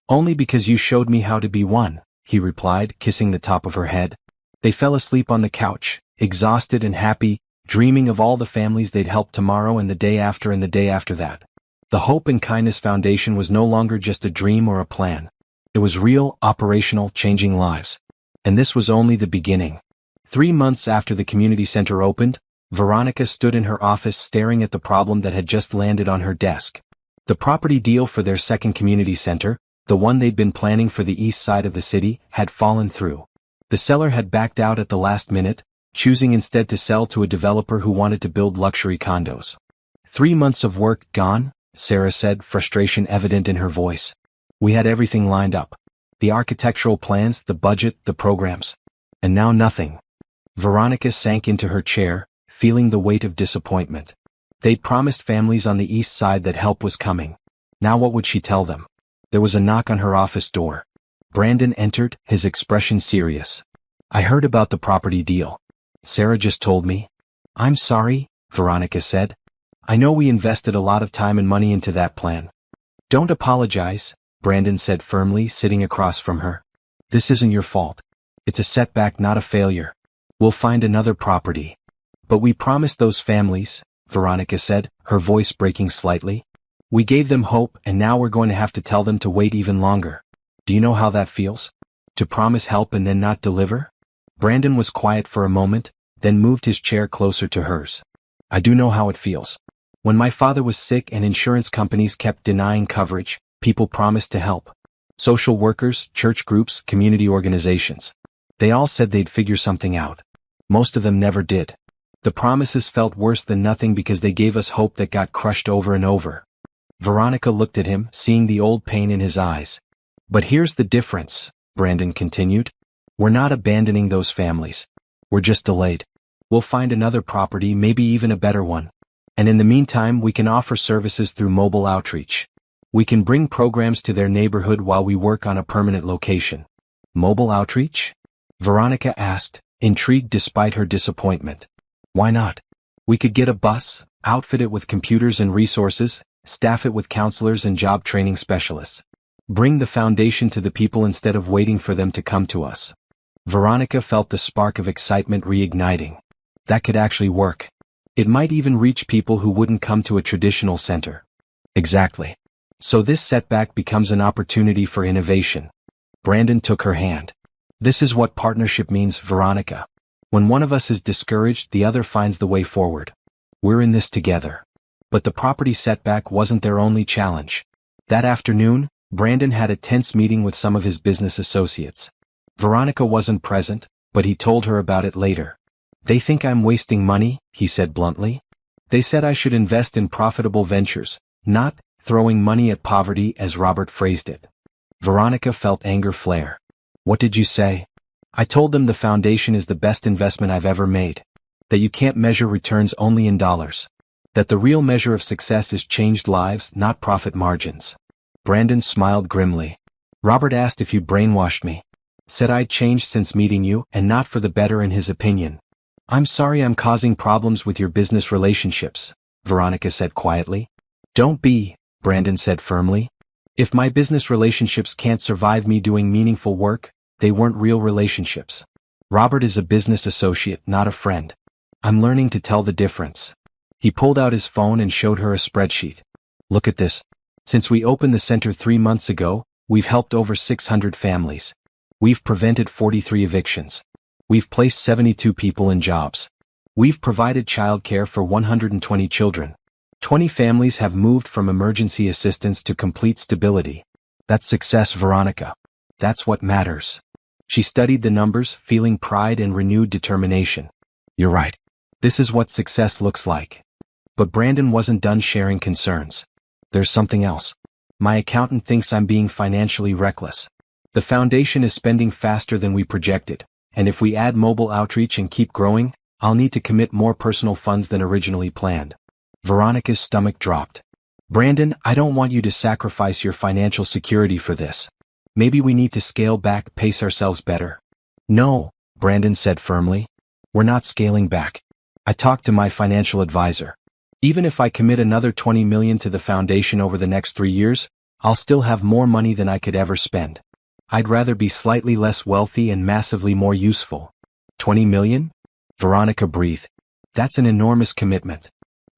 Only because you showed me how to be one, he replied, kissing the top of her head. They fell asleep on the couch, exhausted and happy, dreaming of all the families they'd help tomorrow and the day after and the day after that. The Hope and Kindness Foundation was no longer just a dream or a plan. It was real, operational, changing lives. And this was only the beginning. 3 months after the community center opened, Veronica stood in her office staring at the problem that had just landed on her desk. The property deal for their second community center, the one they'd been planning for the east side of the city, had fallen through. The seller had backed out at the last minute, choosing instead to sell to a developer who wanted to build luxury condos. 3 months of work gone, Sarah said, frustration evident in her voice. We had everything lined up. The architectural plans, the budget, the programs. And now nothing. Veronica sank into her chair, feeling the weight of disappointment. They'd promised families on the east side that help was coming. Now what would she tell them? There was a knock on her office door. Brandon entered, his expression serious. I heard about the property deal. Sarah just told me. I'm sorry, Veronica said. I know we invested a lot of time and money into that plan. Don't apologize, Brandon said firmly, sitting across from her. This isn't your fault. It's a setback, not a failure. We'll find another property. But we promised those families, Veronica said, her voice breaking slightly. We gave them hope, and now we're going to have to tell them to wait even longer. Do you know how that feels? To promise help and then not deliver? Brandon was quiet for a moment, then moved his chair closer to hers. I do know how it feels. When my father was sick and insurance companies kept denying coverage, people promised to help. Social workers, church groups, community organizations. They all said they'd figure something out. Most of them never did. The promises felt worse than nothing because they gave us hope that got crushed over and over. Veronica looked at him, seeing the old pain in his eyes. But here's the difference, Brandon continued. We're not abandoning those families. We're just delayed. We'll find another property, maybe even a better one. And in the meantime, we can offer services through mobile outreach. We can bring programs to their neighborhood while we work on a permanent location. Mobile outreach? Veronica asked, intrigued despite her disappointment. Why not? We could get a bus, outfit it with computers and resources, staff it with counselors and job training specialists. Bring the foundation to the people instead of waiting for them to come to us. Veronica felt the spark of excitement reigniting. That could actually work. It might even reach people who wouldn't come to a traditional center. Exactly. So this setback becomes an opportunity for innovation. Brandon took her hand. This is what partnership means, Veronica. When one of us is discouraged, the other finds the way forward. We're in this together. But the property setback wasn't their only challenge. That afternoon, Brandon had a tense meeting with some of his business associates. Veronica wasn't present, but he told her about it later. They think I'm wasting money, he said bluntly. They said I should invest in profitable ventures, not throwing money at poverty, as Robert phrased it. Veronica felt anger flare. What did you say? I told them the foundation is the best investment I've ever made. That you can't measure returns only in dollars. That the real measure of success is changed lives, not profit margins. Brandon smiled grimly. Robert asked if you'd brainwashed me. Said I'd changed since meeting you, and not for the better in his opinion. I'm sorry I'm causing problems with your business relationships, Veronica said quietly. Don't be, Brandon said firmly. If my business relationships can't survive me doing meaningful work, they weren't real relationships. Robert is a business associate, not a friend. I'm learning to tell the difference. He pulled out his phone and showed her a spreadsheet. Look at this. Since we opened the center 3 months ago, we've helped over 600 families. We've prevented 43 evictions. We've placed 72 people in jobs. We've provided childcare for 120 children. 20 families have moved from emergency assistance to complete stability. That's success, Veronica. That's what matters. She studied the numbers, feeling pride and renewed determination. You're right. This is what success looks like. But Brandon wasn't done sharing concerns. There's something else. My accountant thinks I'm being financially reckless. The foundation is spending faster than we projected, and if we add mobile outreach and keep growing, I'll need to commit more personal funds than originally planned. Veronica's stomach dropped. Brandon, I don't want you to sacrifice your financial security for this. Maybe we need to scale back, pace ourselves better. No, Brandon said firmly. We're not scaling back. I talked to my financial advisor. Even if I commit another $20 million to the foundation over the next 3 years, I'll still have more money than I could ever spend. I'd rather be slightly less wealthy and massively more useful. 20 million? Veronica breathed. That's an enormous commitment.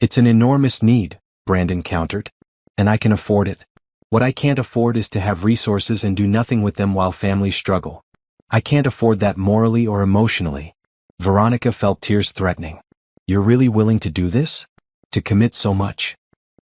It's an enormous need, Brandon countered. And I can afford it. What I can't afford is to have resources and do nothing with them while families struggle. I can't afford that morally or emotionally. Veronica felt tears threatening. You're really willing to do this? To commit so much?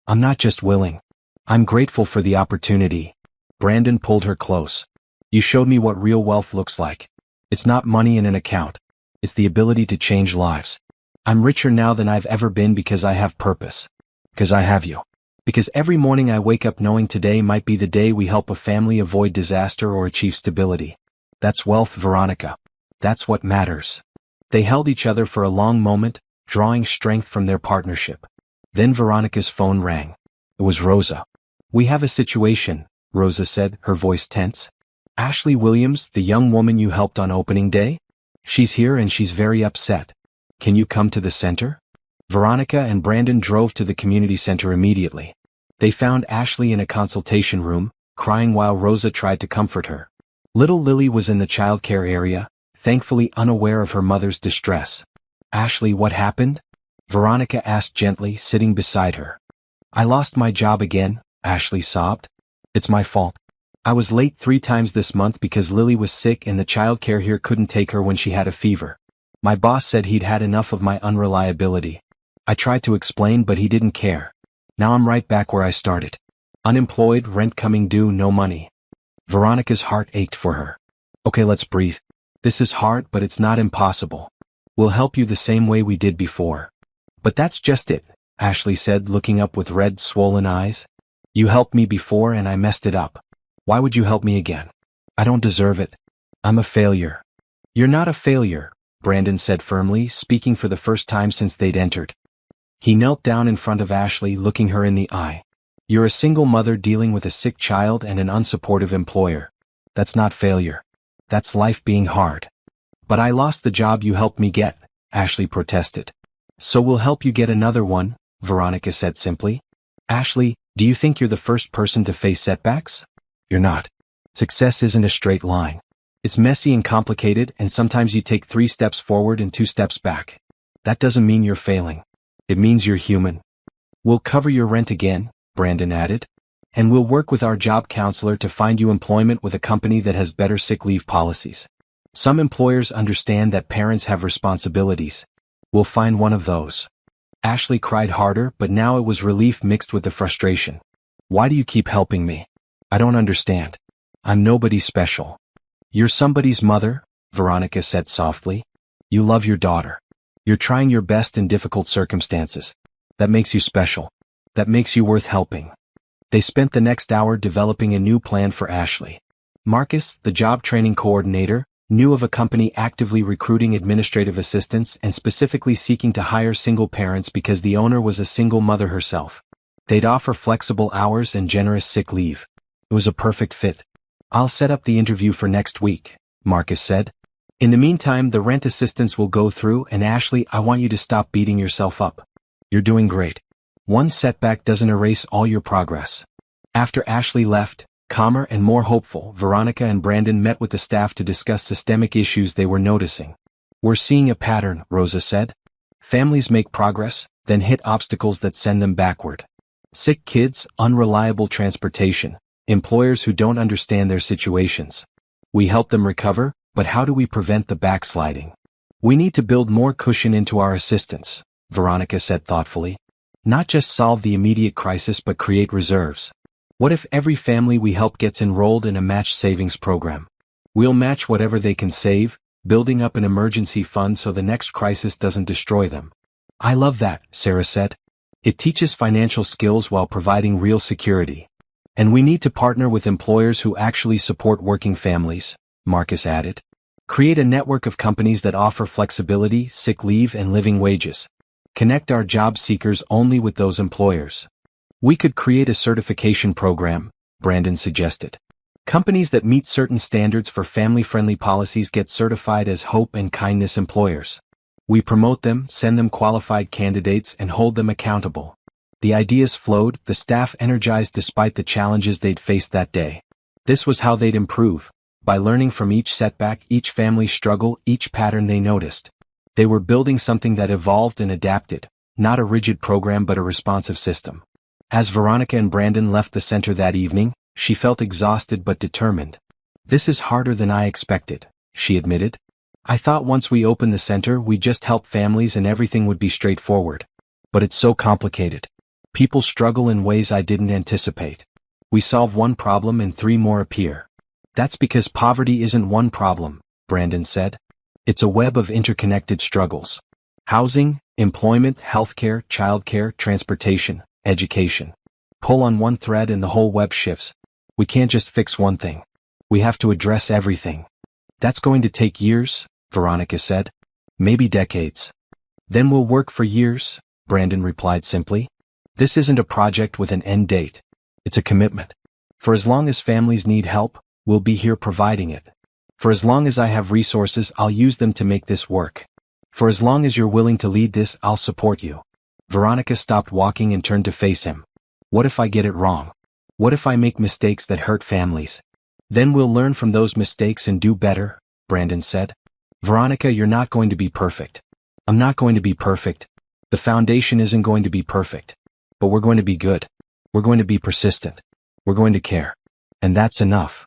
I'm not just willing. I'm grateful for the opportunity. Brandon pulled her close. You showed me what real wealth looks like. It's not money in an account. It's the ability to change lives. I'm richer now than I've ever been because I have purpose. Because I have you. Because every morning I wake up knowing today might be the day we help a family avoid disaster or achieve stability. That's wealth, Veronica. That's what matters. They held each other for a long moment, drawing strength from their partnership. Then Veronica's phone rang. It was Rosa. We have a situation, Rosa said, her voice tense. Ashley Williams, the young woman you helped on opening day? She's here and she's very upset. Can you come to the center? Veronica and Brandon drove to the community center immediately. They found Ashley in a consultation room, crying while Rosa tried to comfort her. Little Lily was in the childcare area, thankfully unaware of her mother's distress. Ashley, what happened? Veronica asked gently, sitting beside her. I lost my job again, Ashley sobbed. It's my fault. I was late 3 times this month because Lily was sick and the childcare here couldn't take her when she had a fever. My boss said he'd had enough of my unreliability. I tried to explain but he didn't care. Now I'm right back where I started. Unemployed, rent coming due, no money. Veronica's heart ached for her. Okay, let's breathe. This is hard, but it's not impossible. We'll help you the same way we did before. But that's just it, Ashley said, looking up with red, swollen eyes. You helped me before and I messed it up. Why would you help me again? I don't deserve it. I'm a failure. You're not a failure, Brandon said firmly, speaking for the first time since they'd entered. He knelt down in front of Ashley, looking her in the eye. You're a single mother dealing with a sick child and an unsupportive employer. That's not failure. That's life being hard. But I lost the job you helped me get, Ashley protested. So we'll help you get another one, Veronica said simply. Ashley, do you think you're the first person to face setbacks? You're not. Success isn't a straight line. It's messy and complicated, and sometimes you take 3 steps forward and 2 steps back. That doesn't mean you're failing. It means you're human. We'll cover your rent again, Brandon added. And we'll work with our job counselor to find you employment with a company that has better sick leave policies. Some employers understand that parents have responsibilities. We'll find one of those. Ashley cried harder, but now it was relief mixed with the frustration. Why do you keep helping me? I don't understand. I'm nobody special. You're somebody's mother, Veronica said softly. You love your daughter. You're trying your best in difficult circumstances. That makes you special. That makes you worth helping. They spent the next hour developing a new plan for Ashley. Marcus, the job training coordinator, knew of a company actively recruiting administrative assistants and specifically seeking to hire single parents because the owner was a single mother herself. They'd offer flexible hours and generous sick leave. It was a perfect fit. I'll set up the interview for next week, Marcus said. In the meantime, the rent assistance will go through, and Ashley, I want you to stop beating yourself up. You're doing great. One setback doesn't erase all your progress. After Ashley left, calmer and more hopeful, Veronica and Brandon met with the staff to discuss systemic issues they were noticing. We're seeing a pattern, Rosa said. Families make progress, then hit obstacles that send them backward. Sick kids, unreliable transportation, employers who don't understand their situations. We help them recover, but how do we prevent the backsliding? We need to build more cushion into our assistance, Veronica said thoughtfully. Not just solve the immediate crisis but create reserves. What if every family we help gets enrolled in a match savings program? We'll match whatever they can save, building up an emergency fund so the next crisis doesn't destroy them. I love that, Sarah said. It teaches financial skills while providing real security. And we need to partner with employers who actually support working families, Marcus added. Create a network of companies that offer flexibility, sick leave, and living wages. Connect our job seekers only with those employers. We could create a certification program, Brandon suggested. Companies that meet certain standards for family-friendly policies get certified as hope and kindness employers. We promote them, send them qualified candidates, and hold them accountable. The ideas flowed, the staff energized despite the challenges they'd faced that day. This was how they'd improve, by learning from each setback, each family struggle, each pattern they noticed. They were building something that evolved and adapted, not a rigid program but a responsive system. As Veronica and Brandon left the center that evening, she felt exhausted but determined. This is harder than I expected, she admitted. I thought once we opened the center we'd just help families and everything would be straightforward. But it's so complicated. People struggle in ways I didn't anticipate. We solve one problem and 3 more appear. That's because poverty isn't one problem, Brandon said. It's a web of interconnected struggles. Housing, employment, healthcare, childcare, transportation, education. Pull on one thread and the whole web shifts. We can't just fix one thing. We have to address everything. That's going to take years, Veronica said. Maybe decades. Then we'll work for years, Brandon replied simply. This isn't a project with an end date. It's a commitment. For as long as families need help, we'll be here providing it. For as long as I have resources, I'll use them to make this work. For as long as you're willing to lead this, I'll support you. Veronica stopped walking and turned to face him. What if I get it wrong? What if I make mistakes that hurt families? Then we'll learn from those mistakes and do better, Brandon said. Veronica, you're not going to be perfect. I'm not going to be perfect. The foundation isn't going to be perfect. But we're going to be good. We're going to be persistent. We're going to care. And that's enough.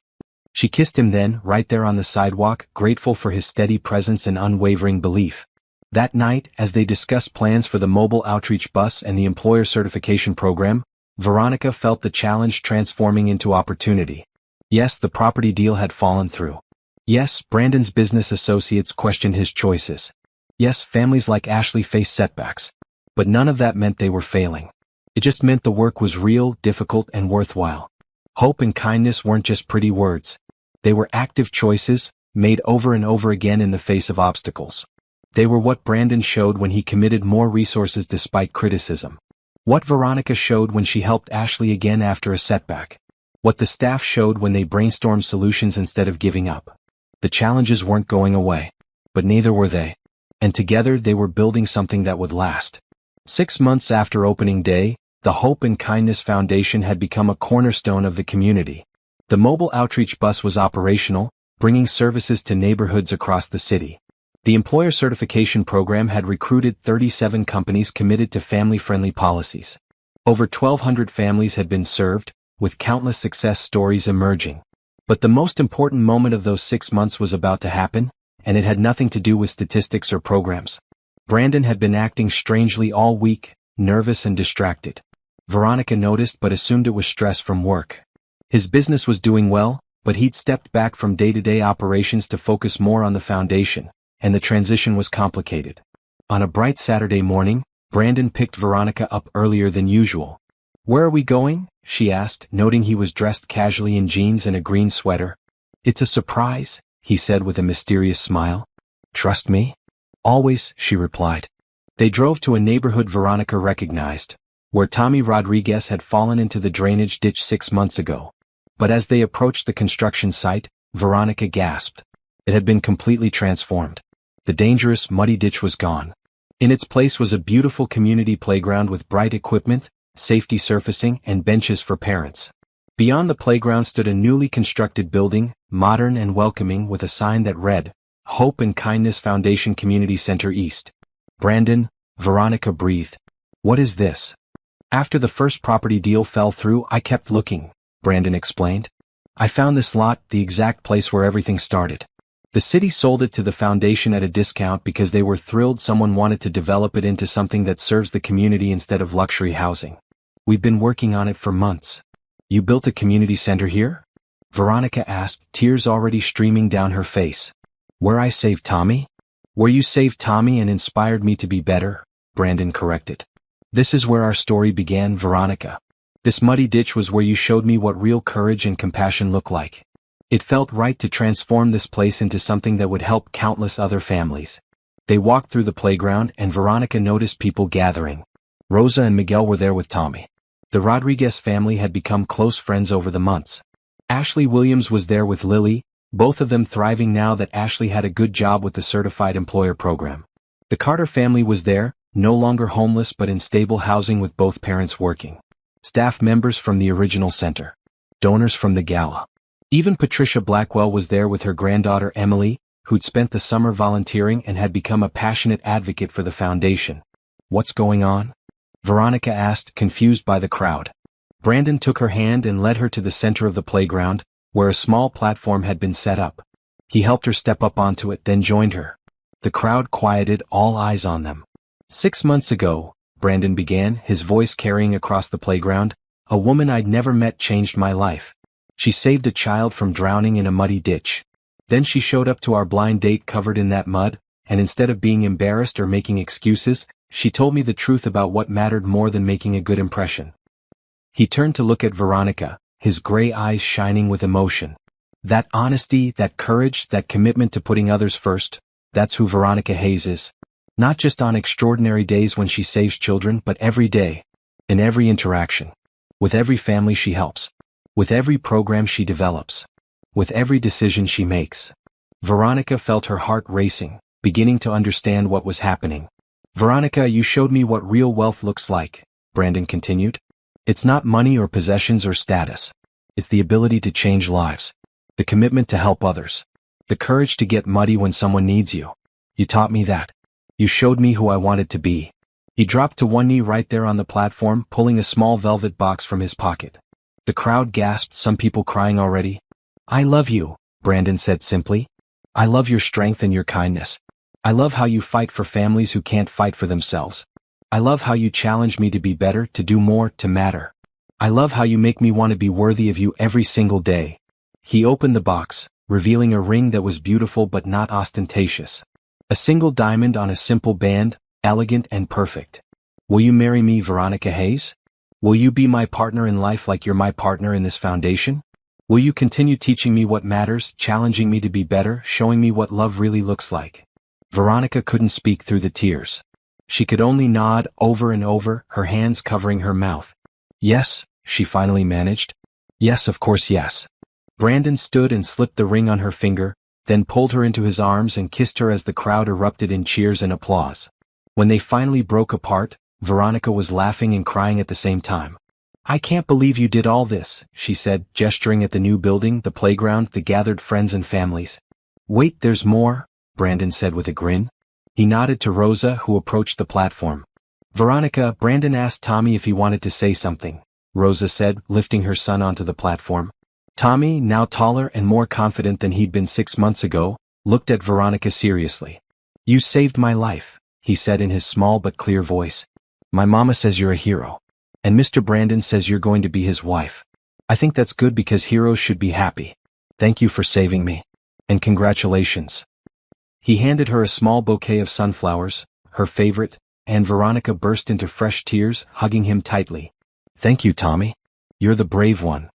She kissed him then, right there on the sidewalk, grateful for his steady presence and unwavering belief. That night, as they discussed plans for the mobile outreach bus and the employer certification program, Veronica felt the challenge transforming into opportunity. Yes, the property deal had fallen through. Yes, Brandon's business associates questioned his choices. Yes, families like Ashley faced setbacks. But none of that meant they were failing. It just meant the work was real, difficult, and worthwhile. Hope and kindness weren't just pretty words. They were active choices, made over and over again in the face of obstacles. They were what Brandon showed when he committed more resources despite criticism. What Veronica showed when she helped Ashley again after a setback. What the staff showed when they brainstormed solutions instead of giving up. The challenges weren't going away. But neither were they. And together they were building something that would last. 6 months after opening day, the Hope and Kindness Foundation had become a cornerstone of the community. The mobile outreach bus was operational, bringing services to neighborhoods across the city. The employer certification program had recruited 37 companies committed to family-friendly policies. Over 1,200 families had been served, with countless success stories emerging. But the most important moment of those 6 months was about to happen, and it had nothing to do with statistics or programs. Brandon had been acting strangely all week, nervous and distracted. Veronica noticed but assumed it was stress from work. His business was doing well, but he'd stepped back from day-to-day operations to focus more on the foundation, and the transition was complicated. On a bright Saturday morning, Brandon picked Veronica up earlier than usual. "Where are we going?" she asked, noting he was dressed casually in jeans and a green sweater. "It's a surprise," he said with a mysterious smile. "Trust me?" "Always," she replied. They drove to a neighborhood Veronica recognized, where Tommy Rodriguez had fallen into the drainage ditch 6 months ago. But as they approached the construction site, Veronica gasped. It had been completely transformed. The dangerous, muddy ditch was gone. In its place was a beautiful community playground with bright equipment, safety surfacing, and benches for parents. Beyond the playground stood a newly constructed building, modern and welcoming, with a sign that read, Hope and Kindness Foundation Community Center East. "Brandon," Veronica breathed. "What is this?" "After the first property deal fell through, I kept looking," Brandon explained. "I found this lot, the exact place where everything started. The city sold it to the foundation at a discount because they were thrilled someone wanted to develop it into something that serves the community instead of luxury housing. We've been working on it for months." "You built a community center here?" Veronica asked, tears already streaming down her face. "Where I saved Tommy?" "Where you saved Tommy and inspired me to be better," Brandon corrected. "This is where our story began, Veronica. This muddy ditch was where you showed me what real courage and compassion look like. It felt right to transform this place into something that would help countless other families." They walked through the playground and Veronica noticed people gathering. Rosa and Miguel were there with Tommy. The Rodriguez family had become close friends over the months. Ashley Williams was there with Lily, both of them thriving now that Ashley had a good job with the certified employer program. The Carter family was there, no longer homeless but in stable housing with both parents working. Staff members from the original center. Donors from the gala. Even Patricia Blackwell was there with her granddaughter Emily, who'd spent the summer volunteering and had become a passionate advocate for the foundation. "What's going on?" Veronica asked, confused by the crowd. Brandon took her hand and led her to the center of the playground, where a small platform had been set up. He helped her step up onto it, then joined her. The crowd quieted, all eyes on them. "6 months ago," Brandon began, his voice carrying across the playground, "a woman I'd never met changed my life. She saved a child from drowning in a muddy ditch. Then she showed up to our blind date covered in that mud, and instead of being embarrassed or making excuses, she told me the truth about what mattered more than making a good impression." He turned to look at Veronica, his gray eyes shining with emotion. That honesty, that courage, that commitment to putting others first, that's who Veronica Hayes is. Not just on extraordinary days when she saves children, but every day. In every interaction. With every family she helps. With every program she develops. With every decision she makes. Veronica felt her heart racing, beginning to understand what was happening. "Veronica, you showed me what real wealth looks like," Brandon continued. "It's not money or possessions or status. It's the ability to change lives. The commitment to help others. The courage to get muddy when someone needs you. You taught me that. You showed me who I wanted to be." He dropped to one knee right there on the platform, pulling a small velvet box from his pocket. The crowd gasped, some people crying already. "I love you," Brandon said simply. "I love your strength and your kindness. I love how you fight for families who can't fight for themselves. I love how you challenge me to be better, to do more, to matter. I love how you make me want to be worthy of you every single day." He opened the box, revealing a ring that was beautiful but not ostentatious. A single diamond on a simple band, elegant and perfect. "Will you marry me, Veronica Hayes? Will you be my partner in life like you're my partner in this foundation? Will you continue teaching me what matters, challenging me to be better, showing me what love really looks like?" Veronica couldn't speak through the tears. She could only nod over and over, her hands covering her mouth. "Yes," she finally managed. "Yes, of course, yes." Brandon stood and slipped the ring on her finger, then pulled her into his arms and kissed her as the crowd erupted in cheers and applause. When they finally broke apart, Veronica was laughing and crying at the same time. "I can't believe you did all this," she said, gesturing at the new building, the playground, the gathered friends and families. "Wait, there's more," Brandon said with a grin. He nodded to Rosa, who approached the platform. "Veronica," Brandon asked Tommy if he wanted to say something, Rosa said, lifting her son onto the platform. Tommy, now taller and more confident than he'd been 6 months ago, looked at Veronica seriously. "You saved my life," he said in his small but clear voice. "My mama says you're a hero. And Mr. Brandon says you're going to be his wife. I think that's good because heroes should be happy. Thank you for saving me. And congratulations." He handed her a small bouquet of sunflowers, her favorite, and Veronica burst into fresh tears, hugging him tightly. "Thank you, Tommy. You're the brave one."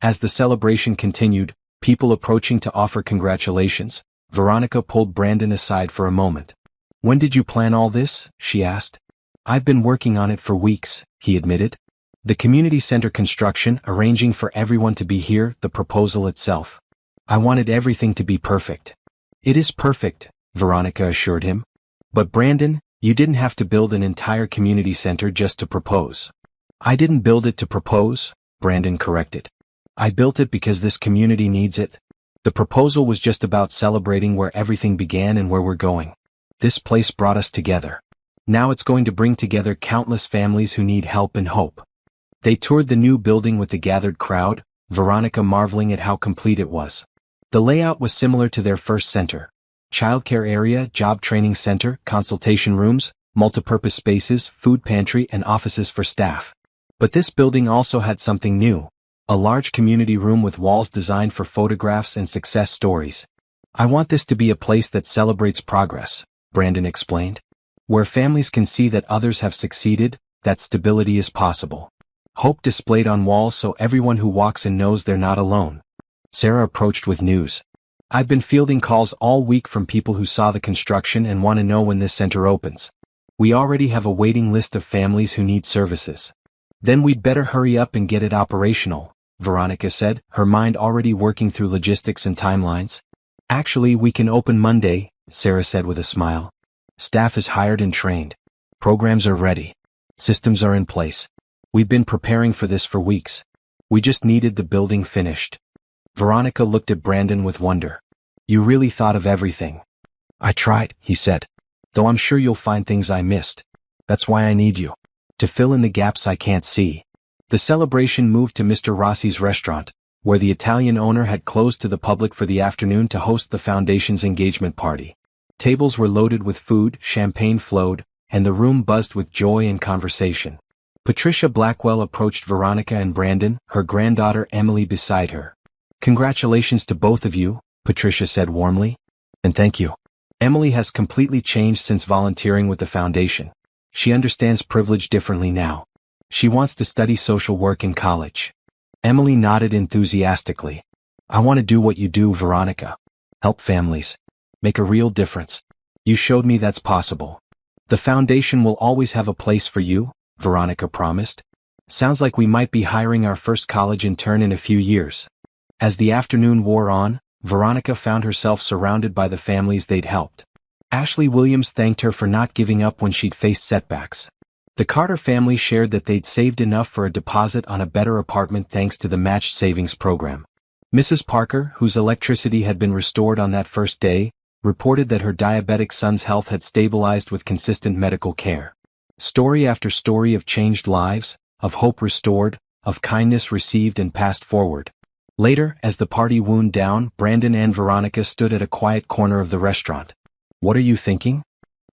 As the celebration continued, people approaching to offer congratulations, Veronica pulled Brandon aside for a moment. "When did you plan all this?" she asked. "I've been working on it for weeks," he admitted. "The community center construction, arranging for everyone to be here, the proposal itself. I wanted everything to be perfect." "It is perfect," Veronica assured him. "But Brandon, you didn't have to build an entire community center just to propose." "I didn't build it to propose," Brandon corrected. "I built it because this community needs it. The proposal was just about celebrating where everything began and where we're going. This place brought us together. Now it's going to bring together countless families who need help and hope." They toured the new building with the gathered crowd, Veronica marveling at how complete it was. The layout was similar to their first center. Childcare area, job training center, consultation rooms, multipurpose spaces, food pantry and offices for staff. But this building also had something new. A large community room with walls designed for photographs and success stories. "I want this to be a place that celebrates progress," Brandon explained. "Where families can see that others have succeeded, that stability is possible. Hope displayed on walls so everyone who walks in knows they're not alone." Sarah approached with news. "I've been fielding calls all week from people who saw the construction and want to know when this center opens. We already have a waiting list of families who need services." "Then we'd better hurry up and get it operational," Veronica said, her mind already working through logistics and timelines. "Actually, we can open Monday," Sarah said with a smile. "Staff is hired and trained. Programs are ready. Systems are in place. We've been preparing for this for weeks. We just needed the building finished." Veronica looked at Brandon with wonder. "You really thought of everything." "I tried," he said. "Though I'm sure you'll find things I missed. That's why I need you. To fill in the gaps I can't see." The celebration moved to Mr. Rossi's restaurant, where the Italian owner had closed to the public for the afternoon to host the foundation's engagement party. Tables were loaded with food, champagne flowed, and the room buzzed with joy and conversation. Patricia Blackwell approached Veronica and Brandon, her granddaughter Emily beside her. "Congratulations to both of you," Patricia said warmly. "And thank you. Emily has completely changed since volunteering with the foundation. She understands privilege differently now. She wants to study social work in college." Emily nodded enthusiastically. "I want to do what you do, Veronica. Help families. Make a real difference. You showed me that's possible." "The foundation will always have a place for you," Veronica promised. "Sounds like we might be hiring our first college intern in a few years." As the afternoon wore on, Veronica found herself surrounded by the families they'd helped. Ashley Williams thanked her for not giving up when she'd faced setbacks. The Carter family shared that they'd saved enough for a deposit on a better apartment thanks to the matched savings program. Mrs. Parker, whose electricity had been restored on that first day, reported that her diabetic son's health had stabilized with consistent medical care. Story after story of changed lives, of hope restored, of kindness received and passed forward. Later, as the party wound down, Brandon and Veronica stood at a quiet corner of the restaurant. What are you thinking?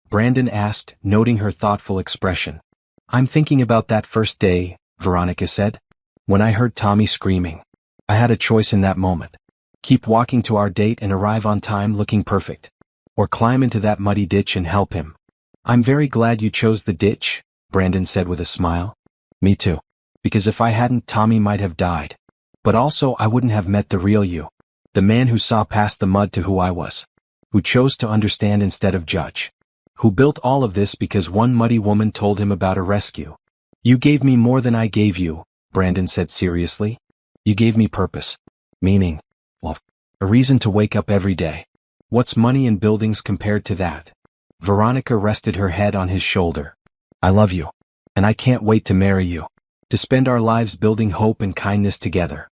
Brandon asked, noting her thoughtful expression. I'm thinking about that first day, Veronica said. When I heard Tommy screaming. I had a choice in that moment. Keep walking to our date and arrive on time looking perfect. Or climb into that muddy ditch and help him. I'm very glad you chose the ditch, Brandon said with a smile. Me too. Because if I hadn't, Tommy might have died. But also I wouldn't have met the real you. The man who saw past the mud to who I was. Who chose to understand instead of judge. Who built all of this because one muddy woman told him about a rescue. You gave me more than I gave you, Brandon said seriously. You gave me purpose. Meaning. Well, a reason to wake up every day. What's money and buildings compared to that? Veronica rested her head on his shoulder. I love you. And I can't wait to marry you. To spend our lives building hope and kindness together.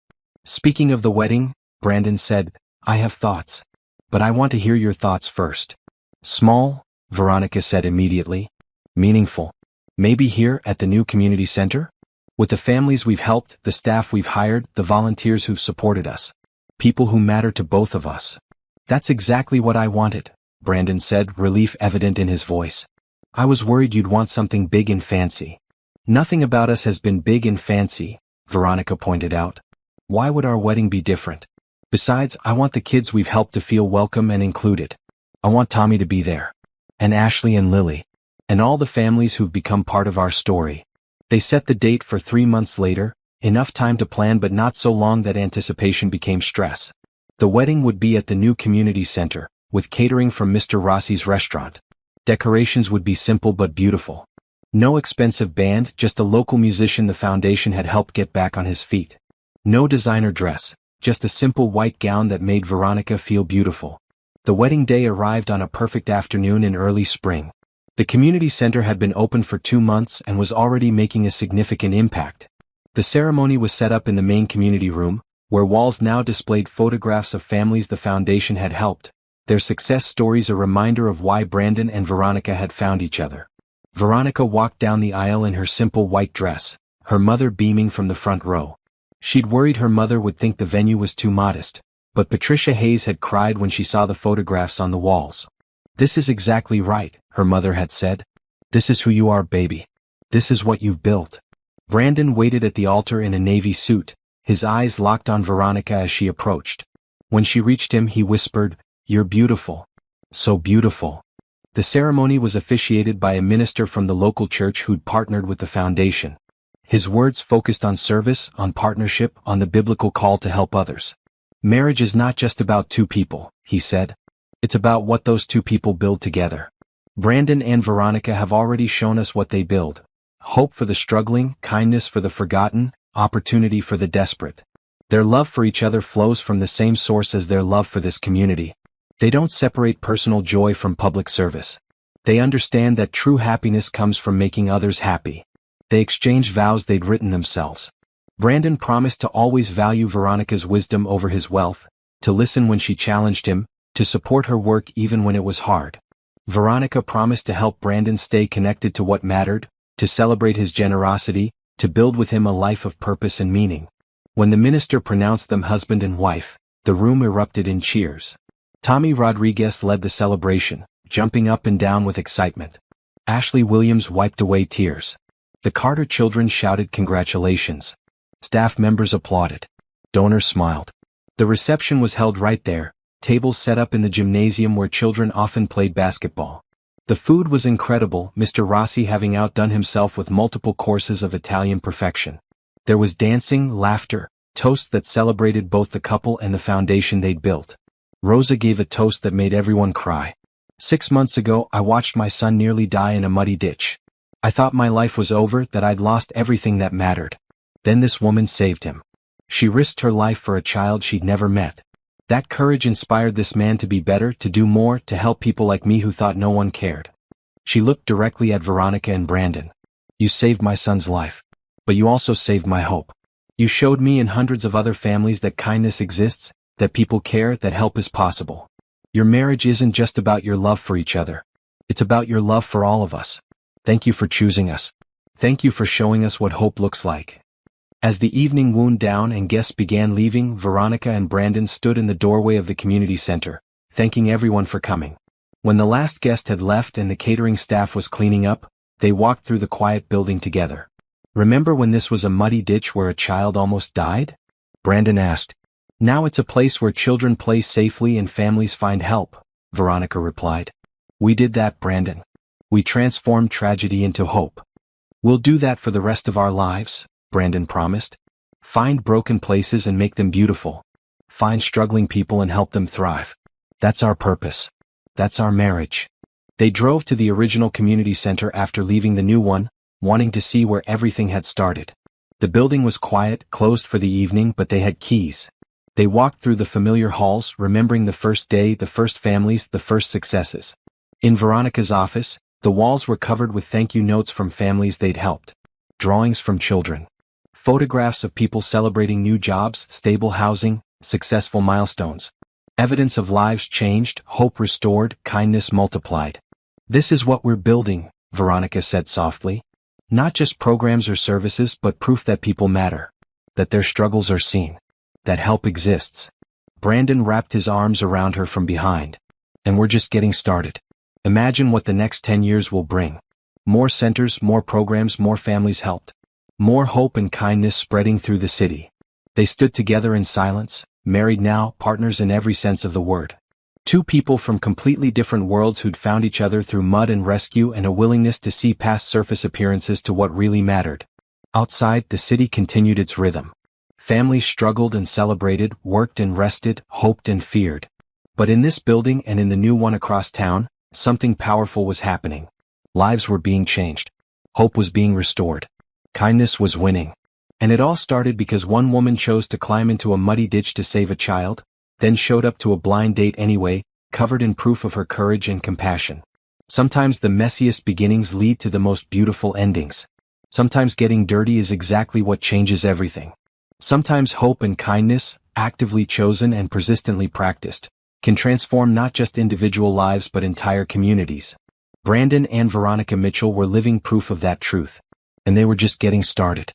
Speaking of the wedding, Brandon said, I have thoughts. But I want to hear your thoughts first. Small, Veronica said immediately. Meaningful. Maybe here at the new community center? With the families we've helped, the staff we've hired, the volunteers who've supported us. People who matter to both of us. That's exactly what I wanted, Brandon said, relief evident in his voice. I was worried you'd want something big and fancy. Nothing about us has been big and fancy, Veronica pointed out. Why would our wedding be different? Besides, I want the kids we've helped to feel welcome and included. I want Tommy to be there. And Ashley and Lily. And all the families who've become part of our story. They set the date for 3 months later, enough time to plan but not so long that anticipation became stress. The wedding would be at the new community center, with catering from Mr. Rossi's restaurant. Decorations would be simple but beautiful. No expensive band, just a local musician the foundation had helped get back on his feet. No designer dress, just a simple white gown that made Veronica feel beautiful. The wedding day arrived on a perfect afternoon in early spring. The community center had been open for 2 months and was already making a significant impact. The ceremony was set up in the main community room, where walls now displayed photographs of families the foundation had helped, their success stories a reminder of why Brandon and Veronica had found each other. Veronica walked down the aisle in her simple white dress, her mother beaming from the front row. She'd worried her mother would think the venue was too modest, but Patricia Hayes had cried when she saw the photographs on the walls. This is exactly right, her mother had said. This is who you are, baby. This is what you've built. Brandon waited at the altar in a navy suit, his eyes locked on Veronica as she approached. When she reached him, he whispered, You're beautiful. So beautiful. The ceremony was officiated by a minister from the local church who'd partnered with the foundation. His words focused on service, on partnership, on the biblical call to help others. Marriage is not just about 2 people, he said. It's about what those 2 people build together. Brandon and Veronica have already shown us what they build. Hope for the struggling, kindness for the forgotten, opportunity for the desperate. Their love for each other flows from the same source as their love for this community. They don't separate personal joy from public service. They understand that true happiness comes from making others happy. They exchanged vows they'd written themselves. Brandon promised to always value Veronica's wisdom over his wealth, to listen when she challenged him, to support her work even when it was hard. Veronica promised to help Brandon stay connected to what mattered, to celebrate his generosity, to build with him a life of purpose and meaning. When the minister pronounced them husband and wife, the room erupted in cheers. Tommy Rodriguez led the celebration, jumping up and down with excitement. Ashley Williams wiped away tears. The Carter children shouted congratulations. Staff members applauded. Donors smiled. The reception was held right there, tables set up in the gymnasium where children often played basketball. The food was incredible, Mr. Rossi having outdone himself with multiple courses of Italian perfection. There was dancing, laughter, toasts that celebrated both the couple and the foundation they'd built. Rosa gave a toast that made everyone cry. 6 months ago, I watched my son nearly die in a muddy ditch. I thought my life was over, that I'd lost everything that mattered. Then this woman saved him. She risked her life for a child she'd never met. That courage inspired this man to be better, to do more, to help people like me who thought no one cared. She looked directly at Veronica and Brandon. You saved my son's life. But you also saved my hope. You showed me and hundreds of other families that kindness exists, that people care, that help is possible. Your marriage isn't just about your love for each other. It's about your love for all of us. Thank you for choosing us. Thank you for showing us what hope looks like. As the evening wound down and guests began leaving, Veronica and Brandon stood in the doorway of the community center, thanking everyone for coming. When the last guest had left and the catering staff was cleaning up, they walked through the quiet building together. "Remember when this was a muddy ditch where a child almost died?" Brandon asked. "Now it's a place where children play safely and families find help," Veronica replied. "We did that, Brandon. We transformed tragedy into hope." "We'll do that for the rest of our lives," Brandon promised. "Find broken places and make them beautiful. Find struggling people and help them thrive. That's our purpose. That's our marriage." They drove to the original community center after leaving the new one, wanting to see where everything had started. The building was quiet, closed for the evening, but they had keys. They walked through the familiar halls, remembering the first day, the first families, the first successes. In Veronica's office, the walls were covered with thank you notes from families they'd helped. Drawings from children. Photographs of people celebrating new jobs, stable housing, successful milestones. Evidence of lives changed, hope restored, kindness multiplied. "This is what we're building," Veronica said softly. "Not just programs or services, but proof that people matter. That their struggles are seen. That help exists." Brandon wrapped his arms around her from behind. "And we're just getting started. Imagine what the next 10 years will bring. More centers, more programs, more families helped. More hope and kindness spreading through the city." They stood together in silence, married now, partners in every sense of the word. Two people from completely different worlds who'd found each other through mud and rescue and a willingness to see past surface appearances to what really mattered. Outside, the city continued its rhythm. Families struggled and celebrated, worked and rested, hoped and feared. But in this building and in the new one across town, something powerful was happening. Lives were being changed. Hope was being restored. Kindness was winning. And it all started because one woman chose to climb into a muddy ditch to save a child, then showed up to a blind date anyway, covered in proof of her courage and compassion. Sometimes the messiest beginnings lead to the most beautiful endings. Sometimes getting dirty is exactly what changes everything. Sometimes hope and kindness, actively chosen and persistently practiced, can transform not just individual lives but entire communities. Brandon and Veronica Mitchell were living proof of that truth. And they were just getting started.